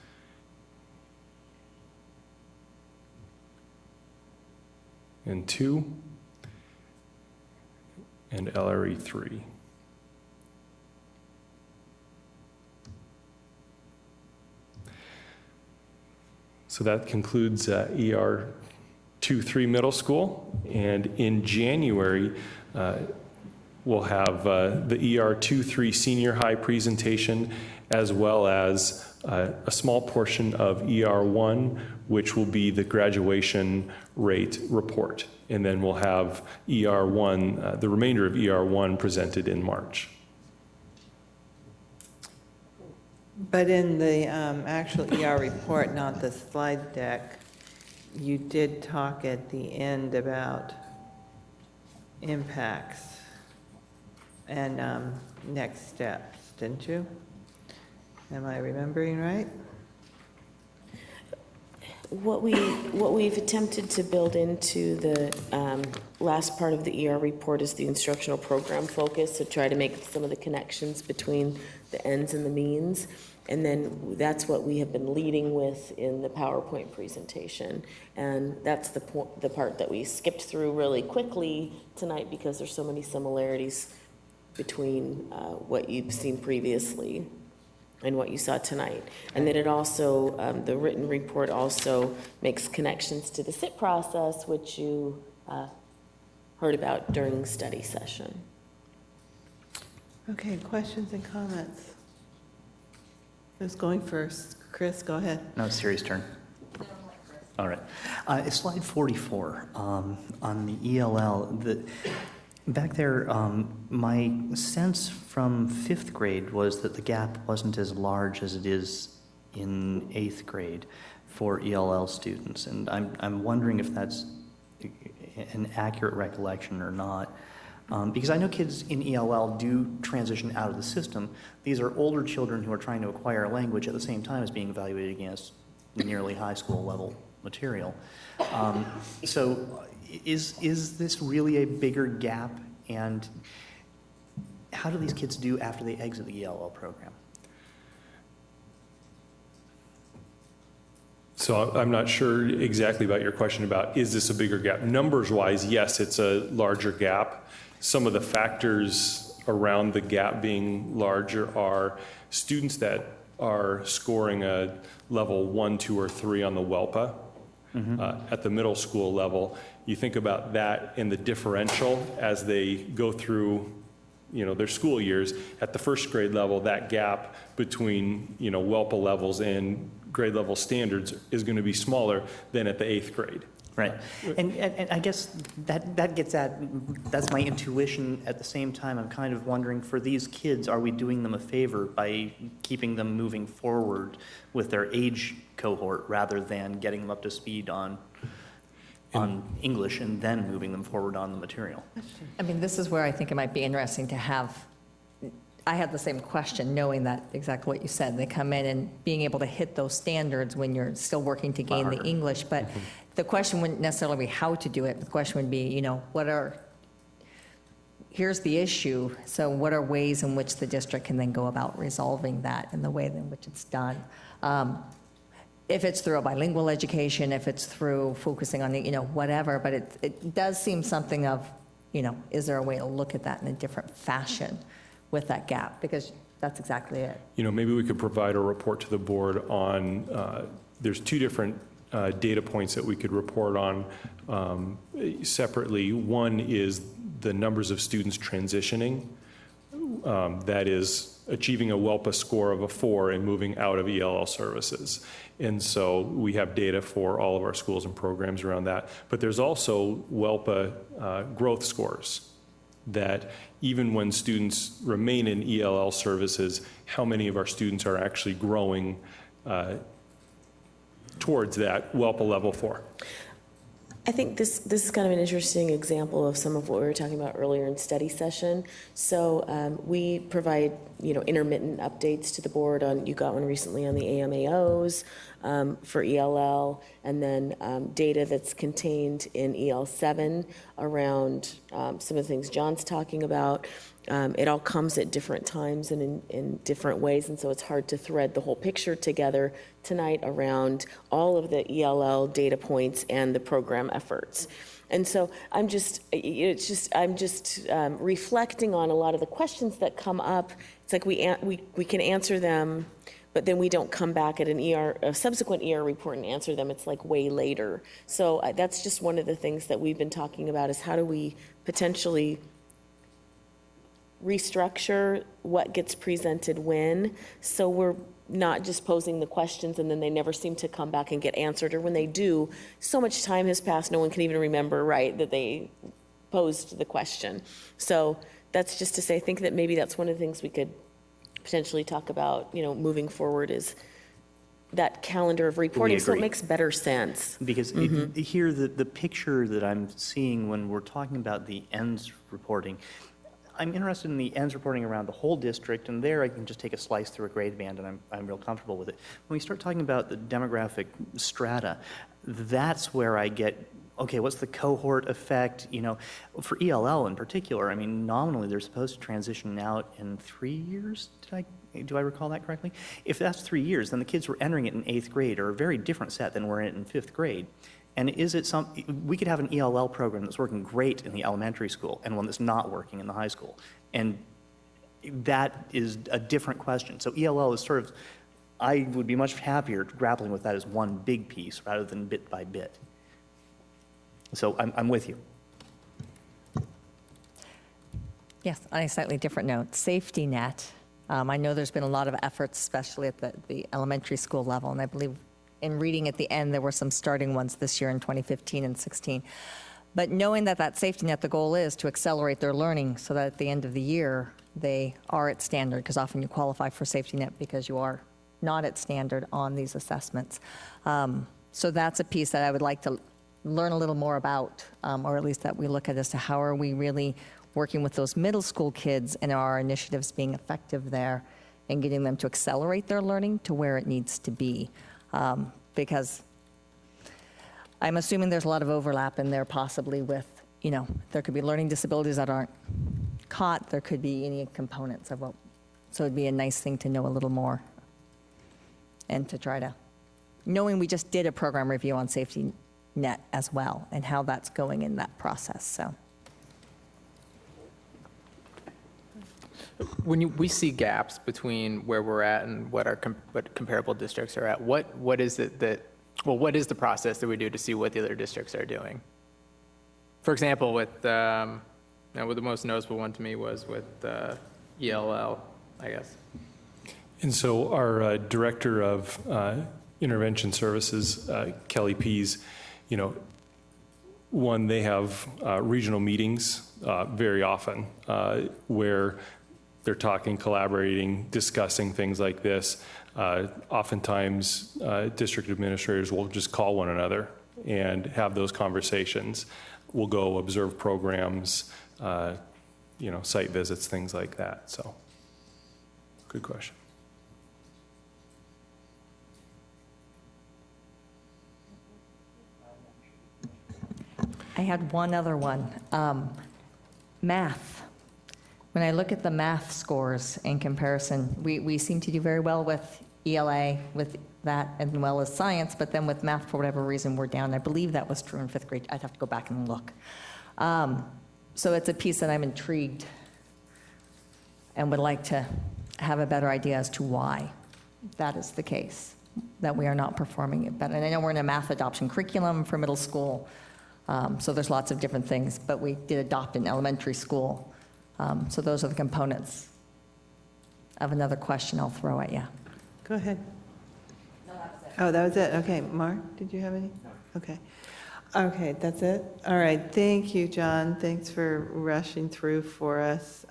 And 2. And LRE 3. So that concludes ER 2-3 middle school, and in January we'll have the ER 2-3 senior high presentation, as well as a small portion of ER 1, which will be the graduation rate report. And then we'll have ER 1, the remainder of ER 1 presented in March. But in the actual ER report, not the slide deck, you did talk at the end about impacts and next steps, didn't you? Am I remembering right? What we've attempted to build into the last part of the ER report is the instructional program focus, to try to make some of the connections between the ends and the means. And then that's what we have been leading with in the PowerPoint presentation. And that's the part that we skipped through really quickly tonight, because there's so many similarities between what you've seen previously and what you saw tonight. And then it also, the written report also makes connections to the SIT process, which you heard about during study session. Okay, questions and comments? Who's going first? Chris, go ahead. No, it's Siri's turn. All right. Slide 44 on the ELL. Back there, my sense from 5th grade was that the gap wasn't as large as it is in 8th grade for ELL students, and I'm wondering if that's an accurate recollection or not. Because I know kids in ELL do transition out of the system. These are older children who are trying to acquire a language at the same time as being evaluated against nearly high school level material. So is this really a bigger gap, and how do these kids do after they exit the ELL program? So I'm not sure exactly about your question about, is this a bigger gap? Numbers-wise, yes, it's a larger gap. Some of the factors around the gap being larger are students that are scoring a level 1, 2, or 3 on the WELPA. At the middle school level, you think about that in the differential as they go through, their school years. At the 1st grade level, that gap between, WELPA levels and grade level standards is going to be smaller than at the 8th grade. Right. And I guess that gets at, that's my intuition. At the same time, I'm kind of wondering, for these kids, are we doing them a favor by keeping them moving forward with their age cohort rather than getting them up to speed on English and then moving them forward on the material? I mean, this is where I think it might be interesting to have, I had the same question, knowing that exactly what you said. They come in and being able to hit those standards when you're still working to gain the English, but the question wouldn't necessarily be how to do it. The question would be, here's the issue, so what are ways in which the district can then go about resolving that in the way in which it's done? If it's through a bilingual education, if it's through focusing on, whatever, but it does seem something of, is there a way to look at that in a different fashion with that gap? Because that's exactly it. Maybe we could provide a report to the board on, there's 2 different data points that we could report on separately. One is the numbers of students transitioning, that is achieving a WELPA score of a 4 and moving out of ELL services. And so we have data for all of our schools and programs around that. But there's also WELPA growth scores, that even when students remain in ELL services, how many of our students are actually growing towards that WELPA level 4. I think this is kind of an interesting example of some of what we were talking about earlier in study session. So we provide, intermittent updates to the board on, you got one recently on the AMAOs for ELL, and then data that's contained in EL7 around some of the things John's talking about. It all comes at different times and in different ways, and so it's hard to thread the whole picture together tonight around all of the ELL data points and the program efforts. And so I'm just reflecting on a lot of the questions that come up. It's like we can answer them, but then we don't come back at a subsequent ER report and answer them. It's like way later. So that's just one of the things that we've been talking about, is how do we potentially restructure what gets presented when, so we're not just posing the questions and then they never seem to come back and get answered, or when they do, so much time has passed, no one can even remember, right, that they posed the question. So that's just to say, I think that maybe that's one of the things we could potentially talk about, moving forward, is that calendar of reporting, so it makes better sense. Because here, the picture that I'm seeing when we're talking about the ends reporting, I'm interested in the ends reporting around the whole district, and there I can just take a slice through a grade band, and I'm real comfortable with it. When we start talking about the demographic strata, that's where I get, okay, what's the cohort effect? For ELL in particular, nominally they're supposed to transition out in 3 years. Do I recall that correctly? If that's 3 years, then the kids who are entering it in 8th grade are a very different set than were in it in 5th grade. And is it we could have an ELL program that's working great in the elementary school and one that's not working in the high school. And that is a different question. So ELL is sort of, I would be much happier grappling with that as one big piece rather than bit by bit. So I'm with you. Yes, on a slightly different note, safety net. I know there's been a lot of efforts, especially at the elementary school level, and I believe in reading at the end, there were some starting ones this year in 2015 and 16. But knowing that that safety net, the goal is to accelerate their learning so that at the end of the year, they are at standard, because often you qualify for safety net because you are not at standard on these assessments. So that's a piece that I would like to learn a little more about, or at least that we look at as to how are we really working with those middle school kids and are our initiatives being effective there and getting them to accelerate their learning to where it needs to be. Because I'm assuming there's a lot of overlap in there possibly with, there could be learning disabilities that aren't caught. There could be any components of what, so it'd be a nice thing to know a little more and to try to, knowing we just did a program review on safety net as well and how that's going in that process, so. When we see gaps between where we're at and what our what comparable districts are at, what is it that, well, what is the process that we do to see what the other districts are doing? For example, with the most noticeable one to me was with ELL, I guess. And so our director of intervention services, Kelly Pease, one, they have regional meetings very often where they're talking, collaborating, discussing things like this. Oftentimes, district administrators will just call one another and have those conversations. We'll go observe programs, site visits, things like that. So, good question. I had one other one. Math. When I look at the math scores in comparison, we seem to do very well with ELA, with that, as well as science, but then with math, for whatever reason, we're down. I believe that was true in 5th grade. I'd have to go back and look. So it's a piece that I'm intrigued and would like to have a better idea as to why that is the case, that we are not performing it better. And I know we're in a math adoption curriculum for middle school, so there's lots of different things, but we did adopt in elementary school. So those are the components of another question I'll throw at you. Go ahead. No, that was it. Oh, that was it? Okay. Mark, did you have any? No. Okay. Okay, that's it? All right. Thank you, John. Thanks for rushing through for us.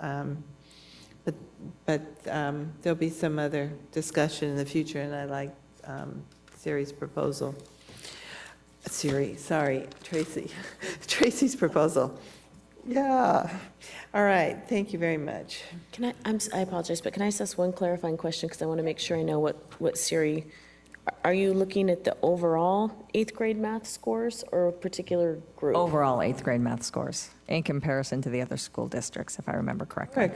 But there'll be some other discussion in the future, and I like Siri's proposal. Tracy. Tracy's proposal. Yeah. All right. Thank you very much. I apologize, but can I just ask one clarifying question, because I want to make sure I know what Siri, are you looking at the overall 8th grade math scores or a particular group? Overall 8th grade math scores in comparison to the other school districts, if I remember correctly.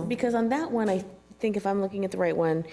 Because on that one, I think if I'm looking at the right one,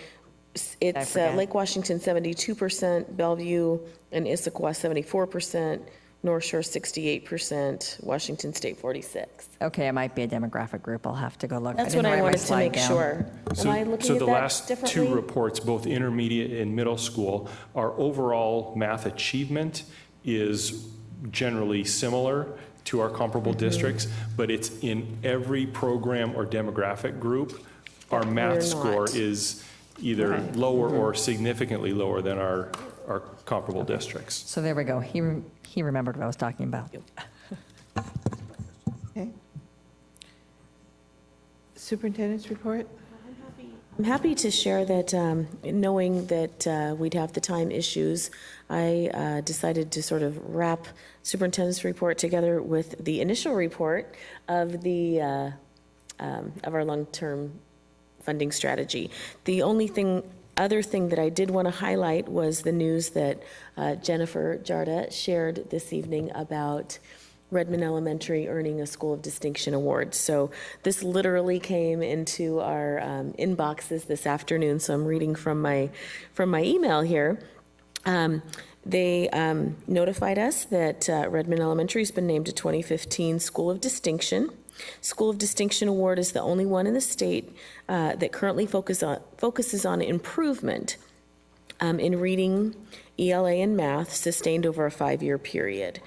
it's Lake Washington 72%, Bellevue and Issaquah 74%, North Shore 68%, Washington State 46%. Okay, it might be a demographic group. I'll have to go look. That's what I wanted to make sure. Am I looking at that differently? So the last two reports, both intermediate and middle school, our overall math achievement is generally similar to our comparable districts, but it's in every program or demographic group. Our math score is either lower or significantly lower than our comparable districts. So there we go. He remembered what I was talking about. Okay. Superintendent's report? I'm happy to share that, knowing that we'd have the time issues, I decided to sort of wrap superintendent's report together with the initial report of the of our long-term funding strategy. The only other thing that I did want to highlight was the news that Jennifer Jarda shared this evening about Redmond Elementary earning a School of Distinction award. So this literally came into our inboxes this afternoon. So I'm reading from my email here. They notified us that Redmond Elementary has been named a 2015 School of Distinction. School of Distinction Award is the only one in the state that currently focuses on improvement in reading, ELA, and math sustained over a 5-year period.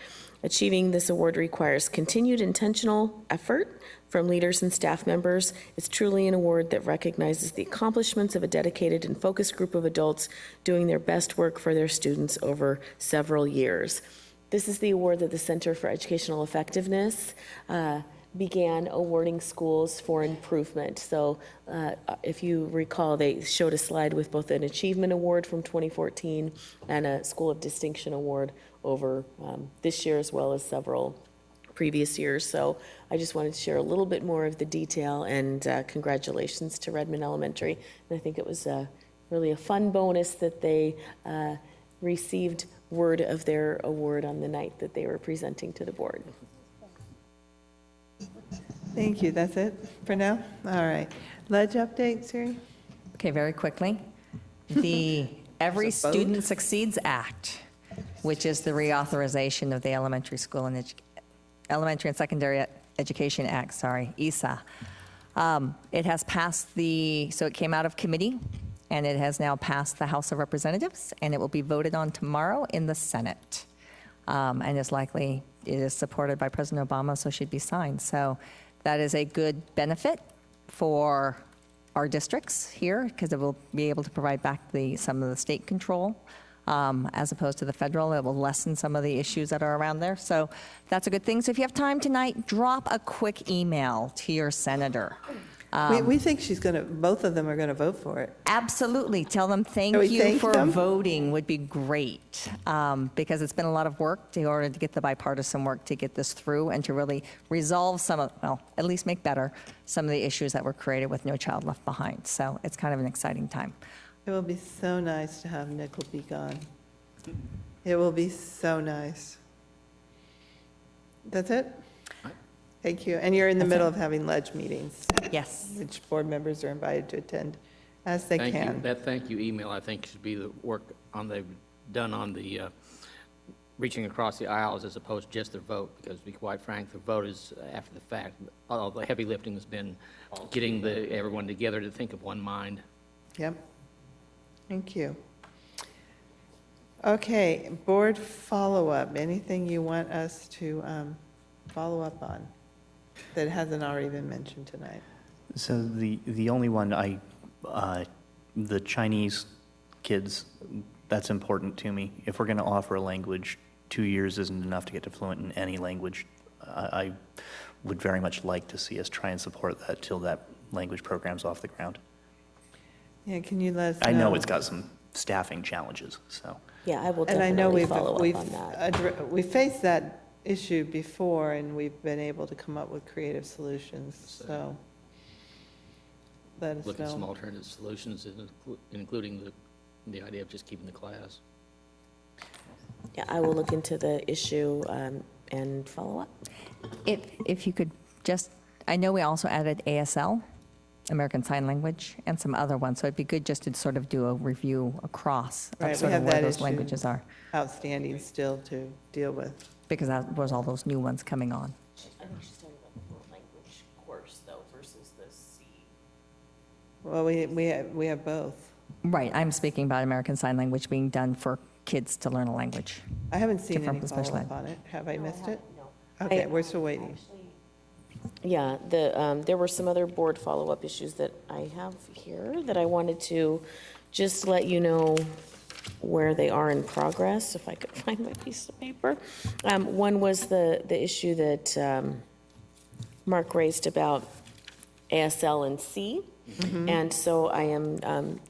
Achieving this award requires continued intentional effort from leaders and staff members. It's truly an award that recognizes the accomplishments of a dedicated and focused group of adults doing their best work for their students over several years. This is the award that the Center for Educational Effectiveness began awarding schools for improvement. So if you recall, they showed a slide with both an achievement award from 2014 and a School of Distinction award over this year as well as several previous years. So I just wanted to share a little bit more of the detail, and congratulations to Redmond Elementary. And I think it was really a fun bonus that they received word of their award on the night that they were presenting to the board. Thank you. That's it for now? All right. Ledge update, Siri? Okay, very quickly. The Every Student Succeeds Act, which is the reauthorization of the Elementary and Secondary Education Act, ESA. It has passed so it came out of committee, and it has now passed the House of Representatives, and it will be voted on tomorrow in the Senate. And it is supported by President Obama, so should be signed. So that is a good benefit for our districts here, because it will be able to provide back some of the state control as opposed to the federal. It will lessen some of the issues that are around there. So that's a good thing. So if you have time tonight, drop a quick email to your senator. We think both of them are going to vote for it. Absolutely. Tell them thank you for voting would be great, because it's been a lot of work in order to get the bipartisan work to get this through and to really resolve at least make better some of the issues that were created with No Child Left Behind. So it's kind of an exciting time. It will be so nice to have Nickel be gone. It will be so nice. That's it? Thank you. And you're in the middle of having ledge meetings. Yes. Which board members are invited to attend as they can. That thank you email, I think, should be the work they've done on the reaching across the aisles as opposed to just their vote, because to be quite frank, the vote is after the fact. All the heavy lifting has been getting everyone together to think of one mind. Yep. Thank you. Okay, board follow-up. Anything you want us to follow up on that hasn't already been mentioned tonight? So the only one the Chinese kids, that's important to me. If we're going to offer a language, 2 years isn't enough to get to fluent in any language. I would very much like to see us try and support that till that language program's off the ground. Yeah, can you let us know? I know it's got some staffing challenges, so. Yeah, I will And I know definitely follow up on that. we've faced that issue before, and we've been able to come up with creative solutions, so let us know. Look at some alternative solutions, including the idea of just keeping the class. Yeah, I will look into the issue and follow up. If you could I know we also added ASL, American Sign Language, and some other ones, so it'd be good just to sort of do a review across of sort of where those languages are. Outstanding still to deal with. Because that was all those new ones coming on. I think she's talking about the world language course, though, versus the C. Well, we have both. Right, I'm speaking about American Sign Language being done for kids to learn a language. I haven't seen any special follow-up ed. on it. Have I missed it? No. Okay, we're still waiting. Yeah, there were some other board follow-up issues that I have here that I wanted to just let you know where they are in progress, if I could find my piece of paper. One was the issue that Mark raised about ASL and C. Mm-hmm. And so I am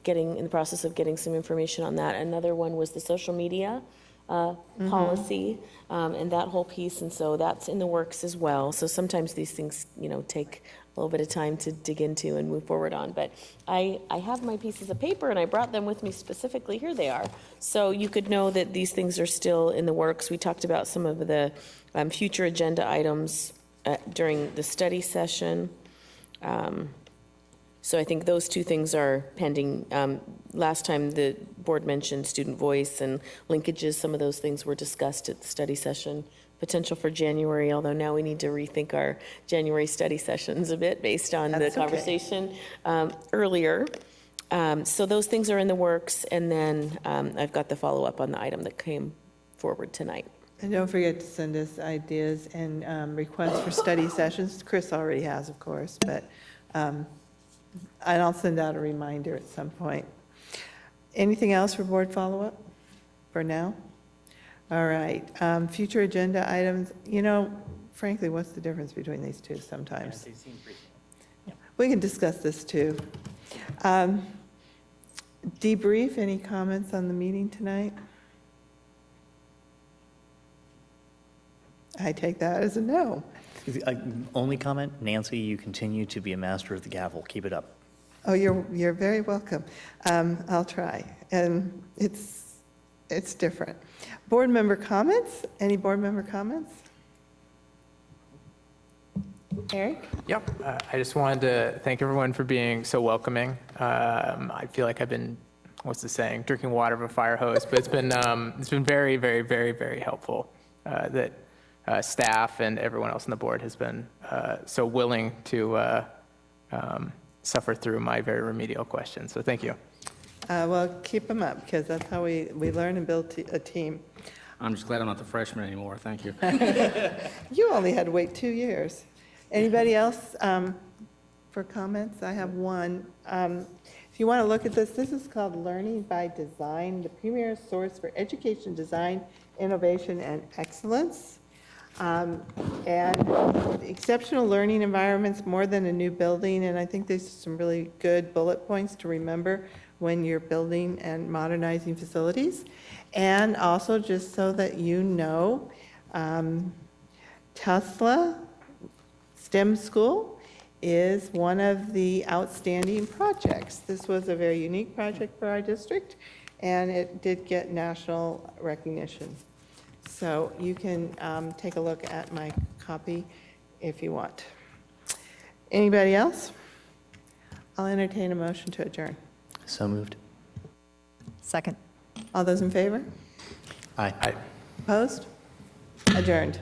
in the process of getting some information on that. Another one was the social media policy and that whole piece, and so that's in the works as well. So sometimes these things, take a little bit of time to dig into and move forward on. But I have my pieces of paper, and I brought them with me specifically. Here they are. So you could know that these things are still in the works. We talked about some of the future agenda items during the study session. So I think those two things are pending. Last time the board mentioned student voice and linkages. Some of those things were discussed at the study session. Potential for January, although now we need to rethink our January study sessions a bit based on the conversation earlier. So those things are in the works, and then I've got the follow-up on the item that came forward tonight. And don't forget to send us ideas and requests for study sessions. Chris already has, of course, but and I'll send out a reminder at some point. Anything else for board follow-up for now? All right, future agenda items, frankly, what's the difference between these two sometimes? We can discuss this too. Debrief, any comments on the meeting tonight? I take that as a no. Only comment, Nancy, you continue to be a master of the gavel. Keep it up. Oh, you're very welcome. I'll try, and it's different. Board member comments? Any board member comments? Eric? Yep. I just wanted to thank everyone for being so welcoming. I feel like I've been, what's the saying, drinking water of a fire hose, but it's been very, very, very, very helpful that staff and everyone else on the board has been so willing to suffer through my very remedial questions. So thank you. Well, keep them up, because that's how we learn and build a team. I'm just glad I'm not the freshman anymore. Thank you. You only had to wait 2 years. Anybody else for comments? I have one. If you want to look at this is called Learning by Design, the premier source for education design, innovation, and excellence. And exceptional learning environments, more than a new building, and I think there's some really good bullet points to remember when you're building and modernizing facilities. And also, just so that you know, Tesla STEM School is one of the outstanding projects. This was a very unique project for our district, and it did get national recognition. So you can take a look at my copy if you want. Anybody else? I'll entertain a motion to adjourn. So moved. Second. All those in favor? Aye. Opposed? Adjourned.